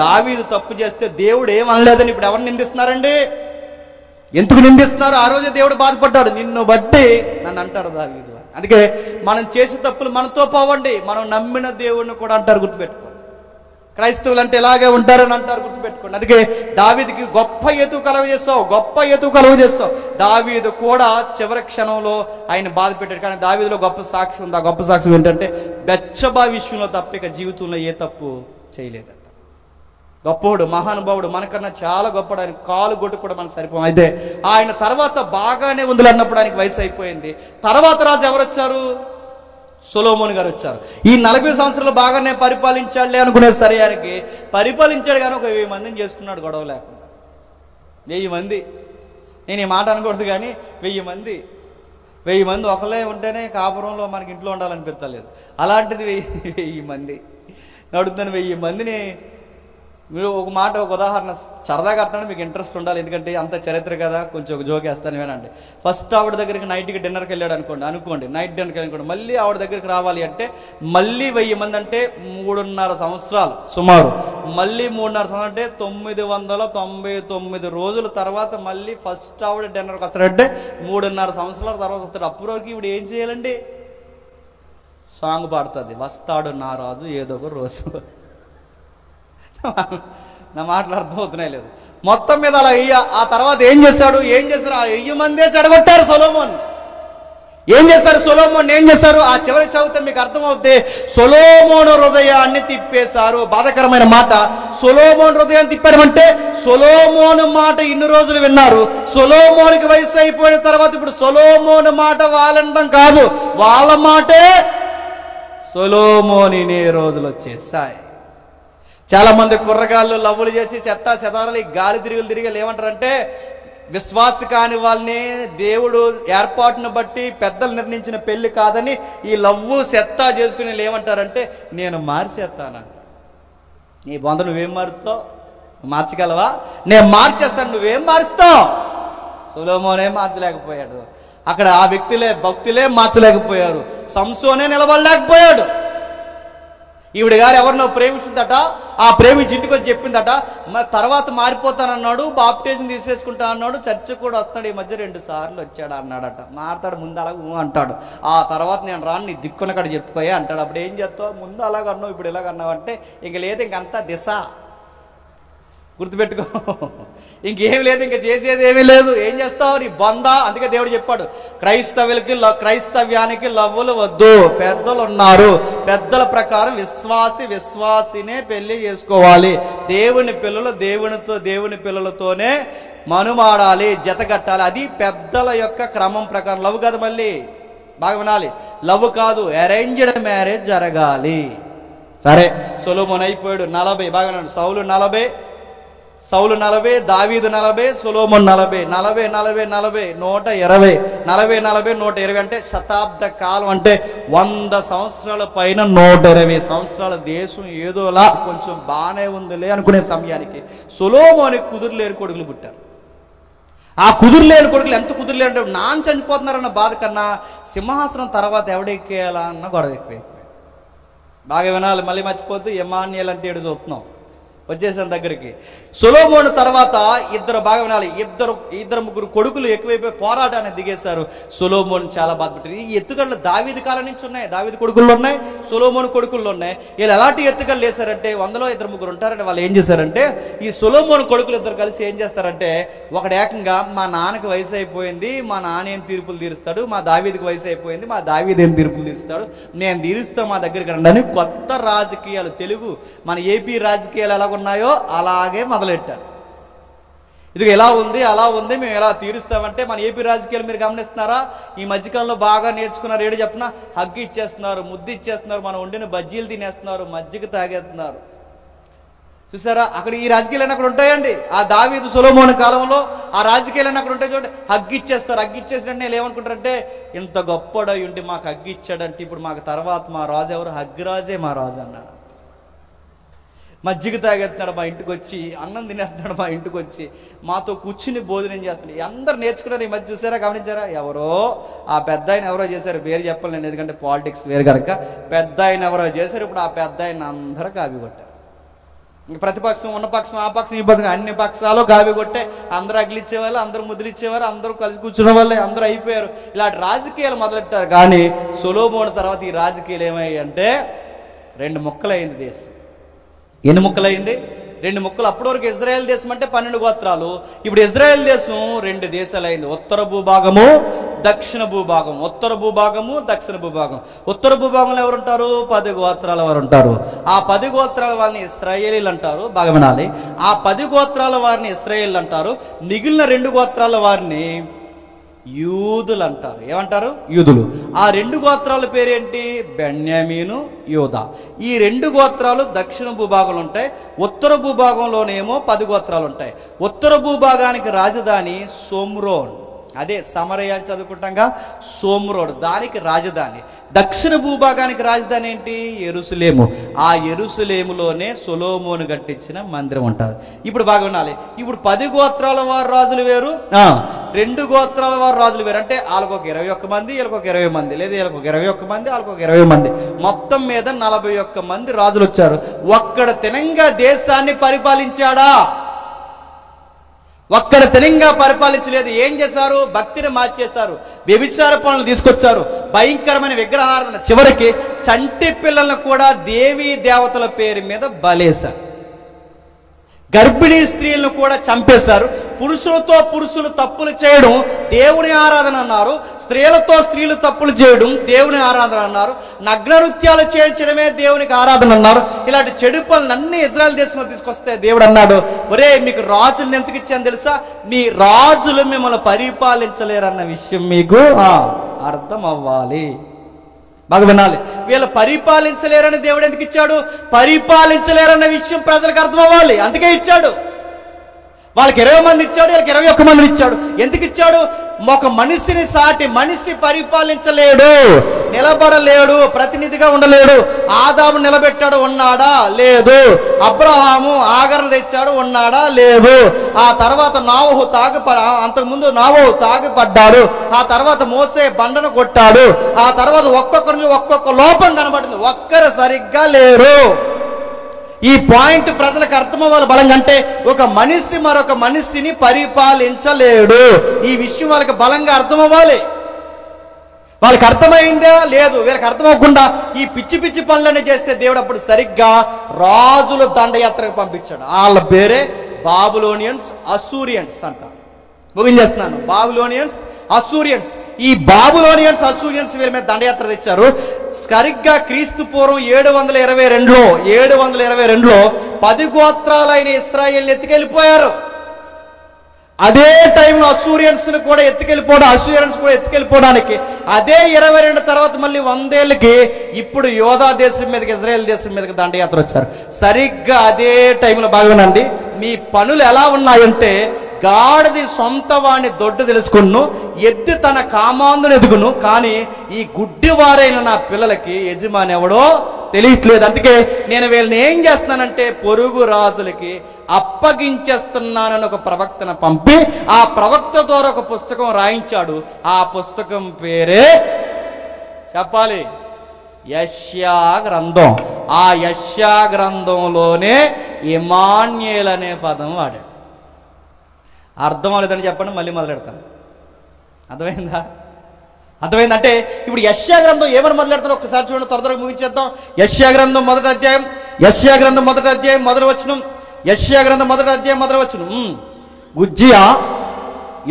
దావీదు తప్పు చేస్తే దేవుడు ఏమనలేదని ఇప్పుడు ఎవరు నిందిస్తున్నారండి? ఎందుకు నిందిస్తున్నారు? ఆ రోజే దేవుడు బాధపడ్డాడు, నిన్ను బట్టి నన్ను అంటారు దావీదు. అందుకే మనం చేసే తప్పులు మనతో పోవండి, మనం నమ్మిన దేవుడిని కూడా అంటారు, గుర్తుపెట్టుకోండి. క్రైస్తవులు అంటే ఇలాగే ఉంటారని అంటారు, గుర్తుపెట్టుకోండి. అందుకే దావీదుకి గొప్ప ఎతువు కలుగ చేస్తావు. దావీదు కూడా చివరి క్షణంలో ఆయన బాధ పెట్టాడు. కానీ దావీదులో గొప్ప సాక్ష్యం ఉంది. ఆ గొప్ప సాక్ష్యం ఏంటంటే బెత్షెబా విషయంలో తప్ప ఇక జీవితంలో ఏ తప్పు చేయలేదంట. గొప్పవాడు, మహానుభావుడు, మనకన్నా చాలా గొప్పడు. ఆయన కాలు గొడ్డు కూడా మనకు సరిపోం. అయితే ఆయన తర్వాత బాగానే ఉంది అన్నప్పుడు ఆయనకి వయసు అయిపోయింది. తర్వాత రాజు ఎవరు వచ్చారు? సొలొమోను గారు వచ్చారు. ఈ 40 సంవత్సరాలు బాగానే పరిపాలించాడులే అనుకునే సరే, ఆయనకి పరిపాలించాడు కానీ ఒక 1000 మందిని చేసుకున్నాడు గొడవ లేకుండా. 1000 మంది, నేను ఈ మాట అనకూడదు కానీ 1000 మంది 1000 మంది ఒకళ్ళే ఉంటేనే కాపురంలో మనకి ఇంట్లో ఉండాలనిపించలేదు. అలాంటిది 1000 మంది నడుతున్నాను. 1000 మందిని మీరు ఒక మాట, ఒక ఉదాహరణ సరదాగా అంటాను, మీకు ఇంట్రెస్ట్ ఉండాలి, ఎందుకంటే అంత చరిత్ర కదా. కొంచెం ఒక జోక్ వేస్తాను వినండి. ఫస్ట్ ఆవిడ దగ్గరికి నైట్కి డిన్నర్కి వెళ్ళాడు అనుకోండి, నైట్ డిన్నర్కి అనుకోండి. మళ్ళీ ఆవిడ దగ్గరికి రావాలి అంటే మళ్ళీ 1000 మంది అంటే 3.5 సంవత్సరాలు సుమారు. మళ్ళీ 3.5 సంవత్సరాలు అంటే 999 రోజుల తర్వాత మళ్ళీ ఫస్ట్ ఆవిడ డిన్నర్కి వస్తాడంటే 3.5 సంవత్సరాల తర్వాత వస్తాడు. అప్పుడు వరకు ఇవిడ ఏం చేయాలండి? సాంగ్ పాడుతుంది, వస్తాడు నా రాజు ఏదో ఒక రోజు. నా మాటలు అర్థమవుతున్నాయి లేదు. మొత్తం మీద అలా ఆ తర్వాత ఏం చేశారు? ఆ 1000 మందే చెడగొట్టారు సొలొమోన్. ఏం చేశారు సొలొమోన్? ఏం చేశారు? ఆ చివరి చదివితే మీకు అర్థమవుతే సొలొమోను హృదయాన్ని తిప్పేశారు. బాధాకరమైన మాట. సొలొమోను హృదయాన్ని తిప్పారంటే సొలొమోను మాట ఇన్ని రోజులు విన్నారు. సొలొమోనుకి వయసు అయిపోయిన తర్వాత ఇప్పుడు సొలొమోను మాట వాళ్ళండం కాదు, వాళ్ళ మాటే సొలొమోనినే రోజులు వచ్చేసాయి. చాలా మంది కుర్రగాళ్ళు లవ్వులు చేసి చెత్త చెదారాలు గాలి తిరిగి ఏమంటారంటే, విశ్వాస కాని వాళ్ళని దేవుడు ఏర్పాటును బట్టి పెద్దలు నిర్ణయించిన పెళ్లి కాదని ఈ లవ్వు చెత్త చేసుకుని ఏమంటారంటే, నేను మార్చేస్తాను. నీ బొంద నువ్వేం మారుస్తావు? మార్చగలవా? నేను మార్చేస్తాను, నువ్వేం మారుస్తావు? సొలొమోనే మార్చలేకపోయాడు. అక్కడ ఆ భక్తులే మార్చలేకపోయారు. సంసోనే నిలబడలేకపోయాడు. ఈవిడ గారు ఎవరినో ప్రేమించిందట, ఆ ప్రేమించి ఇంటికి వచ్చి చెప్పిందట, తర్వాత మారిపోతానన్నాడు, బాప్టిజం తీసేసుకుంటా అన్నాడు, చర్చ్ కూడా వస్తాడు, ఈ మధ్య 2 సార్లు వచ్చాడు అన్నాడట. మారుతాడు, ముందు అలాగ అంటాడు, ఆ తర్వాత నేను రాను నీ దిక్కున కాడ చెప్పుకోయా అంటాడు. అప్పుడు ఏం చేస్తావు? ముందు అలాగన్నావు, ఇప్పుడు ఇలాగన్నావు అంటే ఇంక లేదు, ఇంకంతా దిశ. గుర్తుపెట్టుకో, ఇంకేం లేదు, ఇంక చేసేది ఏమీ లేదు. ఏం చేస్తావు? నీ బొంద. అందుకే దేవుడు చెప్పాడు, క్రైస్తవ్యానికి లవ్వులు వద్దు, పెద్దలు ఉన్నారు, పెద్దల ప్రకారం విశ్వాసినే పెళ్లి చేసుకోవాలి. దేవుని పిల్లలతోనే మనుమాడాలి, జతగట్టాలి. అది పెద్దల యొక్క క్రమం ప్రకారం. లవ్ కాదు, మళ్ళీ బాగా వినాలి, లవ్ కాదు, అరేంజ్డ్ మ్యారేజ్ జరగాలి. సరే, సొలొమోన్ అయిపోయాడు 40. బాగా వినాలి, సౌలు 40, దావీదు 40, సొలొమోన్ 40. 120. 120 అంటే శతాబ్ద కాలం, అంటే 100 సంవత్సరాల పైన 120 సంవత్సరాల దేశం ఏదోలా కొంచెం బాగానే ఉందిలే అనుకునే సమయానికి సొలొమోనికి కుదురులేని కొడుకులు పుట్టారు. ఆ కుదురులేని కొడుకులు ఎంత కుదురులేని అంటే నాన్న చనిపోతున్నారన్న బాధ కన్నా సింహాసనం తర్వాత ఎవడెక్కేయాలా అన్న గొడవ ఎక్కువ. బాగా వినాలి, మళ్ళీ మర్చిపోద్దు. ఎమాన్యుయేల్ అంటే ఏడు చూస్తున్నాం, వచ్చేసాను దగ్గరికి. సొలొమోను తర్వాత బాగా వినాలి, ఇద్దరు ముగ్గురు కొడుకులు ఎక్కువైపోయి పోరాటాన్ని దిగేశారు. సొలొమోను చాలా బాధపడ్డారు. ఈ ఎత్తుగడలు దావీదు కాలం నుంచి ఉన్నాయి, దావీదు కొడుకుల్లో ఉన్నాయి, సొలొమోను కొడుకుల్లో ఉన్నాయి. వీళ్ళు ఎలాంటి ఎత్తుగడలు వేశారంటే 100లో 2-3 ఉంటారంటే వాళ్ళు ఏం చేశారంటే, ఈ సొలొమోను కొడుకులు ఇద్దరు కలిసి ఏం చేస్తారంటే, ఒకడు ఏకంగా మా నాన్నకి వయసు అయిపోయింది, మా నాన్న ఏం తీర్పులు తీరుస్తాడు, మా దావీదుకి వయసు అయిపోయింది, మా దావీదు ఏం తీర్పులు తీరుస్తాడు, నేను తీరుస్తా, మా దగ్గరికి రండి అని కొత్త రాజకీయాలు, తెలుగు మన ఏపీ రాజకీయాలు ఎలాగున్నాయో అలాగే మొదలెట్టారు. ఇది ఎలా ఉంది అలా ఉంది, మేము ఎలా తీరుస్తామంటే మన ఏపీ రాజకీయాలు మీరు గమనిస్తున్నారా? ఈ మధ్యకాలంలో బాగా నేర్చుకున్నారు. ఏడు చెప్పిన హగ్గు ఇచ్చేస్తున్నారు, ముద్దు ఇచ్చేస్తున్నారు, మనం వండిన బజ్జీలు తినేస్తున్నారు, మజ్జిగ తాగేస్తున్నారు. చూసారా? అక్కడ ఈ రాజకీయాలు అక్కడ ఉంటాయండి. ఆ దావీదు సొలొమోను కాలంలో ఆ రాజకీయాలు అక్కడ ఉంటాయి చూడండి. హగ్గు ఇచ్చేస్తారు. హగ్గు ఇచ్చేసినట్టు నేను ఏమనుకుంటారంటే, ఇంత గొప్పడై ఉండి మాకు హగ్గు ఇచ్చాడంటే ఇప్పుడు మాకు తర్వాత మా రాజు ఎవరు? హగ్గురాజే మా రాజు అన్నారు. మజ్జిగ తాగేస్తున్నాడు మా ఇంటికి వచ్చి, అన్నం తినేస్తున్నాడు మా ఇంటికి వచ్చి, మాతో కూర్చుని భోజనం చేస్తున్నాడు. అందరు నేర్చుకున్నారు. ఈ మధ్య చూసారా, గమనించారా? ఎవరో ఆ పెద్ద ఆయన ఎవరో చేశారు, పేరు చెప్పలేను ఎందుకంటే పాలిటిక్స్ వేరు కనుక. పెద్ద ఆయన ఎవరో చేశారు, ఇప్పుడు ఆ పెద్ద ఆయన అందరూ కాపీ కొట్టారు. ప్రతిపక్షం, ఉన్న పక్షం, ఆ పక్షం, ఈ పక్షం, అన్ని పక్షాలు కాపీ కొట్టే అందరూ అగిలిచ్చేవాళ్ళు, అందరూ ముద్దులిచ్చేవారు, అందరూ కలిసి కూర్చున్న వాళ్ళే, అందరూ అయిపోయారు. ఇలాంటి రాజకీయాలు మొదలెట్టారు. కానీ సొలొమోను తర్వాత ఈ రాజకీయాలు ఏమయ్యాయి అంటే 2 ముక్కలైంది దేశం. ఎన్ని ముక్కలైంది? 2 ముక్కలు. అప్పటి వరకు ఇజ్రాయెల్ దేశం అంటే 12 గోత్రాలు. ఇప్పుడు ఇజ్రాయెల్ దేశం 2 దేశాలు అయింది. ఉత్తర భూభాగము, దక్షిణ భూభాగం. ఉత్తర భూభాగము, దక్షిణ భూభాగం. ఉత్తర భూభాగంలో ఎవరుంటారు? 10 గోత్రాల వారు ఉంటారు. ఆ 10 గోత్రాల వారిని ఇశ్రాయేలీలు అంటారు. బాగా వినాలి, ఆ 10 గోత్రాల వారిని ఇశ్రాయేలీలు అంటారు. మిగిలిన 2 గోత్రాల వారిని యూదులు అంటారు. ఏమంటారు? యూదులు. ఆ 2 గోత్రాల పేరేంటి? బెన్యామీను, యూదా. ఈ 2 గోత్రాలు దక్షిణ భూభాగంలో ఉంటాయి. ఉత్తర భూభాగంలోనేమో 10 గోత్రాలు ఉంటాయి. ఉత్తర భూభాగానికి రాజధాని షోమ్రోన్. అదే సమరయ చదువుకుంటాంగా, సోమ్రోడ్, దానికి రాజధాని. దక్షిణ భూభాగానికి రాజధాని ఏంటి? యెరూషలేము. ఆ యెరూషలేములోనే సొలొమోను కట్టించిన మందిరం ఉంటుంది. ఇప్పుడు బాగా వినాలి. ఇప్పుడు 10 గోత్రాల వారు రాజులు వేరు, 2 గోత్రాల వారు రాజులు వేరు. అంటే వాళ్ళకు ఒక 21 మంది, వీళ్ళకి ఒక 20 మంది, లేదా వీళ్ళకి ఒక 21 మంది, వాళ్ళకి ఒక 20 మంది, మొత్తం మీద 41 మంది రాజులు వచ్చారు. ఒక్కడ తినంగా దేశాన్ని పరిపాలించాడా? ఒక్కడ తినంగా పరిపాలించలేదు. ఏం చేశారు? భక్తిని మార్చేశారు, వ్యభిచార పనులు తీసుకొచ్చారు, భయంకరమైన విగ్రహారాధన, చివరికి చంటి పిల్లలను కూడా దేవీ దేవతల పేరు మీద బలేశారు, గర్భిణీ స్త్రీలను కూడా చంపేశారు. పురుషులతో పురుషులు తప్పులు చేయడం దేవుని ఆరాధన అన్నారు, స్త్రీలతో స్త్రీలు తప్పులు చేయడం దేవుని ఆరాధన అన్నారు, నగ్న నృత్యాలు చేయించడమే దేవునికి ఆరాధన అన్నారు. ఇలాంటి చెడు పనులన్నీ ఇజ్రాయెల్ దేశంలో తీసుకొస్తే దేవుడు అన్నాడు, ఒరే మీకు రాజులను ఎందుకు ఇచ్చాను తెలుసా? మీ రాజులు మిమ్మల్ని పరిపాలించలేరన్న విషయం మీకు అర్థం అవ్వాలి. బాగా వినాలి. వీళ్ళు పరిపాలించలేరని దేవుడు ఎందుకు ఇచ్చాడు? పరిపాలించలేరన్న విషయం ప్రజలకు అర్థం అవ్వాలి, అందుకే ఇచ్చాడు. వాళ్ళకి 20 మంది ఇచ్చాడు, వీళ్ళకి 21 మందిని ఇచ్చాడు. ఎందుకు ఇచ్చాడు? ఒక మనిషిని సాటి మనిషి పరిపాలించలేడు, నిలబడలేడు, ప్రతినిధిగా ఉండలేడు. ఆదాము నిలబెట్టాడు, ఉన్నాడా? లేదు. అబ్రహాము ఆగరణ తెచ్చాడు, ఉన్నాడా? లేదు. ఆ తర్వాత నావోహు అంతకుముందు నావోహు తాగిపడ్డాడు. ఆ తర్వాత మోసే బండను కొట్టాడు. ఆ తర్వాత ఒక్కొక్కరిని ఒక్కొక్క లోపం కనబడింది, ఒక్కరు సరిగ్గా లేరు. ఈ పాయింట్ ప్రజలకు అర్థమవ్వాలి బలంగా. అంటే ఒక మనిషి మరొక మనిషిని పరిపాలించలేడు. ఈ విషయం వాళ్ళకి బలంగా అర్థమవ్వాలి. వాళ్ళకి అర్థమైందా? లేదు. వీళ్ళకి అర్థమవ్వకుండా ఈ పిచ్చి పిచ్చి పనులన్నీ చేస్తే దేవుడు అప్పుడు సరిగ్గా రాజుల దండయాత్రకు పంపించాడు. వాళ్ళ పేరే బాబులోనియన్స్, అసూరియన్స్ అంట. ముగించేస్తున్నాను. బాబులోనియన్స్, అసూరియన్స్. ఈ బాబులోనియన్స్, అసూరియన్స్ వీళ్ళ మీద దండయాత్ర తెచ్చారు. సరిగ్గా క్రీస్తు పూర్వం 722లో 10 గోత్రాలైన ఇశ్రాయేల్ని ఎత్తుకెళ్ళిపోయారు. అదే టైంలో అసూరియన్స్ కూడా ఎత్తుకెళ్ళిపోవడానికి అదే 22 తర్వాత మళ్ళీ 100 ఏళ్ళకి ఇప్పుడు యోధా దేశం మీదకి, ఇజ్రాయెల్ దేశం మీదకి దండయాత్ర వచ్చారు. సరిగ్గా అదే టైంలో బాగునండి. మీ పనులు ఎలా ఉన్నాయంటే, గాడిది సొంత వాడిని దొడ్డు తెలుసుకును, ఎద్దు తన కామాందును ఎదుగును, కానీ ఈ గుడ్డివారైన నా పిల్లలకి యజమాని ఎవడో తెలియట్లేదు. అందుకే నేను వీళ్ళని ఏం చేస్తున్నానంటే పొరుగు రాజులకి అప్పగించేస్తున్నానని ఒక ప్రవక్తను పంపి ఆ ప్రవక్త ద్వారా ఒక పుస్తకం రాయించాడు. ఆ పుస్తకం పేరే చెప్పాలి, యెషయా గ్రంథం. ఆ యెషయా గ్రంథంలోనే ఇమాన్యేల్ అనే పదం వాడాడు. అర్థం అవ్వలేదని చెప్పండి, మళ్ళీ మొదలెడతాను. అర్థమైందంటే ఇప్పుడు యెషయా గ్రంథం ఏమని మొదలెడతారో ఒకసారి చూడండి, త్వరగా ముగించేద్దాం. యెషయా గ్రంథం మొదటి అధ్యాయం, మొదటి వచనం. యెషయా గ్రంథం మొదటి అధ్యాయం మొదటి వచనం. ఉజ్జియా,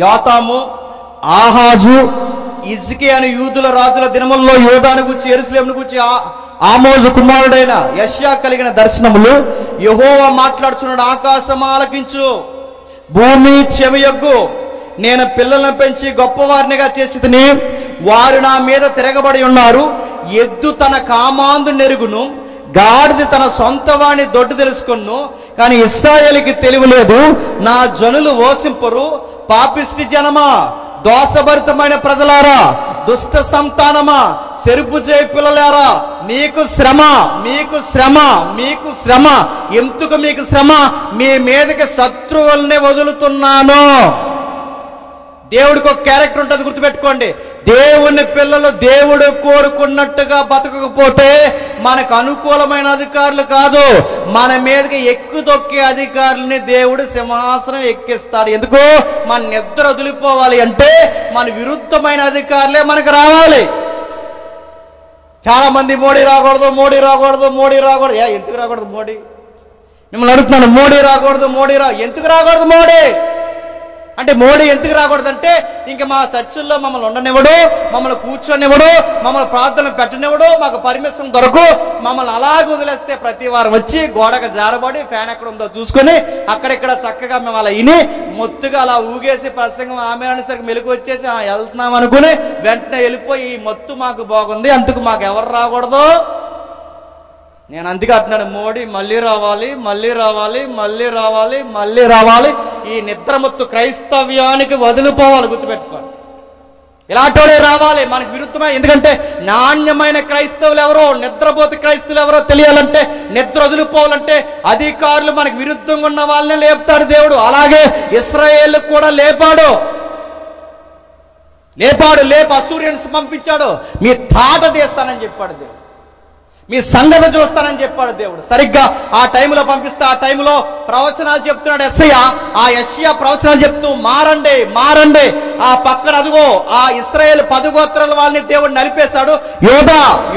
యోతాము, ఆహాజు, హిజ్కియా అనే యూదుల రాజుల దినముల్లో యోధాను గురించి, యెరూషలేమును గురించి ఆమోజు కుమారుడైన యెషయా కలిగిన దర్శనములు. యెహోవా మాట్లాడుచున్నాడు, ఆకాశం ఆలకించు, భూమి చెవియొగ్గు. నేను పిల్లలను పెంచి గొప్పవారినిగా చేసితిని, వారు నా మీద తిరగబడి ఉన్నారు. ఎద్దు తన కామాందు నెరుగును, గాడిద తన సొంత వాణి దొడ్డు తెలుసుకును, కానీ ఇశ్రాయేలుకి తెలివి లేదు. నా జనులు ఓసింపరు. పాపిష్టి జనమా, దోషభరితమైన ప్రజలారా, దుష్ట సంతానమా, చెరుపు చేయి పిల్లలారా, మీకు శ్రమ, ఎందుకు మీకు శ్రమ? మీ మీదకి శత్రువుల్ని వదులుతున్నాను. దేవుడికి ఒక క్యారెక్టర్ ఉంటుంది, గుర్తుపెట్టుకోండి. దేవుని పిల్లలు దేవుడు కోరుకున్నట్టుగా బతకకపోతే మనకు అనుకూలమైన అధికారులు కాదు, మన మీదకి ఎక్కు తొక్కే అధికారులని దేవుడు సింహాసనం ఎక్కిస్తాడు. ఎందుకు? మన నిద్ర వదిలిపోవాలి అంటే మన విరుద్ధమైన అధికారులే మనకు రావాలి. చాలా మంది మోడీ రాకూడదు. ఎందుకు రాకూడదు మోడీ? మిమ్మల్ని అడుగుతున్నాను, మోడీ రాకూడదు, ఎందుకు రాకూడదు మోడీ అంటే? మోడీ ఎందుకు రాకూడదంటే, ఇంకా మా చర్చిల్లో మమ్మల్ని ఉండనివ్వడు, మమ్మల్ని కూర్చొనివ్వడు, మమ్మల్ని ప్రార్థనలు పెట్టనివ్వడు, మాకు పర్మిషన్ దొరకు, మమ్మల్ని అలాగ వదిలేస్తే ప్రతి వారం వచ్చి గోడకు జారబడి ఫ్యాన్ ఎక్కడ ఉందో చూసుకొని అక్కడిక్కడ చక్కగా మేము అలా ఇని మొత్తుగా అలా ఊగేసి ప్రసంగం ఆమె అనేసరికి మెలకు వచ్చేసి వెళ్తున్నాం అనుకుని వెంటనే వెళ్ళిపోయి, ఈ మొత్తు మాకు బాగుంది, అందుకు మాకు ఎవరు రాకూడదు. నేను అందుకే అంటున్నాడు, మోడీ మళ్ళీ రావాలి. ఈ నిద్రమత్తు క్రైస్తవ్యానికి వదిలిపోవాలి, గుర్తుపెట్టుకోండి. ఇలాంటోడే రావాలి మనకు విరుద్ధమై. ఎందుకంటే నాణ్యమైన క్రైస్తవులు ఎవరో, నిద్రపోతే క్రైస్తవులు ఎవరో తెలియాలంటే, నిద్ర వదిలిపోవాలంటే అధికారులు మనకు విరుద్ధంగా ఉన్న వాళ్ళనే లేపుతాడు దేవుడు. అలాగే ఇశ్రాయేలు కూడా లేపాడు. లేపి అసూరియన్స్ పంపించాడు. మీ తాట తీస్తానని చెప్పాడు దేవుడు, మీ సంగతి చూస్తానని చెప్పాడు దేవుడు. సరిగ్గా ఆ టైంలో పంపిస్తే ఆ టైంలో ప్రవచనాలు చెప్తున్నాడు యెషయా ప్రవచనాలు చెప్తూ మారండి. ఆ పక్కన అదిగో ఆ ఇశ్రాయేలు 10 గోత్రాల వాళ్ళని దేవుడు నలిపేశాడు.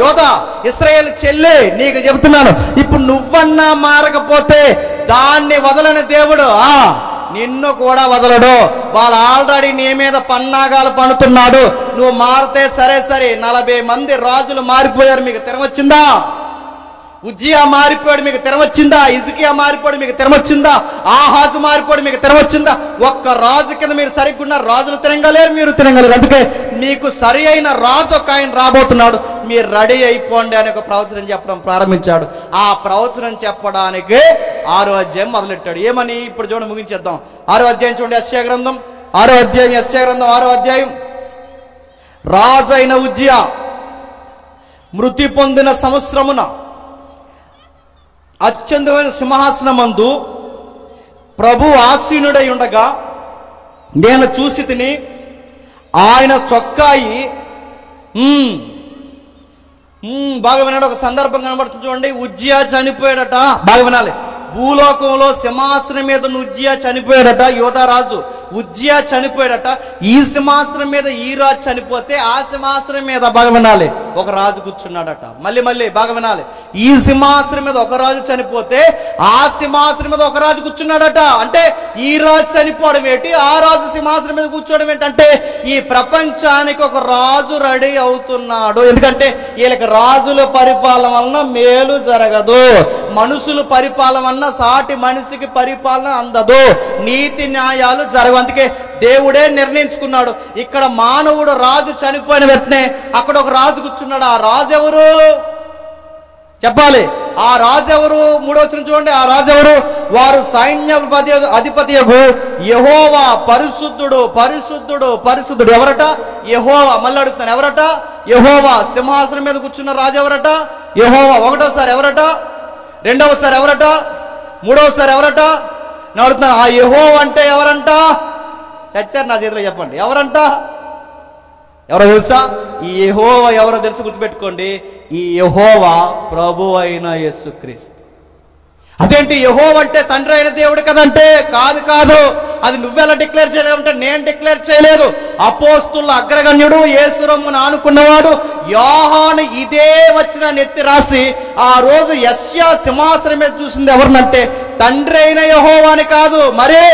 యోధా ఇశ్రాయేలు చెల్లి, నీకు చెబుతున్నాను, ఇప్పుడు నువ్వన్నా మారకపోతే దాన్ని వదలని దేవుడు నిన్ను కూడా వదలడు. వాళ్ళు ఆల్రెడీ నీ మీద పన్నాగాలు పన్నుతున్నాడు. నువ్వు మారితే సరే 40 మంది రాజులు మారిపోయారు, మీకు తెరవచ్చిందా? ఉజ్జియా మారిపోయాడు, మీకు తెరవచ్చిందా? హిజ్కియా మారిపోయాడు, మీకు తెరవచ్చిందా? ఆహాజు మారిపోయాడు, మీకు తెరవచ్చిందా? ఒక్క రాజు కింద మీరు సరిగ్గా ఉన్నారు, రాజులు తిరగలేరు, మీరు తిరగలేరు. అందుకే మీకు సరి అయిన రాజు ఒక ఆయన రాబోతున్నాడు, మీరు రెడీ అయిపోండి అని ఒక ప్రవచనం చెప్పడం ప్రారంభించాడు. ఆ ప్రవచనం చెప్పడానికి 6వ అధ్యాయం మొదలెట్టాడు. ఏమని? ఇప్పుడు చూడండి, ముగించేద్దాం. 6వ అధ్యాయం చూడండి, యెషయా గ్రంథం 6వ అధ్యాయం. రాజు అయిన ఉజ్జియా మృతి పొందిన సంవత్సరమున అత్యంతమైన సింహాసనమందు ప్రభు ఆసీనుడై ఉండగా నేను చూసి తిని ఆయన చొక్కాయి బాగా వినాడు. ఒక సందర్భం కనబడుతుంది చూడండి. ఉజ్జియా చనిపోయాడట, బాగా వినాలి. భూలోకంలో సింహాసనం మీద ఉజ్జియా చనిపోయాడట, యోధారాజు ఉజ్జియా చనిపోయాడట. ఈ సింహాసనం మీద ఈ రాజు చనిపోతే ఆ సింహాసనం మీద, బాగా వినాలి, ఒక రాజు కూర్చున్నాడట. మళ్ళీ బాగా వినాలి. ఈ సింహాసనం మీద ఒక రాజు చనిపోతే ఆ సింహాసనం మీద ఒక రాజు కూర్చున్నాడట. అంటే ఈ రాజు చనిపోవడం ఏంటి, ఆ రాజు సింహాసనం మీద కూర్చోవడం ఏంటంటే ఈ ప్రపంచానికి ఒక రాజు రెడీ అవుతున్నాడు. ఎందుకంటే వీళ్ళకి రాజుల పరిపాలన వలన మేలు జరగదు, మనుషుల పరిపాలన వలన సాటి మనిషికి పరిపాలన అందదు, నీతి న్యాయాలు జరగవు. అందుకే దేవుడే నిర్ణయించుకున్నాడు. ఇక్కడ మానవుడు రాజు చనిపోయిన వెంటనే అక్కడ ఒక రాజు కూర్చున్నాడు. ఆ రాజు ఎవరు చెప్పాలి? ఆ రాజు ఎవరు? 3వ వచనం చూడండి. ఆ రాజు ఎవరు? వారు సైన్యాధిపతి అధిపతియగు యెహోవా పరిశుద్ధుడు. ఎవరట? యెహోవా. మళ్ళీ అడుగుతాను, ఎవరట? యెహోవా. సింహాసనం మీద కూర్చున్న రాజు ఎవరట? యెహోవా. 1వసారి ఎవరట? 2వసారి ఎవరట? 3వసారి ఎవరట? నేను అడుగుతున్నాను, ఆ యెహోవా అంటే ఎవరంట? చచ్చారు నా చేతిలో, చెప్పండి ఎవరంట? ఎవరో తెలుసా? ఈ యెహోవా ఎవరో తెలుసు, గుర్తుపెట్టుకోండి. ఈ యెహోవా ప్రభు అయిన యేసుక్రీస్తు. అదేంటి యెహోవా అంటే తండ్రి అయిన దేవుడు కదంటే, కాదు, అది నువ్వెలా డిక్లేర్ చేయలేవంటే నేను డిక్లేర్ చేయలేదు. అపోస్తుల అగ్రగణ్యుడు, యేసు రొమ్మును ఆనుకున్నవాడు యోహాను ఇదే వచ్చిన నెత్తి రాసి ఆ రోజు యెషయా సింహాసనం మీద చూసింది ఎవరినంటే తండ్రి అయిన యెహోవాని కాదు, మరే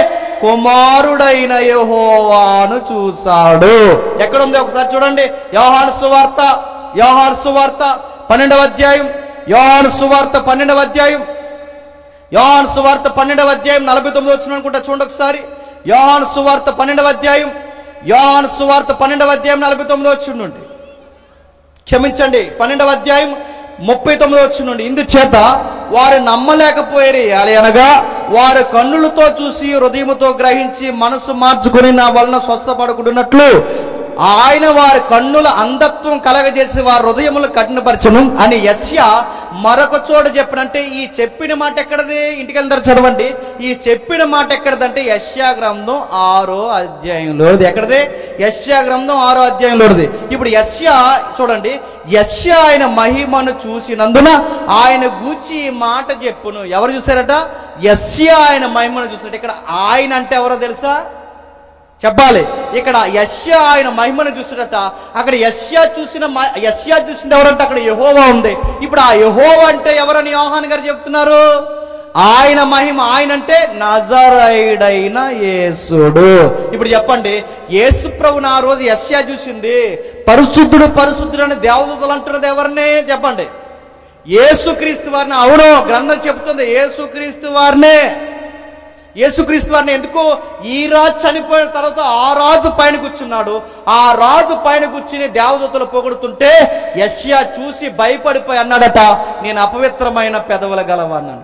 కుమారుడైన యెహోవాను చూశాడు. ఎక్కడుంది ఒకసారి చూడండి. యోహాను సువార్త 12వ అధ్యాయం. యోహాను సువార్త 12వ అధ్యాయం 49 వచ్చిన అనుకుంటా, చూడండి ఒకసారి. యోహాను సువార్త 12వ అధ్యాయం 49 వచ్చిండి. క్షమించండి, 12వ అధ్యాయం 39 వచ్చిండి. ఇందుచేత వారు నమ్మలేకపోయారు, అనగా వారు కన్నులతో చూసి హృదయముతో గ్రహించి మనసు మార్చుకుని నా వలన స్వస్థపడకున్నట్లు ఆయన వారి కన్నుల అంధత్వం కలగజేసి వారి హృదయములు కఠినపరచను అని యెషయా మరొక చోట చెప్పినంటే, ఈ చెప్పిన మాట ఎక్కడది? ఇంటికి అందరూ చదవండి. ఈ చెప్పిన మాట ఎక్కడదంటే యెషయా గ్రంథం 6వ అధ్యాయంలోది. ఎక్కడది? యెషయా గ్రంథం 6వ అధ్యాయంలోది. ఇప్పుడు యెషయా చూడండి, యెషయా ఆయన మహిమను చూసినందున ఆయన గూర్చి ఈ మాట చెప్పును. ఎవరు చూశారట? యెషయా ఆయన మహిమను చూసారట. ఇక్కడ ఆయన అంటే ఎవరో తెలుసా? చెప్పాలి. ఇక్కడ యెషయా ఆయన మహిమను చూసినట. అక్కడ యెషయా చూసింది ఎవరంటే అక్కడ యెహోవా ఉంది. ఇప్పుడు ఆ యెహోవా అంటే ఎవరని యోహాను గారు చెప్తున్నారు? ఆయన మహిమ. ఆయన అంటే నజరేయుడైన యేసుడు. ఇప్పుడు చెప్పండి, యేసు ప్రభుని ఆ రోజు యెషయా చూసింది పరిశుద్ధుడు అని దేవదూతలు అంటున్నది ఎవరిని? చెప్పండి. యేసుక్రీస్తు వారిని. అవును, గ్రంథం చెప్తుంది యేసుక్రీస్తు వారిని. ఎందుకు? ఈ రాజు చనిపోయిన తర్వాత ఆ రాజు పైన కూర్చున్నాడు. ఆ రాజు పైన కూర్చుని దేవదూతలు పొగుడుతుంటే యెషయా చూసి భయపడిపోయి అన్నాడట, నేను అపవిత్రమైన పెదవుల గలవాడిని.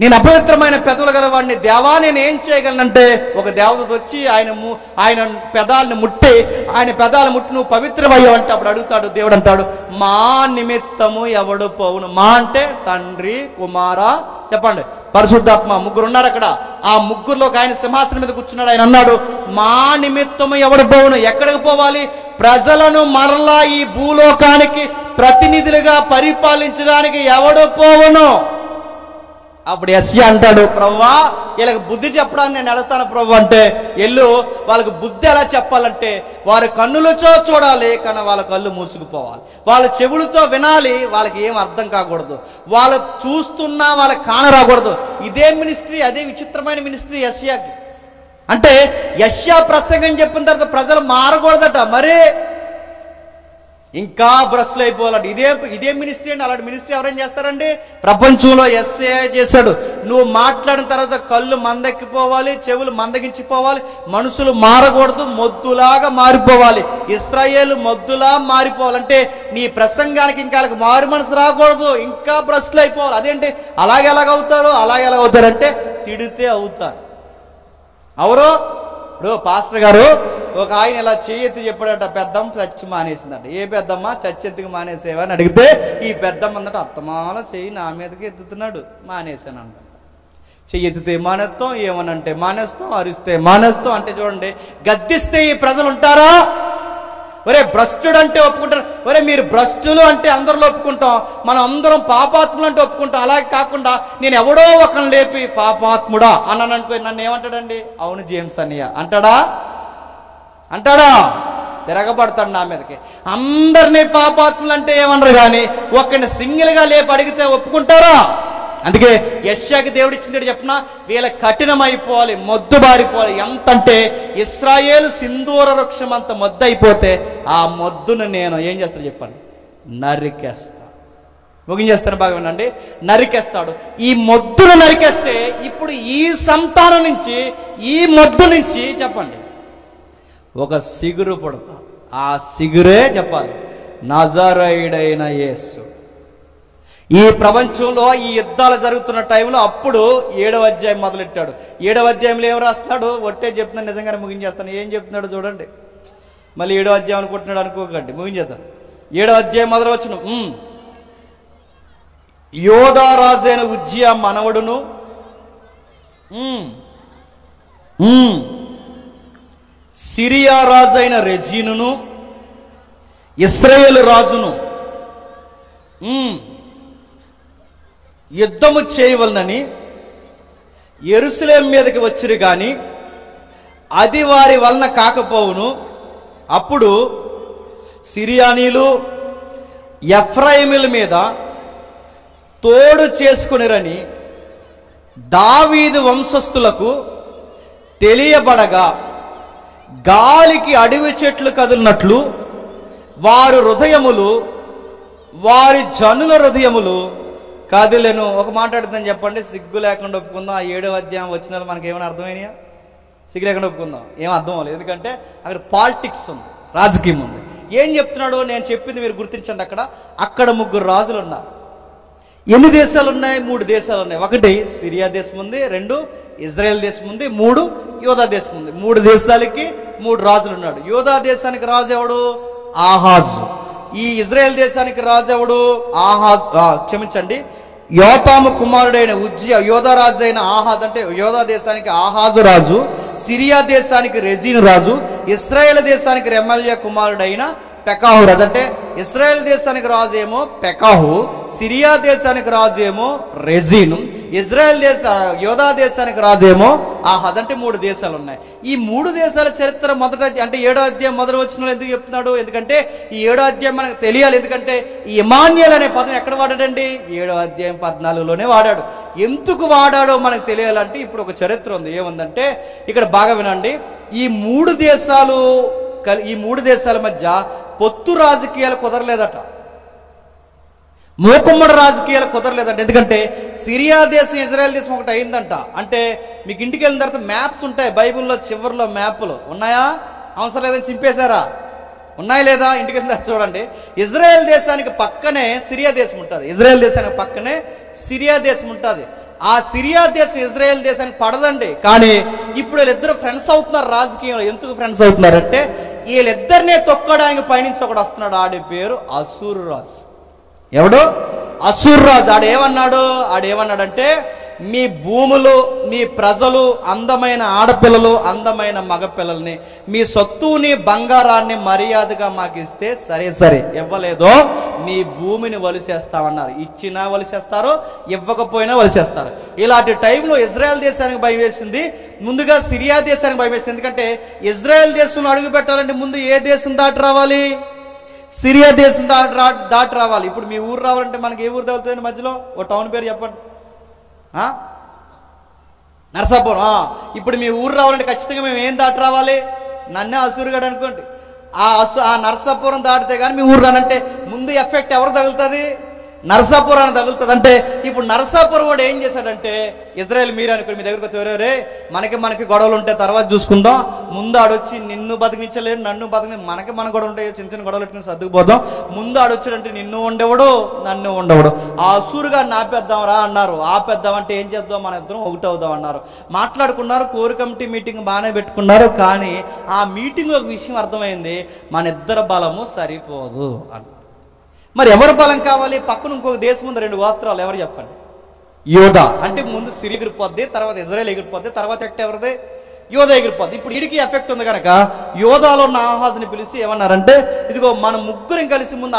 నేను అపవిత్రమైన పెదవులు గల వాడిని, దేవా నేను ఏం చేయగలనంటే ఒక దేవత వచ్చి ఆయన పెదాలను ముట్టి, ఆయన పెదాలు ముట్టి నువ్వు పవిత్రమయ్యావు అంటే అప్పుడు అడుగుతాడు దేవుడు, అంటాడు మా నిమిత్తము ఎవడు పోవును. మా అంటే తండ్రి, కుమార, చెప్పండి, పరిశుద్ధాత్మ, ముగ్గురు ఉన్నారు అక్కడ. ఆ ముగ్గురులో ఆయన సింహాసనం మీద కూర్చున్నాడు. ఆయన అన్నాడు మా నిమిత్తము ఎవడు పోవును. ఎక్కడికి పోవాలి? ప్రజలను మరలా ఈ భూలోకానికి ప్రతినిధులుగా పరిపాలించడానికి ఎవడు పోవును. అప్పుడు యెషయా అంటాడు, ప్రభువా వీళ్ళకి బుద్ధి చెప్పడానికి నేను వెళతాను ప్రభు అంటే, ఎల్లు వాళ్ళకి బుద్ధి ఎలా చెప్పాలంటే వారి కన్నులతో చూడాలి కానీ వాళ్ళ కళ్ళు మూసుకుపోవాలి, వాళ్ళ చెవులతో వినాలి వాళ్ళకి ఏం అర్థం కాకూడదు, వాళ్ళు చూస్తున్నా వాళ్ళకి కానరాకూడదు. ఇదే మినిస్ట్రీ, అదే విచిత్రమైన మినిస్ట్రీ యెషయాకి. అంటే యెషయా ప్రసంగం చెప్పిన తర్వాత ప్రజలు మారకూడదట, మరి ఇంకా భ్రష్టులు అయిపోవాలండి. ఇదే మినిస్ట్రీ అండి. అలాంటి మినిస్ట్రీ ఎవరైనా చేస్తారండి? ప్రపంచంలో యెషయా చేశాడు. నువ్వు మాట్లాడిన తర్వాత కళ్ళు మందెక్కిపోవాలి, చెవులు మందగించిపోవాలి, మనుషులు మారకూడదు, మొద్దులాగా మారిపోవాలి. ఇశ్రాయేలు మొద్దులా మారిపోవాలంటే నీ ప్రసంగానికి ఇంకా మారు మనసు రాకూడదు, ఇంకా భ్రష్టులు అయిపోవాలి. అదేంటి అలాగెలాగవుతారంటే తిడితే అవుతారు. ఎవరో ఇప్పుడు పాస్టర్ గారు ఒక ఆయన ఇలా చేయెత్తి చెప్పాడట, పెద్దమ్మ చచ్చి మానేసిందట. ఏ పెద్దమ్మ? చచ్చెత్తికి మానేసేవా అని అడిగితే ఈ పెద్దమ్మ అందట అత్తమాల చెయ్యి నా మీదకి ఎత్తుతున్నాడు, మానేసాను అంట. చెయ్యి ఎత్తితే మానేస్తాం, ఏమనంటే మానేస్తాం, అరిస్తే మానేస్తాం. అంటే చూడండి, గద్దిస్తే ఈ ప్రజలు ఉంటారా? ఒరే భ్రష్టుడు అంటే ఒప్పుకుంటారు. ఒరే మీరు భ్రష్టులు అంటే అందరిలో ఒప్పుకుంటాం, మనం అందరం పాపాత్ములు అంటే ఒప్పుకుంటాం. అలాగే కాకుండా నేను ఎవడో ఒకరిని లేపి పాపాత్ముడా అన్నాను అనుకో, నన్ను ఏమంటాడండి? అవును జేమ్స్ అన్నయ్య అంటాడా? తిరగబడతాడు నా మీదకి. అందరినీ పాపాత్ములు అంటే ఏమన్నారు కానీ ఒక్కడిని సింగిల్గా లేపి అడిగితే ఒప్పుకుంటారా? అందుకే యెషయాకి దేవుడు ఇచ్చింది చెప్పిన, వీళ్ళ కఠినమైపోవాలి, మొద్దు బారిపోవాలి. ఎంతంటే ఇశ్రాయేలు సింధూర వృక్షం అంత మొద్దు అయిపోతే ఆ మొద్దును నేను ఏం చేస్తాను చెప్పండి? నరికేస్తా. ముగించేస్తాను, బాగా వినండి. నరికేస్తాడు. ఈ మొద్దును నరికేస్తే ఇప్పుడు ఈ సంతానం నుంచి, ఈ మొద్దు నుంచి చెప్పండి ఒక సిగురు పుడతాడు. ఆ సిగురే చెప్పాలి నజరేయుడైన యేసు. ఈ ప్రపంచంలో ఈ యుద్ధాలు జరుగుతున్న టైంలో అప్పుడు 7వ అధ్యాయం మొదలెట్టాడు. 7వ అధ్యాయంలో ఏం రాస్తున్నాడు? ఒట్టే చెప్తున్నాడు, నిజంగానే ముగించేస్తాను. ఏం చెప్తున్నాడు చూడండి. మళ్ళీ 7వ అధ్యాయం అనుకుంటున్నాడు అనుకోకండి, ముగించేస్తాను. 7వ అధ్యాయం మొదలు వచ్చును. యోధా రాజైన ఉజ్జియా మనవడును, సిరియా రాజైన రెజీనును, ఇశ్రాయేలు రాజును యుద్ధము చేయవలనని యెరూషలేము మీదకి వచ్చిరు గాని అది వారి వలన కాకపోవును. అప్పుడు సిరియానీలు ఎఫ్రాయిముల మీద తోడు చేసుకొనిరని దావీదు వంశస్థులకు తెలియబడగా గాలికి అడవి చెట్లు కదిలినట్లు వారి హృదయములు, వారి జనుల హృదయములు కదిలెను. ఒక మాట్లాడుతుందని చెప్పండి, సిగ్గు లేకుండా ఒప్పుకుందాం. ఆ 7వ అధ్యాయం వచ్చిన మనకి ఏమైనా అర్థమైనాయా? సిగ్గు లేకుండా ఒప్పుకుందాం, ఏం అర్థం అవ్వలేదు. ఎందుకంటే అక్కడ పాలిటిక్స్ ఉంది, రాజకీయం ఉంది. ఏం చెప్తున్నాడో నేను చెప్పింది మీరు గుర్తించండి. అక్కడ 3 రాజులు ఉన్నారు. ఎన్ని దేశాలు ఉన్నాయి? 3 దేశాలు ఉన్నాయి. 1 సిరియా దేశం ఉంది, 2 ఇజ్రాయెల్ దేశం ఉంది, 3 యోధా దేశం ఉంది. 3 దేశాలకి 3 రాజులు ఉన్నాడు. యోధా దేశానికి రాజు ఎవడు? ఆహాజు. ఈ ఇజ్రాయెల్ దేశానికి రాజు ఎవడు? క్షమించండి, యోతాము కుమారుడైన ఉజ్జియా. యోధా రాజు అయిన ఆహాజ్ అంటే యోధా దేశానికి ఆహాజు రాజు, సిరియా దేశానికి రెజీను రాజు, ఇశ్రాయేల్ దేశానికి రెమల్యా కుమారుడైన పెకాహు రాజు. అంటే ఇశ్రాయేల్ దేశానికి రాజు ఏమో పెకాహు, సిరియా దేశానికి రాజు ఏమో రెజీను, యోధా దేశానికి రాజు ఏమో ఆహాజ్. అంటే 3 దేశాలు ఉన్నాయి. ఈ 3 దేశాల చరిత్ర మొదట అంటే 7వ అధ్యాయం మొదలు వచ్చిన ఎందుకు చెప్తున్నాడు? ఎందుకంటే ఈ 7వ అధ్యాయం మనకు తెలియాలి. ఎందుకంటే ఈ ఇమాన్యుయేల్ అనే పదం ఎక్కడ వాడాడండి? 7వ అధ్యాయం 14లోనే వాడాడు. ఎందుకు వాడాడో మనకు తెలియాలంటే ఇప్పుడు ఒక చరిత్ర ఉంది. ఏముందంటే ఇక్కడ బాగా వినండి. ఈ 3 దేశాల మధ్య పొత్తు రాజకీయాలు కుదరలేదట, మూకుమ్మడి రాజకీయాలు కుదరలేదంట. ఎందుకంటే సిరియా దేశం ఇజ్రాయెల్ దేశం ఒకటి అయిందంట. అంటే మీకు ఇంటికి వెళ్ళిన తర్వాత మ్యాప్స్ ఉంటాయి, బైబిల్లో చివరిలో మ్యాప్లు ఉన్నాయా? అవసరం లేదని చింపేశారా? ఉన్నాయా లేదా? ఇంటికి వెళ్ళిన తర్వాత చూడండి. ఇజ్రాయెల్ దేశానికి పక్కనే సిరియా దేశం ఉంటుంది, ఇజ్రాయెల్ దేశానికి పక్కనే సిరియా దేశం ఉంటుంది. ఆ సిరియా దేశం ఇజ్రాయెల్ దేశానికి పడదండి. కానీ ఇప్పుడు వీళ్ళిద్దరు ఫ్రెండ్స్ అవుతున్నారు రాజకీయంలో. ఎందుకు ఫ్రెండ్స్ అవుతున్నారంటే వీళ్ళిద్దరినే తొక్కడానికి పైనుంచి ఒకడు వస్తున్నాడు. ఆడి పేరు అసూరు రాజు. ఎవడు? అసూరు రాజు. ఆడేమన్నాడంటే మీ భూములు, మీ ప్రజలు, అందమైన ఆడపిల్లలు, అందమైన మగపిల్లల్ని, మీ సొత్తుని, బంగారాన్ని మర్యాదగా మాకు ఇస్తే సరే, ఇవ్వలేదో మీ భూమిని వలిసేస్తామన్నారు. ఇచ్చినా వలిసేస్తారు, ఇవ్వకపోయినా వలిసేస్తారు. ఇలాంటి టైంలో ఇజ్రాయెల్ దేశానికి భయం వేసింది. ముందుగా సిరియా దేశానికి భయం వేసింది. ఎందుకంటే ఇజ్రాయెల్ దేశంలో అడుగు పెట్టాలంటే ముందు ఏ దేశం దాటి రావాలి? సిరియా దేశం దాటి రావాలి. ఇప్పుడు మీ ఊరు రావాలంటే మనకి ఏ ఊరు తగులుతుంది మధ్యలో? ఓ టౌన్ పేరు చెప్పండి. నరసాపురం. ఇప్పుడు మీ ఊరు రావాలంటే ఖచ్చితంగా మేము ఏం దాటి రావాలి? నన్నే అసూరుగాడు అనుకోండి. ఆ నరసాపురం దాటితే కానీ మీ ఊరు రానంటే ముందు ఎఫెక్ట్ ఎవరు తగులుతుంది? నరసాపురాన్ని తగులుతుంది. అంటే ఇప్పుడు నరసాపురం వాడు ఏం చేశాడంటే, ఇజ్రాయెల్ మీరు అనుకోండి, మీ దగ్గరకు వచ్చి మనకి గొడవలు ఉంటాయి తర్వాత చూసుకుందాం, ముందు ఆడొచ్చి నిన్ను బతికించలేడు, నన్ను మన గొడవలు ఉంటాయి, చిన్న గొడవలు పెట్టుకుని సర్దుకుపోదాం. ముందు ఆడొచ్చాడంటే నిన్ను ఉండేవాడు, నన్ను ఉండేవాడు. ఆ అసూరుగాడిని ఆపేద్దాంరా అన్నారు. ఆపేద్దామంటే ఏం చేద్దాం, మన ఇద్దరం ఒకటవుదాం అన్నారు. మాట్లాడుకున్నారు, కోర్ కమిటీ మీటింగ్ బాగానే పెట్టుకున్నారు. కానీ ఆ మీటింగ్లో ఒక విషయం అర్థమైంది, మన ఇద్దరు బలము సరిపోదు అన్నారు. మరి ఎవరు బలం కావాలి? పక్కన ఇంకొక దేశం ఉంది, 2 గోత్రాలు. ఎవరు చెప్పండి? యోధా. అంటే ముందు సిరి ఎగిరిపోద్ది, తర్వాత ఇజ్రాయెల్ ఎగిరిపోద్ది, తర్వాత ఎవరిది? యోధా ఎగిరిపోద్ది. ఇప్పుడు వీడికి ఎఫెక్ట్ ఉంది కనుక యోధాలో ఉన్న ఆహాజ్ని పిలిచి ఏమన్నారంటే, ఇదిగో మన ముగ్గురం కలిసి ముందు